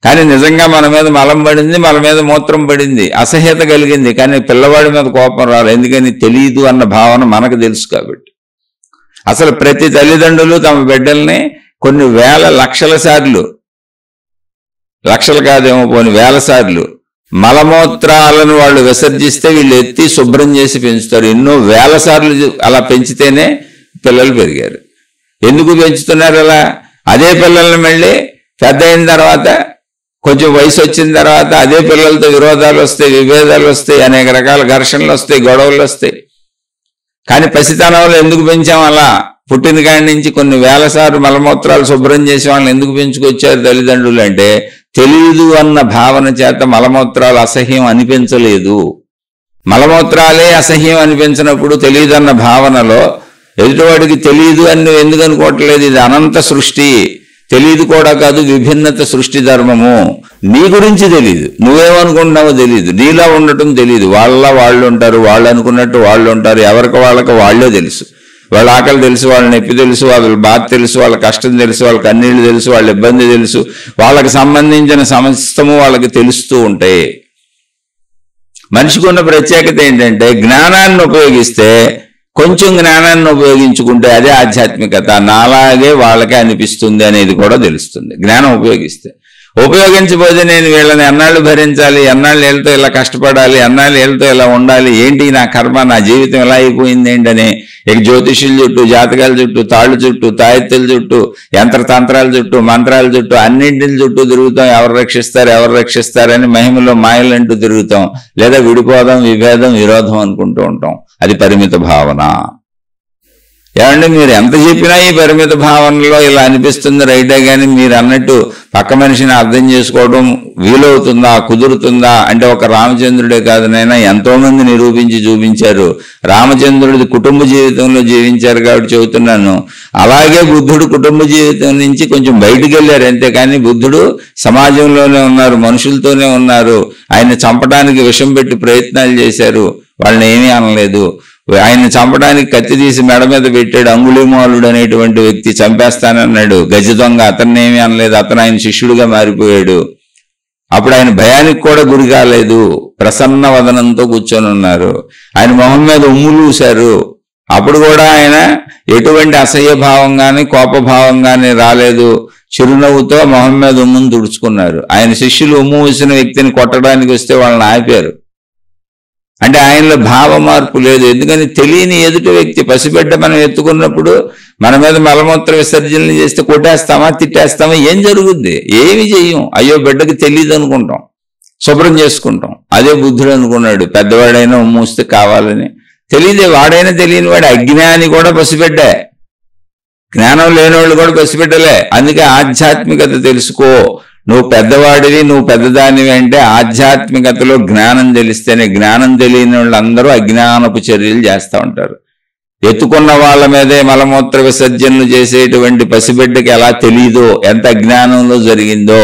కానీ నిజంగా మన మీద మలం పడింది, మన మీద మూత్రం పడింది, అసహ్యత కలిగింది. కానీ పిల్లవాడి మీద కోపం రాదు. ఎందుకని? తెలియదు అన్న భావన మనకు తెలుసు కాబట్టి. అసలు ప్రతి తల్లిదండ్రులు తమ బిడ్డల్ని కొన్ని లక్షల సార్లు, లక్షలు కాదేమో పోని వేల సార్లు మలమూత్రాలను వాళ్ళు విసర్జిస్తే వీళ్ళు ఎత్తి శుభ్రం చేసి పెంచుతారు. ఎన్నో వేల సార్లు అలా పెంచితేనే పిల్లలు పెరిగారు. ఎందుకు పెంచుతున్నారు అలా? అదే పిల్లల్ని మళ్ళీ పెద్ద అయిన తర్వాత, కొంచెం వయసు వచ్చిన తర్వాత అదే పిల్లలతో విరోధాలు వస్తాయి, విభేదాలు వస్తాయి, అనేక రకాల ఘర్షణలు వస్తాయి, గొడవలు వస్తాయి. కానీ పసితనంలో ఎందుకు పెంచాం అలా? పుట్టిన కాడి నుంచి కొన్ని వేల సార్లు మలమూత్రాలు శుభ్రం చేసి వాళ్ళని ఎందుకు పెంచుకొచ్చారు తల్లిదండ్రులు అంటే, తెలియదు అన్న భావన చేత మలమూత్రాలు అసహ్యం అనిపించలేదు. మలమూత్రాలే అసహ్యం అనిపించినప్పుడు తెలియదు అన్న భావనలో ఎదుటివాడికి తెలియదు అని నువ్వు ఎందుకు అనుకోవట్లేదు? ఇది అనంత సృష్టి, తెలియదు కూడా కాదు, విభిన్నత సృష్టి ధర్మము. నీ గురించి తెలియదు, నువ్వేమనుకుంటున్నావో తెలియదు, నీలా ఉండటం తెలియదు. వాళ్ళు ఉంటారు, వాళ్ళు అనుకున్నట్టు వాళ్ళు ఉంటారు, ఎవరికి వాళ్ళే తెలుసు. వాళ్ళ ఆకలి తెలుసు, వాళ్ళ నొప్పి తెలుసు, వాళ్ళ బాధ తెలుసు, వాళ్ళ కష్టం తెలుసు, వాళ్ళ కన్నీళ్లు తెలుసు, వాళ్ళ ఇబ్బంది తెలుసు, వాళ్ళకి సంబంధించిన సమస్తము వాళ్ళకి తెలుస్తూ ఉంటాయి. మనిషికి ఉన్న ప్రత్యేకత ఏంటంటే జ్ఞానాన్ని ఉపయోగిస్తే, కొంచెం జ్ఞానాన్ని ఉపయోగించుకుంటే అదే ఆధ్యాత్మికత. నాలాగే వాళ్ళకే అనిపిస్తుంది అనేది కూడా తెలుస్తుంది జ్ఞానం ఉపయోగిస్తే. ఉపయోగించబోతే నేను వీళ్ళని ఎన్నాళ్ళు భరించాలి, ఎన్నాళ్ళు వీళ్ళతో ఇలా కష్టపడాలి, ఎన్నాళ్ళు వీళ్ళతో ఇలా ఉండాలి, ఏంటి నా కర్మ, నా జీవితం ఎలా అయిపోయింది ఏంటని ఇక జ్యోతిష్యుల చుట్టూ, జాతకాల చుట్టూ, తాళ్ళు చుట్టూ, తాయెత్తుల చుట్టూ, యంత్రతంత్రాల చుట్టూ, మంత్రాల చుట్టూ, అన్నింటిల చుట్టూ తిరుగుతాం. ఎవరు రక్షిస్తారని మహిమలో మాయలంటూ తిరుగుతాం. లేదా విడిపోదాం, విభేదం, విరోధం అనుకుంటూ ఉంటాం. అది పరిమిత భావన. ఏమంటే మీరు ఎంత చెప్పినా ఈ పరిమిత భావనలో ఇలా అనిపిస్తుంది రైటే, కానీ మీరు అన్నట్టు పక్క మనిషిని అర్థం చేసుకోవడం వీలవుతుందా, కుదురుతుందా అంటే ఒక రామచంద్రుడే కాదు నైనా ఎంతో మంది నిరూపించి చూపించారు. రామచంద్రుడి కుటుంబ జీవితంలో జీవించారు కాబట్టి చెబుతున్నాను. అలాగే బుద్ధుడు కుటుంబ జీవితం నుంచి కొంచెం బయటికి వెళ్ళారు అంతేకాని బుద్ధుడు సమాజంలోనే ఉన్నారు, మనుషులతోనే ఉన్నారు. ఆయన చంపడానికి విషం పెట్టి ప్రయత్నాలు చేశారు, వాళ్ళని ఏమీ అనలేదు. ఆయన చంపడానికి కత్తి తీసి మెడ మీద పెట్టాడు. అంగుళీమాలుడు అనేటువంటి వ్యక్తి చంపేస్తానన్నాడు, గజ దొంగ, అతన్ని ఏమీ అనలేదు. అతను ఆయన శిష్యుడిగా మారిపోయాడు. అప్పుడు ఆయన భయానికి కూడా గురి కాలేదు, ప్రసన్న వదనంతో కూర్చొని ఉన్నారు. ఆయన మొహం మీద ఉమ్ములూశారు, అప్పుడు కూడా ఆయన ఎటువంటి అసహ్య భావం కానీ కోపభావం కానీ రాలేదు. చిరునవ్వుతో మొహం మీద ఉమ్మును తుడుచుకున్నారు. ఆయన శిష్యులు ఉమ్ము వేసిన వ్యక్తిని కొట్టడానికి వస్తే వాళ్ళని ఆపారు. అంటే ఆయనలో భావ మార్పు లేదు. ఎందుకని? తెలియని ఎదుటి వ్యక్తి, పసిబిడ్డ మనం ఎత్తుకున్నప్పుడు మన మీద మలమూత్ర విసర్జనలు చేస్తే కొట్టేస్తామా, తిట్టేస్తామా? ఏం జరుగుద్ది? ఏమి చెయ్యం. అయ్యో బిడ్డకి తెలియదు అనుకుంటాం, శుభ్రం చేసుకుంటాం. అదే బుద్ధుడు అనుకున్నాడు, పెద్దవాడైనా ఉమ్మూస్తే కావాలని. తెలియదే, వాడైనా తెలియని వాడు. అజ్ఞాని కూడా పసిబిడ్డే, జ్ఞానం లేనివాళ్ళు కూడా పసిబిడ్డలే. అందుకే ఆధ్యాత్మికత తెలుసుకో. నువ్వు పెద్దవాడివి, నువ్వు పెద్దదానివి అంటే ఆధ్యాత్మికతలో జ్ఞానం తెలిస్తేనే. జ్ఞానం తెలియని వాళ్ళందరూ అజ్ఞానపు చర్యలు చేస్తూ ఉంటారు. ఎత్తుకున్న వాళ్ళ మీదే మలమూత్ర విసర్జనలు చేసేటువంటి పసిబిడ్డకి ఎలా తెలియదో, ఎంత అజ్ఞానంలో జరిగిందో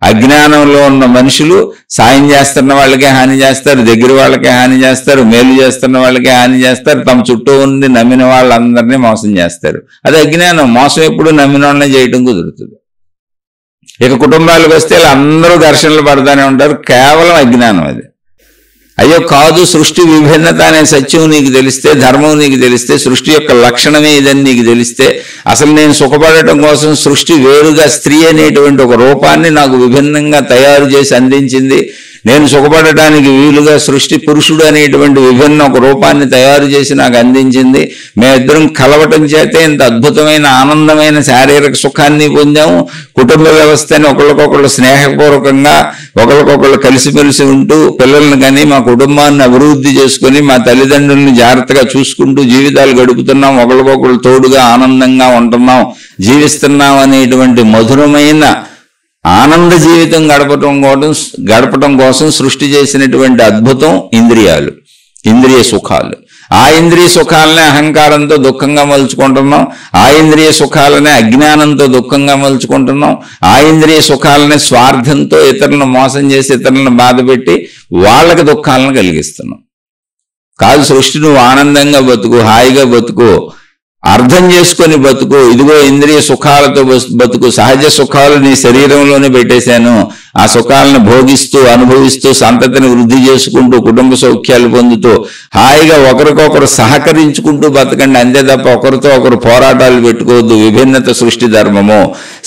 అజ్ఞానంలో ఉన్న మనుషులు సాయం చేస్తున్న వాళ్ళకే హాని చేస్తారు, దగ్గర వాళ్ళకే హాని చేస్తారు, మేలు చేస్తున్న వాళ్ళకే హాని చేస్తారు, తమ చుట్టూ ఉండి నమ్మిన వాళ్ళందరినీ మోసం చేస్తారు. అది అజ్ఞానం. మోసం ఎప్పుడు నమ్మిన వాళ్ళని చేయటం కుదురుతుంది. ఇక కుటుంబాలకు వస్తే అందరూ ఘర్షణలు పడతానే ఉంటారు. కేవలం అజ్ఞానం అది. అయ్యో కాదు, సృష్టి విభిన్నత అనే సత్యం నీకు తెలిస్తే, ధర్మం నీకు తెలిస్తే, సృష్టి యొక్క లక్షణమే ఇదని నీకు తెలిస్తే, అసలు నేను సుఖపడటం కోసం సృష్టి వేరుగా స్త్రీ అనేటువంటి ఒక రూపాన్ని నాకు విభిన్నంగా తయారు చేసి అందించింది. నేను సుఖపడటానికి వీలుగా సృష్టి పురుషుడు అనేటువంటి విభిన్న ఒక రూపాన్ని తయారు చేసి నాకు అందించింది. మేమిద్దరం కలవటం చేతే ఇంత అద్భుతమైన ఆనందమైన శారీరక సుఖాన్ని పొందాము. కుటుంబ వ్యవస్థని ఒకరికొకళ్ళు స్నేహపూర్వకంగా ఒకరికొకళ్ళు కలిసిమెలిసి ఉంటూ పిల్లల్ని కానీ మా కుటుంబాన్ని అభివృద్ధి చేసుకుని మా తల్లిదండ్రుల్ని జాగ్రత్తగా చూసుకుంటూ జీవితాలు గడుపుతున్నాం. ఒకరికొకళ్ళు తోడుగా ఆనందంగా ఉంటున్నాం, జీవిస్తున్నాం అనేటువంటి మధురమైన ఆనంద జీవితం గడపటం కోసం సృష్టి చేసినటువంటి అద్భుతం ఇంద్రియాలు, ఇంద్రియ సుఖాలు. ఆ ఇంద్రియ సుఖాలనే అహంకారంతో దుఃఖంగా మలుచుకుంటున్నాం. ఆ ఇంద్రియ సుఖాలనే అజ్ఞానంతో దుఃఖంగా మలుచుకుంటున్నాం. ఆ ఇంద్రియ సుఖాలనే స్వార్థంతో ఇతరులను మోసం చేసి ఇతరులను బాధపెట్టి వాళ్ళకి దుఃఖాలను కలిగిస్తున్నాం. కాదు, సృష్టి నువ్వు ఆనందంగా బతుకు, హాయిగా బతుకు, అర్థం చేసుకొని బతుకు, ఇదిగో ఇంద్రియ సుఖాలతో బతుకు, సహజ సుఖాలు నీ శరీరంలోనే పెట్టేశాను, ఆ సుఖాలను భోగిస్తూ అనుభవిస్తూ సంతతిని వృద్ధి చేసుకుంటూ కుటుంబ సౌఖ్యాలు పొందుతూ హాయిగా ఒకరికొకరు సహకరించుకుంటూ బతకండి. అంతే తప్ప ఒకరితో ఒకరు పోరాటాలు పెట్టుకోవద్దు. విభిన్నత సృష్టి ధర్మము.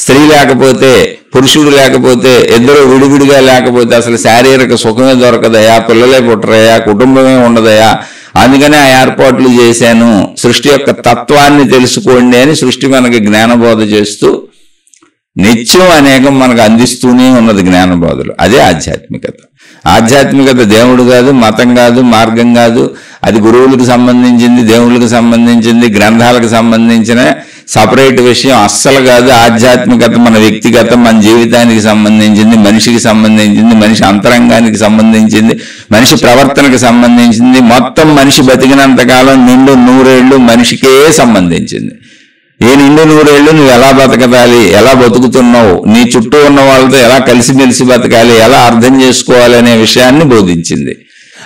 స్త్రీ లేకపోతే, పురుషుడు లేకపోతే, ఇద్దరు విడివిడిగా లేకపోతే అసలు శారీరక సుఖమే దొరకదయా, పిల్లలే పుట్టరయా, కుటుంబమే ఉండదయా. అందుకనే ఆ ఏర్పాట్లు చేశాను. సృష్టి యొక్క తత్వాన్ని తెలుసుకోండి అని సృష్టి మనకి జ్ఞానబోధ చేస్తూ నిత్యం అనేకం మనకు అందిస్తూనే ఉన్నది జ్ఞానబోధలు. అదే ఆధ్యాత్మికత. ఆధ్యాత్మికత దేవుడు కాదు, మతం కాదు, మార్గం కాదు. అది గురువులకు సంబంధించింది, దేవుళ్ళకి సంబంధించింది, గ్రంథాలకు సంబంధించిన సపరేట్ విషయం అస్సలు కాదు. ఆధ్యాత్మికత మన వ్యక్తిగత, మన జీవితానికి సంబంధించింది, మనిషికి సంబంధించింది, మనిషి అంతరంగానికి సంబంధించింది, మనిషి ప్రవర్తనకు సంబంధించింది. మొత్తం మనిషి బతికినంతకాలం నిండు 100 ఏళ్ళు మనిషికే సంబంధించింది. ఈ నిండు 100 ఏళ్ళు నువ్వు ఎలా బతకదాలి, ఎలా బతుకుతున్నావు, నీ చుట్టూ ఉన్న వాళ్ళతో ఎలా కలిసిమెలిసి బతకాలి, ఎలా అర్థం చేసుకోవాలి అనే విషయాన్ని బోధించింది.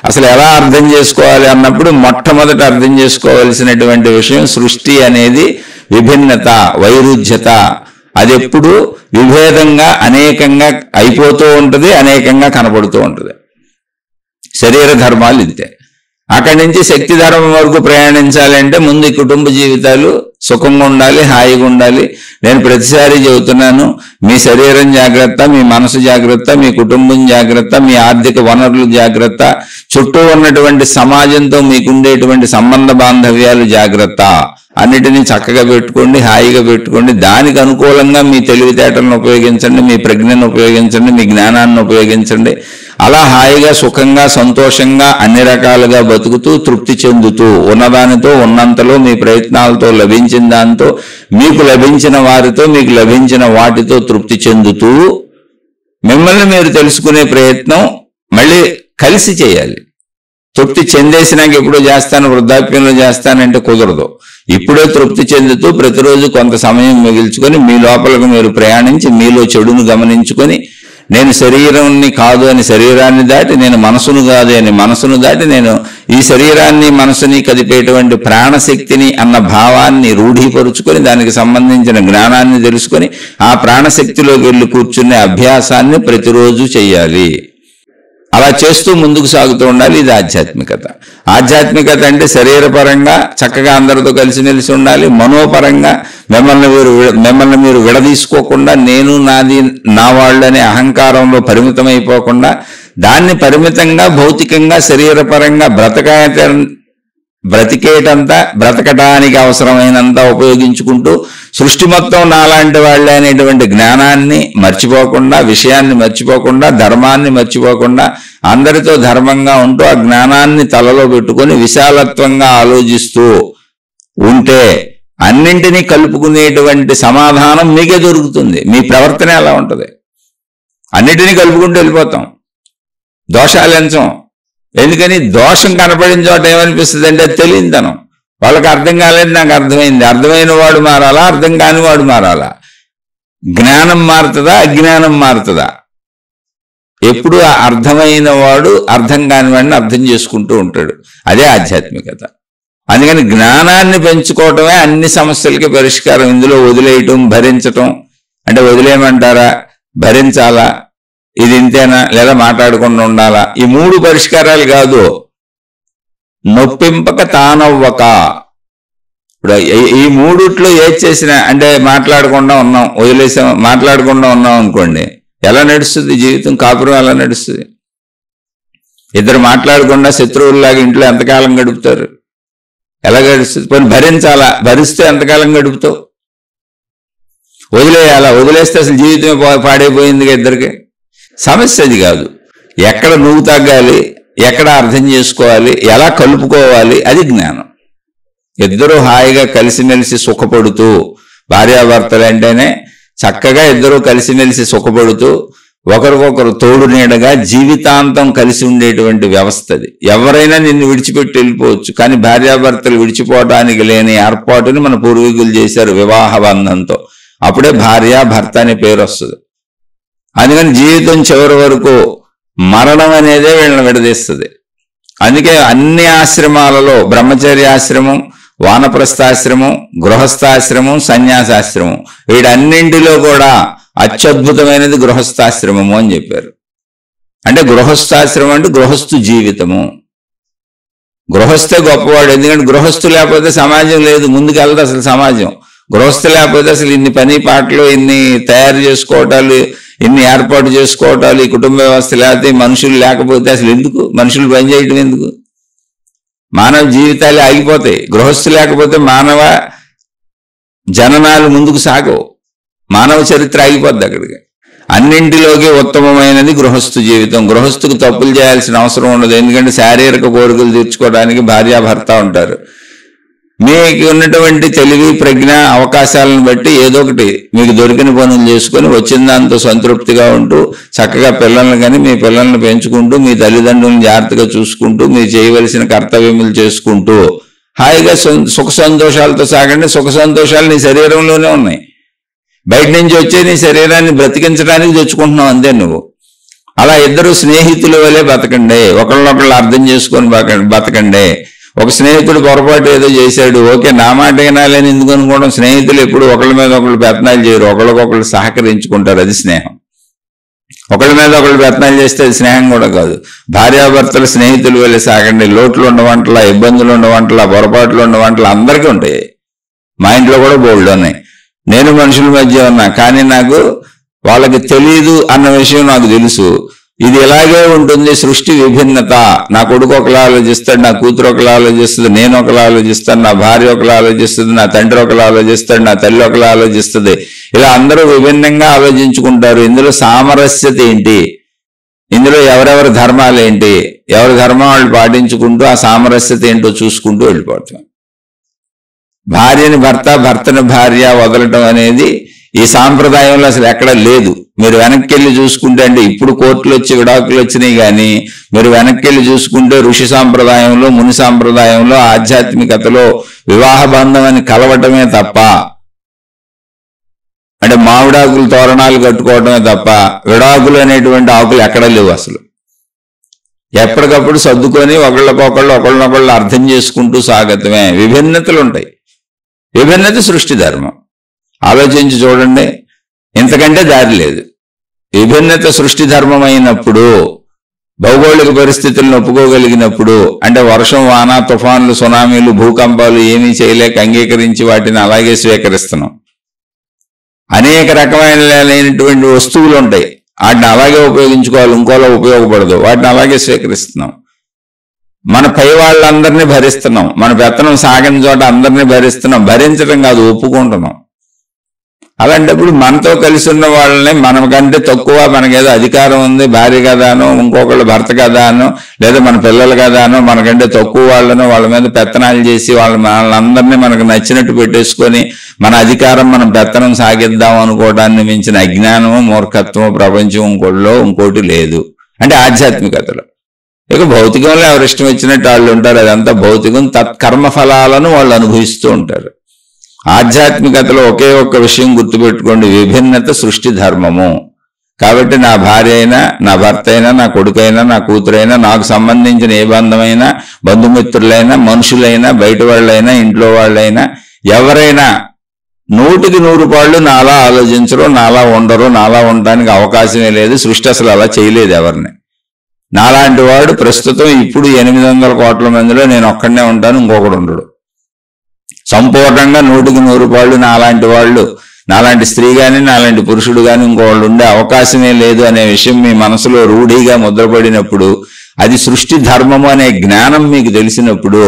అసలు ఎలా అర్థం చేసుకోవాలి అన్నప్పుడు మొట్టమొదట అర్థం చేసుకోవాల్సినటువంటి విషయం సృష్టి అనేది విభిన్నత, వైరుధ్యత. అది ఎప్పుడు విభేదంగా అనేకంగా అయిపోతూ ఉంటుంది, అనేకంగా కనపడుతూ ఉంటుంది. శరీర ధర్మాలు ఇంతే. అక్కడి నుంచి శక్తి ధర్మం వరకు ప్రయాణించాలంటే ముందు ఈ కుటుంబ జీవితాలు సుఖంగా ఉండాలి, హాయిగా ఉండాలి. నేను ప్రతిసారి చెబుతున్నాను, మీ శరీరం జాగ్రత్త, మీ మనసు జాగ్రత్త, మీ కుటుంబం జాగ్రత్త, మీ ఆర్థిక వనరులు జాగ్రత్త, చుట్టూ ఉన్నటువంటి సమాజంతో మీకుండేటువంటి సంబంధ బాంధవ్యాలు జాగ్రత్త. అన్నిటినీ చక్కగా పెట్టుకోండి, హాయిగా పెట్టుకోండి. దానికి అనుకూలంగా మీ తెలివితేటలను ఉపయోగించండి, మీ ప్రజ్ఞను ఉపయోగించండి, మీ జ్ఞానాన్ని ఉపయోగించండి. అలా హాయిగా సుఖంగా సంతోషంగా అన్ని రకాలుగా బతుకుతూ తృప్తి చెందుతూ ఉన్నదానితో ఉన్నంతలో మీ ప్రయత్నాలతో లభించిన దాంతో మీకు లభించిన వారితో మీకు లభించిన వాటితో తృప్తి చెందుతూ మిమ్మల్ని మీరు తెలుసుకునే ప్రయత్నం మళ్ళీ కలిసి చేయాలి. తృప్తి చెందేసినాక ఎప్పుడో చేస్తాను, వృద్ధాప్యంలో చేస్తానంటే కుదరదు. ఇప్పుడే తృప్తి చెందుతూ ప్రతిరోజు కొంత సమయం మిగిల్చుకొని మీ లోపలకు మీరు ప్రయాణించి మీలో చెడును గమనించుకొని నేను శరీరాన్ని కాదు అని శరీరాన్ని దాటి, నేను మనసును కాదు అని మనసును దాటి, నేను ఈ శరీరాన్ని మనసుని కదిపేటువంటి ప్రాణశక్తిని అన్న భావాన్ని రూఢీపరుచుకొని దానికి సంబంధించిన జ్ఞానాన్ని తెలుసుకొని ఆ ప్రాణశక్తిలోకి వెళ్ళి కూర్చునే అభ్యాసాన్ని ప్రతిరోజు చెయ్యాలి. అలా చేస్తూ ముందుకు సాగుతూ ఉండాలి. ఇది ఆధ్యాత్మికత. ఆధ్యాత్మికత అంటే శరీరపరంగా చక్కగా అందరితో కలిసిమెలిసి ఉండాలి, మనోపరంగా మిమ్మల్ని మీరు విడదీసుకోకుండా నేను నాది నా వాళ్ళు అనే అహంకారంలో పరిమితమైపోకుండా దాన్ని పరిమితంగా భౌతికంగా శరీరపరంగా బ్రతకటానికి అవసరమైనంత ఉపయోగించుకుంటూ సృష్టి మొత్తం నాలాంటి వాళ్ళే అనేటువంటి జ్ఞానాన్ని మర్చిపోకుండా, విషయాన్ని మర్చిపోకుండా, ధర్మాన్ని మర్చిపోకుండా అందరితో ధర్మంగా ఉంటూ ఆ జ్ఞానాన్ని తలలో పెట్టుకొని విశాలత్వంగా ఆలోచిస్తూ ఉంటే అన్నింటినీ కలుపుకునేటువంటి సమాధానం మీకే దొరుకుతుంది. మీ ప్రవర్తన ఎలా ఉంటుంది? అన్నిటినీ కలుపుకుంటూ వెళ్ళిపోతాం, దోషాలు ఎంచం. ఎందుకని? దోషం కనపడిన చోట ఏమనిపిస్తుంది అంటే తెలియనితనం. వాళ్ళకి అర్థం కాలేదు, నాకు అర్థమైంది. అర్థమైన వాడు మారాలా, అర్థం కాని వాడు మారాలా? జ్ఞానం మారుతుందా, అజ్ఞానం మారుతుందా? ఎప్పుడు అర్థమైన వాడు అర్థం కాని వాడిని అర్థం చేసుకుంటూ ఉంటాడు. అదే ఆధ్యాత్మికత. అందుకని జ్ఞానాన్ని పెంచుకోవటమే అన్ని సమస్యలకి పరిష్కారం. ఇందులో వదిలేయటం, భరించటం అంటే వదిలేయమంటారా, భరించాలా, ఇది ఇంతేనా, లేదా మాట్లాడకుండా ఉండాలా, ఈ 3 పరిష్కారాలు కాదు. నొప్పింపక తానవ్వక. ఇప్పుడు ఈ 3ట్లో ఏది చేసినా అంటే మాట్లాడకుండా ఉన్నాం, వదిలేసాం, మాట్లాడకుండా ఉన్నాం అనుకోండి, ఎలా నడుస్తుంది జీవితం? కాపురం ఎలా నడుస్తుంది? ఇద్దరు మాట్లాడకుండా శత్రువుల్లాగా ఇంట్లో ఎంతకాలం గడుపుతారు? ఎలా గడుస్తుంది? పోనీ భరించాలా, భరిస్తే ఎంతకాలం గడుపుతావు? వదిలేయాలా, వదిలేస్తే అసలు జీవితమే పాడైపోయింది ఇద్దరికి. సమస్య అది కాదు. ఎక్కడ నువ్వు తగ్గాలి, ఎక్కడ అర్థం చేసుకోవాలి, ఎలా కలుపుకోవాలి, అది జ్ఞానం. ఇద్దరు హాయిగా కలిసిమెలిసి సుఖపడుతూ, భార్యాభర్తలు అంటేనే చక్కగా ఇద్దరు కలిసిమెలిసి సుఖపడుతూ ఒకరికొకరు తోడు నీడగా జీవితాంతం కలిసి ఉండేటువంటి వ్యవస్థ అది. ఎవరైనా నిన్ను విడిచిపెట్టి వెళ్ళిపోవచ్చు, కానీ భార్యాభర్తలు విడిచిపోవడానికి లేని ఏర్పాటుని మన పూర్వీకులు చేశారు వివాహ బంధంతో. అప్పుడే భార్య భర్త అనే పేరు వస్తుంది. అందుకని జీవితం చివరి వరకు మరణం అనేదే వీళ్ళని విడదీస్తుంది. అందుకే అన్ని ఆశ్రమాలలో బ్రహ్మచర్యాశ్రమం, వానప్రస్థాశ్రమం, గృహస్థాశ్రమం, సన్యాసాశ్రమం, వీటన్నింటిలో కూడా అత్యద్భుతమైనది గృహస్థాశ్రమము అని చెప్పారు. అంటే గృహస్థాశ్రమం అంటే గృహస్థు జీవితము. గృహస్థే గొప్పవాడు. ఎందుకంటే గృహస్థు లేకపోతే సమాజం లేదు, ముందుకెళ్తే అసలు సమాజం. గృహస్థు లేకపోతే అసలు ఇన్ని పని పాటలు, ఇన్ని తయారు చేసుకోవటాలు, ఇన్ని ఏర్పాటు చేసుకోవటాలు, ఈ కుటుంబ వ్యవస్థ లేకపోతే, మనుషులు లేకపోతే అసలు ఎందుకు మనుషులు పనిచేయటం ఎందుకు? మానవ జీవితాలు ఆగిపోతాయి. గృహస్థు లేకపోతే మానవ జననాలు ముందుకు సాగవు, మానవ చరిత్ర ఆగిపోద్ది అక్కడికి. అన్నింటిలోకి ఉత్తమమైనది గృహస్థు జీవితం. గృహస్థుకు తప్పులు చేయాల్సిన అవసరం ఉండదు, ఎందుకంటే శారీరక కోరికలు తీర్చుకోవడానికి భార్యాభర్త ఉంటారు. మీకు ఉన్నటువంటి తెలివి, ప్రజ్ఞ, అవకాశాలను బట్టి ఏదో ఒకటి మీకు దొరికిన పనులు చేసుకొని వచ్చిన దాంతో సంతృప్తిగా ఉంటూ చక్కగా పిల్లల్ని కానీ మీ పిల్లల్ని పెంచుకుంటూ మీ తల్లిదండ్రులను జాగ్రత్తగా చూసుకుంటూ మీరు చేయవలసిన కర్తవ్యములు చేసుకుంటూ హాయిగా సుఖ సంతోషాలతో సాగండి. సుఖ సంతోషాలు నీ శరీరంలోనే ఉన్నాయి, బయట నుంచి వచ్చే నీ శరీరాన్ని బ్రతికించడానికి తెచ్చుకుంటున్నావు అంతే నువ్వు. అలా ఇద్దరు స్నేహితుల వలె బతకండి, ఒకళ్ళనొకళ్ళు అర్థం చేసుకొని బతకండి. ఒక స్నేహితుడు పొరపాటు ఏదో చేశాడు, ఓకే నా మాట వినాలని ఎందుకు అనుకోవడం. స్నేహితులు ఎప్పుడు ఒకళ్ళ మీద ఒకళ్ళు పెత్తనాలు చేయరు, ఒకళ్ళకొకళ్ళు సహకరించుకుంటారు, అది స్నేహం. ఒకళ్ళ మీద ఒకళ్ళు పెత్తనాలు చేస్తే అది స్నేహం కూడా కాదు. భార్యాభర్తలు స్నేహితులు వెళ్ళి సాగండి. లోట్లు ఉండవంటలా, ఇబ్బందులు ఉండవంటలా, పొరపాట్లు ఉండవంటలా అందరికీ ఉంటాయి. మా ఇంట్లో కూడా బోల్డ్ ఉన్నాయి. నేను మనుషుల మధ్య ఉన్నా, కానీ నాకు వాళ్ళకి తెలియదు అన్న విషయం నాకు తెలుసు. ఇది ఇలాగే ఉంటుంది సృష్టి విభిన్నత. నా కొడుకు ఒకలా ఆలోచిస్తాడు, నా కూతురు ఒకలా ఆలోచిస్తుంది, నేను ఒకలా ఆలోచిస్తాను, నా భార్య ఒకలా ఆలోచిస్తుంది, నా తండ్రి ఒకలా ఆలోచిస్తాడు, నా తల్లి ఒకలా ఆలోచిస్తుంది. ఇలా అందరూ విభిన్నంగా ఆలోచించుకుంటారు. ఇందులో సామరస్యత ఏంటి, ఇందులో ఎవరెవరి ధర్మాలు ఏంటి, ఎవరి ధర్మం వాళ్ళు పాటించుకుంటూ ఆ సామరస్యత ఏంటో చూసుకుంటూ వెళ్ళిపోతాం. భార్యని భర్త, భర్తని భార్య వదలటం అనేది ఈ సాంప్రదాయంలో అసలు ఎక్కడ లేదు. మీరు వెనక్కి వెళ్ళి చూసుకుంటే, అంటే ఇప్పుడు కోర్టులు వచ్చి విడాకులు వచ్చినాయి, కానీ మీరు వెనక్కి వెళ్ళి చూసుకుంటే ఋషి సాంప్రదాయంలో, ముని సాంప్రదాయంలో, ఆధ్యాత్మికతలో వివాహ బంధం అని కలవటమే తప్ప, అంటే మామిడాకులు తోరణాలు కట్టుకోవటమే తప్ప విడాకులు అనేటువంటి ఆకులు ఎక్కడా లేవు అసలు. ఎప్పటికప్పుడు సర్దుకొని ఒకళ్ళనొకళ్ళు అర్థం చేసుకుంటూ సాగతమే. విభిన్నతలు ఉంటాయి, విభిన్నత సృష్టి ధర్మం. ఆలోచించి చూడండి, ఇంతకంటే దారి లేదు. విభిన్నత సృష్టి ధర్మం అయినప్పుడు, భౌగోళిక పరిస్థితులను ఒప్పుకోగలిగినప్పుడు, అంటే వర్షం, వాన, తుఫాన్లు, సునామీలు, భూకంపాలు ఏమీ చేయలేక అంగీకరించి వాటిని అలాగే స్వీకరిస్తున్నాం. అనేక రకమైనటువంటి వస్తువులు ఉంటాయి, వాటిని అలాగే ఉపయోగించుకోవాలి, ఇంకోలా ఉపయోగపడదు, వాటిని అలాగే స్వీకరిస్తున్నాం. మన పై వాళ్ళందరినీ భరిస్తున్నాం, మన పెత్తనం సాగని చోట అందరినీ భరిస్తున్నాం. భరించడం కాదు, ఒప్పుకుంటున్నాం. అలాంటప్పుడు మనతో కలిసి ఉన్న వాళ్ళని మనకంటే తక్కువ, మనకేదో అధికారం ఉంది, భార్య కదానో, ఇంకొకళ్ళు భర్త కదానో, లేదా మన పిల్లలు కదానో, మనకంటే తక్కువ వాళ్ళను వాళ్ళ మీద పెత్తనాలు చేసి వాళ్ళందరినీ మనకు నచ్చినట్టు పెట్టేసుకొని మన అధికారం, మనం పెత్తనం సాగిద్దాం అనుకోవడాన్ని మించిన అజ్ఞానము, మూర్ఖత్వము ప్రపంచం ఇంకోటి లేదు. అంటే ఆధ్యాత్మికతలో. ఇక భౌతికంలో ఎవరు ఇష్టం వచ్చినట్టు వాళ్ళు ఉంటారు, అదంతా భౌతికం. తత్కర్మ ఫలాలను వాళ్ళు అనుభవిస్తూ ఉంటారు. ఆధ్యాత్మికతలో ఒకే ఒక్క విషయం గుర్తుపెట్టుకోండి, విభిన్నత సృష్టి ధర్మము. కాబట్టి నా భార్య అయినా, నా భర్త అయినా, నా కొడుకైనా, నా కూతురైనా, నాకు సంబంధించిన ఏ బంధమైనా, బంధుమిత్రులైనా, మనుషులైనా, బయట వాళ్ళైనా, ఇంట్లో వాళ్ళైనా, ఎవరైనా 100% నాలా ఆలోచించరు, నాలా ఉండరు, నాలా ఉండడానికి అవకాశమే లేదు. సృష్టి అసలు అలా చేయలేదు ఎవరిని. నాలాంటి వాడు ప్రస్తుతం ఇప్పుడు 800 కోట్ల మందిలో నేను ఒక్కడనే ఉంటాను, ఇంకొకడు ఉండడు. సంపూర్ణంగా 100% నాలాంటి వాళ్ళు, నాలాంటి స్త్రీ కానీ, నాలాంటి పురుషుడు కానీ ఇంకోళ్ళు ఉండే అవకాశమే లేదు అనే విషయం మీ మనసులో రూఢిగా ముద్రపడినప్పుడు, అది సృష్టి ధర్మము అనే జ్ఞానం మీకు తెలిసినప్పుడు,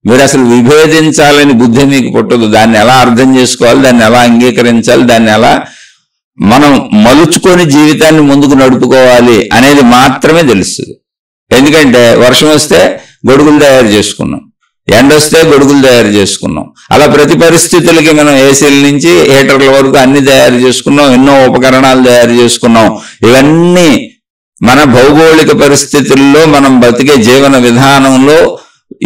మీరు అసలు విభేదించాలని బుద్ధి మీకు పుట్టదు. దాన్ని ఎలా అర్థం చేసుకోవాలి, దాన్ని ఎలా అంగీకరించాలి, దాన్ని ఎలా మనం మలుచుకొని జీవితాన్ని ముందుకు నడుపుకోవాలి అనేది మాత్రమే తెలుస్తుంది. ఎందుకంటే వర్షం వస్తే గొడుగులు తయారు చేసుకున్నాం, ఎండ వస్తే గొడుగులు తయారు చేసుకున్నాం. అలా ప్రతి పరిస్థితులకి మనం ఏసీల నుంచి హీటర్ల వరకు అన్ని తయారు చేసుకున్నాం, ఎన్నో ఉపకరణాలు తయారు చేసుకున్నాం. ఇవన్నీ మన భౌగోళిక పరిస్థితుల్లో, మనం బతికే జీవన విధానంలో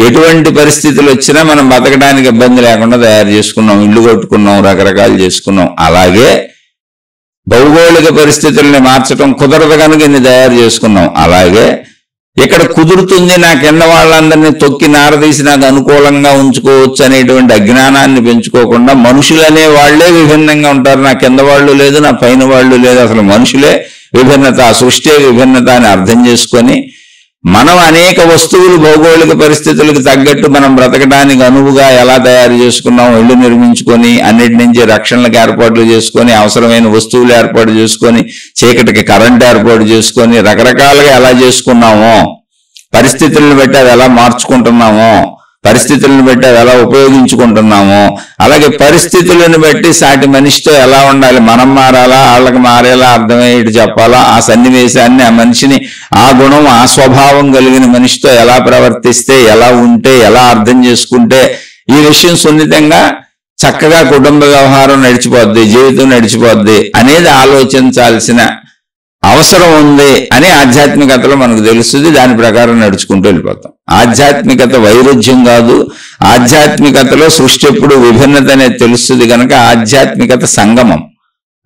ఎటువంటి పరిస్థితులు వచ్చినా మనం బతకడానికి ఇబ్బంది లేకుండా తయారు చేసుకున్నాం, ఇల్లు కట్టుకున్నాం, రకరకాలు చేసుకున్నాం. అలాగే భౌగోళిక పరిస్థితుల్ని మార్చడం కుదరదు కనుక ఇన్ని తయారు చేసుకున్నాం. అలాగే ఇక్కడ కుదురుతుంది, నా కింద వాళ్ళందరినీ తొక్కి నారదీసి నాకు అనుకూలంగా ఉంచుకోవచ్చు అనేటువంటి అజ్ఞానాన్ని పెంచుకోకుండా, మనుషులనే వాళ్లే విభిన్నంగా ఉంటారు, నా కింద వాళ్ళు లేదు, నా పైన వాళ్ళు లేదు, అసలు మనుషులే విభిన్నత, సృష్టి విభిన్నత అని అర్థం చేసుకొని, మనం అనేక వస్తువులు భౌగోళిక పరిస్థితులకు తగ్గట్టు మనం బ్రతకడానికి అనువుగా ఎలా తయారు చేసుకున్నాం, ఇళ్ళు నిర్మించుకొని, అన్నిటి నుంచి రక్షణలకు ఏర్పాట్లు చేసుకొని, అవసరమైన వస్తువులు ఏర్పాటు చేసుకొని, చీకటికి కరెంట్ ఏర్పాటు చేసుకొని, రకరకాలుగా ఎలా చేసుకున్నామో, పరిస్థితులను బట్టి అవి ఎలా మార్చుకుంటున్నామో, పరిస్థితులను బట్టి అవి ఎలా ఉపయోగించుకుంటున్నామో, అలాగే పరిస్థితులను బట్టి సాటి మనిషితో ఎలా ఉండాలి, మనం మారాలా, వాళ్ళకి మారేలా అర్థమయ్యేటి చెప్పాలా, ఆ సన్నివేశాన్ని, ఆ మనిషిని, ఆ గుణం, ఆ స్వభావం కలిగిన మనిషితో ఎలా ప్రవర్తిస్తే, ఎలా ఉంటే, ఎలా అర్థం చేసుకుంటే ఈ విషయం సున్నితంగా చక్కగా కుటుంబ వ్యవహారం నడిచిపోద్ది, జీవితం నడిచిపోద్ది అనేది ఆలోచించాల్సిన అవసరం ఉంది అని ఆధ్యాత్మికతలో మనకు తెలుస్తుంది. దాని ప్రకారం నడుచుకుంటూ వెళ్ళిపోతాం. ఆధ్యాత్మికత వైరుధ్యం కాదు, ఆధ్యాత్మికతలో సృష్టి ఎప్పుడు విభిన్నత అనేది తెలుస్తుంది కనుక ఆధ్యాత్మికత సంగమం,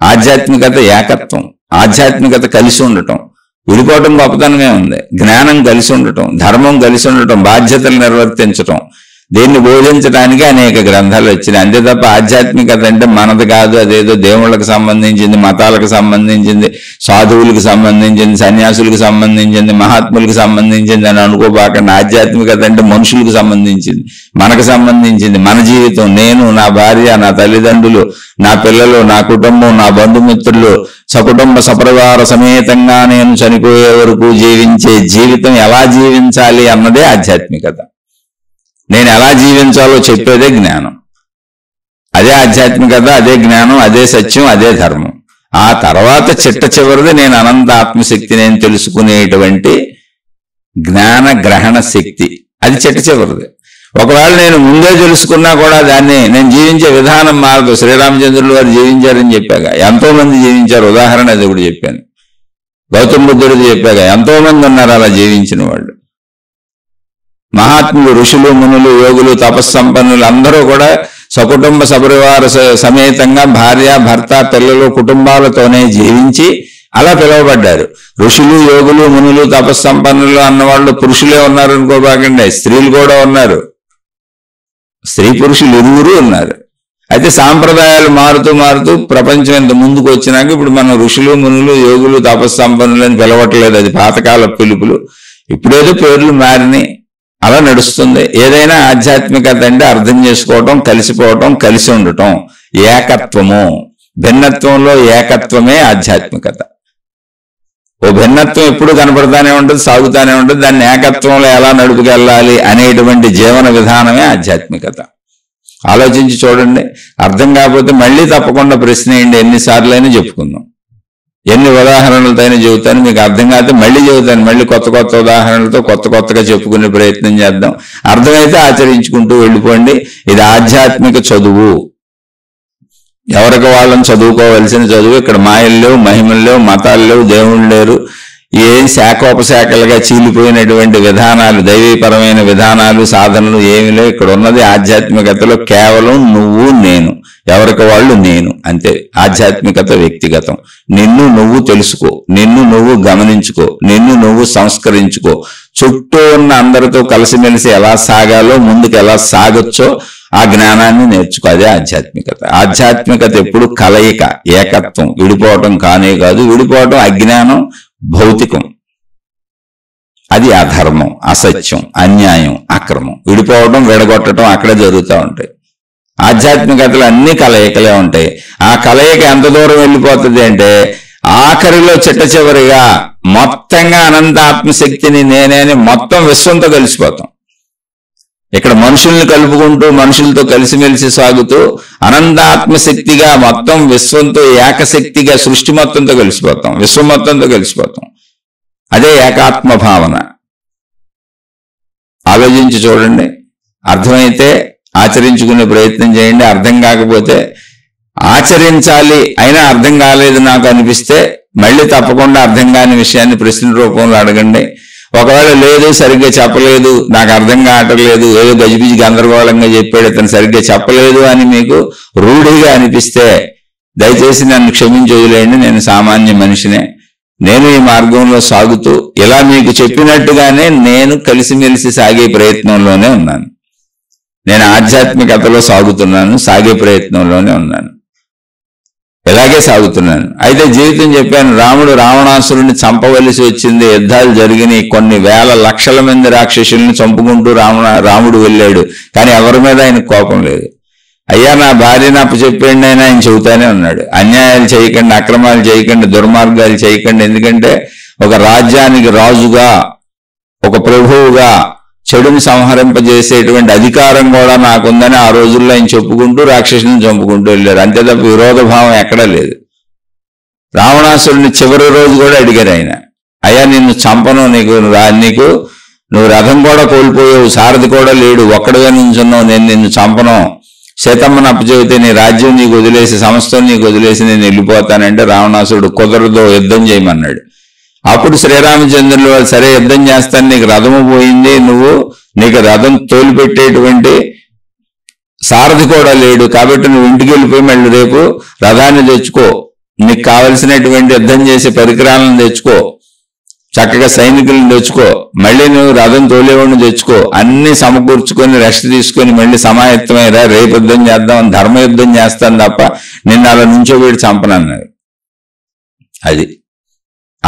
ఆధ్యాత్మికత ఏకత్వం, ఆధ్యాత్మికత కలిసి ఉండటం. విడిపోవటం గొప్పతనమే ఉంది. జ్ఞానం కలిసి ఉండటం, ధర్మం కలిసి ఉండటం, బాధ్యతలు నిర్వర్తించటం, దీన్ని బోధించడానికి అనేక గ్రంథాలు వచ్చినాయి. అంతే తప్ప ఆధ్యాత్మికత అంటే మనది కాదు, అదేదో దేవుళ్ళకి సంబంధించింది, మతాలకు సంబంధించింది, సాధువులకు సంబంధించింది, సన్యాసులకు సంబంధించింది, మహాత్ములకు సంబంధించింది అని అనుకోబాకండి. ఆధ్యాత్మికత అంటే మనుషులకు సంబంధించింది, మనకు సంబంధించింది, మన జీవితం, నేను, నా భార్య, నా తల్లిదండ్రులు, నా పిల్లలు, నా కుటుంబం, నా బంధుమిత్రులు, సకుటుంబ సపరివార సమేతంగా నేను చనిపోయే వరకు జీవించే జీవితం ఎలా జీవించాలి అన్నదే ఆధ్యాత్మికత. నేను ఎలా జీవించాలో చెప్పేదే జ్ఞానం. అదే ఆధ్యాత్మికత, అదే జ్ఞానం, అదే సత్యం, అదే ధర్మం. ఆ తర్వాత చిట్ట చివరిది నేను అనంత ఆత్మశక్తి, నేను తెలుసుకునేటువంటి జ్ఞాన గ్రహణ శక్తి, అది చిట్ట చివరిది. ఒకవేళ నేను ముందే తెలుసుకున్నా కూడా దాన్ని నేను జీవించే విధానం మారదు. శ్రీరామచంద్రులు వారు జీవించారని చెప్పాక ఎంతో మంది జీవించారు. ఉదాహరణ అది కూడా చెప్పాను. గౌతమ బుద్ధుడిది చెప్పాక ఎంతో మంది ఉన్నారు అలా జీవించిన వాళ్ళు. మహాత్ములు, ఋషులు, మునులు, యోగులు, తపస్సంపన్నులు అందరూ కూడా సకుటుంబ సపరివార సమేతంగా భార్య, భర్త, పిల్లలు, కుటుంబాలతోనే జీవించి అలా పిలువబడ్డారు. ఋషులు, యోగులు, మునులు, తపస్సంపన్నులు అన్నవాళ్ళు పురుషులే ఉన్నారు అనుకోబాకండి, స్త్రీలు కూడా ఉన్నారు. స్త్రీ పురుషులు ఇరువురు ఉన్నారు. అయితే సాంప్రదాయాలు మారుతూ మారుతూ ప్రపంచం ఎంత ముందుకు వచ్చినాక ఇప్పుడు మనం ఋషులు, మునులు, యోగులు, తపస్సంపన్నులు అని పిలవట్లేదు. అది పాతకాల పిలుపులు. ఇప్పుడేదో పేర్లు మారినాయి, అలా నడుస్తుంది. ఏదైనా ఆధ్యాత్మికత అంటే అర్థం చేసుకోవటం, కలిసిపోవటం, కలిసి ఉండటం, ఏకత్వము. భిన్నత్వంలో ఏకత్వమే ఆధ్యాత్మికత. ఓ భిన్నత్వం ఎప్పుడు కనపడతానే ఉంటుంది, సాగుతానే ఉంటుంది. దాన్ని ఏకత్వంలో ఎలా నడుపుకెళ్ళాలి అనేటువంటి జీవన విధానమే ఆధ్యాత్మికత. ఆలోచించి చూడండి. అర్థం కాకపోతే మళ్ళీ తప్పకుండా ప్రశ్న వేయండి. ఎన్నిసార్లైనా చెప్పుకుందాం, ఎన్ని ఉదాహరణలతో అయినా చెబుతాను. మీకు అర్థం కాకపోతే మళ్ళీ చెబుతాను. మళ్ళీ కొత్త కొత్త ఉదాహరణలతో కొత్తగా చెప్పుకునే ప్రయత్నం చేద్దాం. అర్థమైతే ఆచరించుకుంటూ వెళ్ళిపోండి. ఇది ఆధ్యాత్మిక చదువు. ఎవరికి వాళ్ళని చదువుకోవాల్సిన చదువు. ఇక్కడ మాయలు లేవు, మహిమలు లేవు, మతాలు లేవు, దేవుళ్ళు లేరు, ఏం శాఖోపశాఖలుగా చీలిపోయినటువంటి విధానాలు, దైవీపరమైన విధానాలు, సాధనలు ఏమి లేవు. ఇక్కడ ఉన్నది ఆధ్యాత్మికతలో కేవలం నువ్వు నేను, ఎవరికి వాళ్ళు నేను, అంతే. ఆధ్యాత్మికత వ్యక్తిగతం. నిన్ను నువ్వు తెలుసుకో, నిన్ను నువ్వు గమనించుకో, నిన్ను నువ్వు సంస్కరించుకో, చుట్టూ ఉన్న అందరితో కలిసిమెలిసి ఎలా సాగాలో, ముందుకు ఎలా సాగొచ్చో ఆ జ్ఞానాన్ని నేర్చుకో. అదే ఆధ్యాత్మికత. ఆధ్యాత్మికత ఎప్పుడు కలయిక, ఏకత్వం, విడిపోవటం కానే కాదు. విడిపోవటం అజ్ఞానం, భౌతికం. అది అధర్మం, అసత్యం, అన్యాయం, అక్రమం. విడిపోవడం, విడగొట్టడం అక్కడే జరుగుతూ ఉంటాయి. ఆధ్యాత్మికతలు అన్ని కలయికలే ఉంటాయి. ఆ కలయిక ఎంత దూరం వెళ్ళిపోతుంది అంటే ఆఖరిలో చిట్ట చివరిగా మొత్తంగా అనంత ఆత్మశక్తిని నేనేని మొత్తం విశ్వంతో కలిసిపోతాం. ఇక్కడ మనుషుల్ని కలుపుకుంటూ మనుషులతో కలిసిమెలిసి సాగుతూ అనంతాత్మశక్తిగా మొత్తం విశ్వంతో ఏకశక్తిగా సృష్టి మొత్తంతో కలిసిపోతాం, విశ్వం మొత్తంతో కలిసిపోతాం. అదే ఏకాత్మ భావన. ఆలోచించి చూడండి. అర్థమైతే ఆచరించుకునే ప్రయత్నం చేయండి. అర్థం కాకపోతే ఆచరించాలి అయినా అర్థం కాలేదు నాకు అనిపిస్తే మళ్ళీ తప్పకుండా అర్థం కాని విషయాన్ని ప్రశ్న రూపంలో అడగండి. ఒకవేళ లేదు, సరిగ్గా చెప్పలేదు, నాకు అర్థం కావట్లేదు, ఏదో గజిబిజి గందరగోళంగా చెప్పాడు, అతను సరిగ్గా చెప్పలేదు అని మీకు రూఢిగా అనిపిస్తే దయచేసి నన్ను క్షమించి వదిలేయండి. నేను సామాన్య మనిషినే. నేను ఈ మార్గంలో సాగుతూ ఇలా మీకు చెప్పినట్టుగానే నేను కలిసిమెలిసి సాగే ప్రయత్నంలోనే ఉన్నాను. నేను ఆధ్యాత్మికతలో సాగుతున్నాను, సాగే ప్రయత్నంలోనే ఉన్నాను, ఇలాగే సాగుతున్నాను. అయితే జీవితం చెప్పాను. రాముడు రావణాసురుడిని చంపవలసి వచ్చింది, యుద్ధాలు జరిగినాయి, కొన్ని వేల లక్షల మంది రాక్షసుల్ని చంపుకుంటూ రాముడు వెళ్ళాడు. కానీ ఎవరి మీద ఆయన కోపం లేదు. అయ్యా నా భార్యను అప్పచెప్పండి అని ఆయన చెబుతానే ఉన్నాడు. అన్యాయాలు చేయకండి, అక్రమాలు చేయకండి, దుర్మార్గాలు చేయకండి. ఎందుకంటే ఒక రాజ్యానికి రాజుగా, ఒక ప్రభువుగా చెడుని సంహరింపజేసేటువంటి అధికారం కూడా నాకుందని ఆ రోజుల్లో ఆయన చెప్పుకుంటూ రాక్షసుని చంపుకుంటూ వెళ్ళారు. అంతే తప్ప విరోధ భావం ఎక్కడా లేదు. రావణాసురుని చివరి రోజు కూడా అడిగారు ఆయన, అయ్యా నిన్ను చంపను, నీకు నువ్వు రథం కూడా కోల్పోయావు, సారథి కూడా లేడు, ఒక్కడుగా నుంచున్నావు, నేను నిన్ను చంపను, సీతమ్మను అప్పచెబితే నీ రాజ్యం నీకు వదిలేసి, సమస్తం నీకు వదిలేసి నేను వెళ్ళిపోతానంటే రావణాసురుడు కుదరదు, యుద్ధం చేయమన్నాడు. అప్పుడు శ్రీరామచంద్రులు వాళ్ళు సరే యుద్ధం చేస్తాను, నీకు రథము పోయింది, నీకు రథం తోలిపెట్టేటువంటి సారథి కూడా లేడు, కాబట్టి నువ్వు ఇంటికి వెళ్ళిపోయి మళ్ళీ రేపు రథాన్ని తెచ్చుకో, నీకు కావలసినటువంటి యుద్ధం చేసే పరికరాలను తెచ్చుకో, చక్కగా సైనికులను తెచ్చుకో, మళ్ళీ నువ్వు రథం తోలేవాడిని తెచ్చుకో, అన్ని సమకూర్చుకొని రెస్ట్ తీసుకొని మళ్ళీ సమాయత్తమైరా, రేపు యుద్ధం చేద్దాం, ధర్మయుద్ధం చేస్తాను తప్ప నిన్ను అలా నుంచోబెట్టి చంపనన్నారు. అది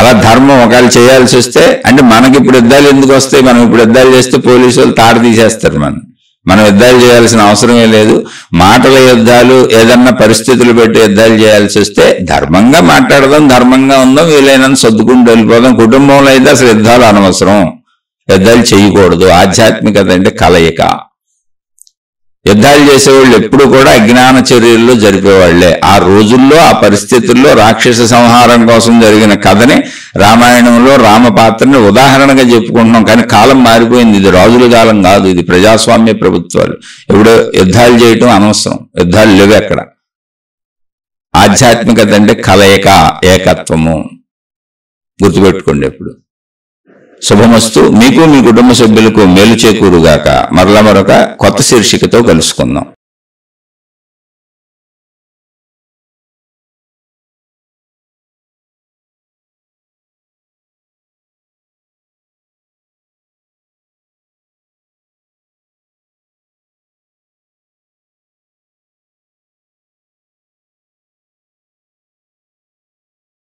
అలా ధర్మం ఒకవేళ చేయాల్సి వస్తే, అంటే మనకి ఇప్పుడు యుద్ధాలు ఎందుకు వస్తాయి? మనం ఇప్పుడు యుద్ధాలు చేస్తే పోలీసు వాళ్ళు తాట తీసేస్తారు. మనం యుద్ధాలు చేయాల్సిన అవసరమే లేదు. మాటల యుద్ధాలు, ఏదన్నా పరిస్థితులు పెట్టి యుద్ధాలు చేయాల్సి వస్తే ధర్మంగా మాట్లాడదాం, ధర్మంగా ఉందాం, వీలైనంత సర్దుకుంటూ వెళ్ళిపోదాం. కుటుంబంలో అయితే అసలు యుద్ధాలు అనవసరం, యుద్ధాలు చేయకూడదు. ఆధ్యాత్మికత అంటే కలయిక. యుద్ధాలు చేసేవాళ్ళు ఎప్పుడు కూడా అజ్ఞాన చర్యల్లో జరిపేవాళ్లే. ఆ రోజుల్లో, ఆ పరిస్థితుల్లో రాక్షస సంహారం కోసం జరిగిన కథని రామాయణంలో రామ పాత్రని ఉదాహరణగా చెప్పుకుంటున్నాం. కానీ కాలం మారిపోయింది. ఇది రాజుల కాలం కాదు, ఇది ప్రజాస్వామ్య ప్రభుత్వాలు. ఎప్పుడో యుద్ధాలు చేయటం అనవసరం, యుద్ధాలు లేవు ఎక్కడ. ఆధ్యాత్మికత అంటే కలయిక, ఏకత్వము. గుర్తుపెట్టుకోండి ఎప్పుడు. శుభమస్తు. మీకు మీ కుటుంబ సభ్యులకు మేలు చేకూరుగాక. మరొక కొత్త శీర్షికతో కలుసుకుందాం.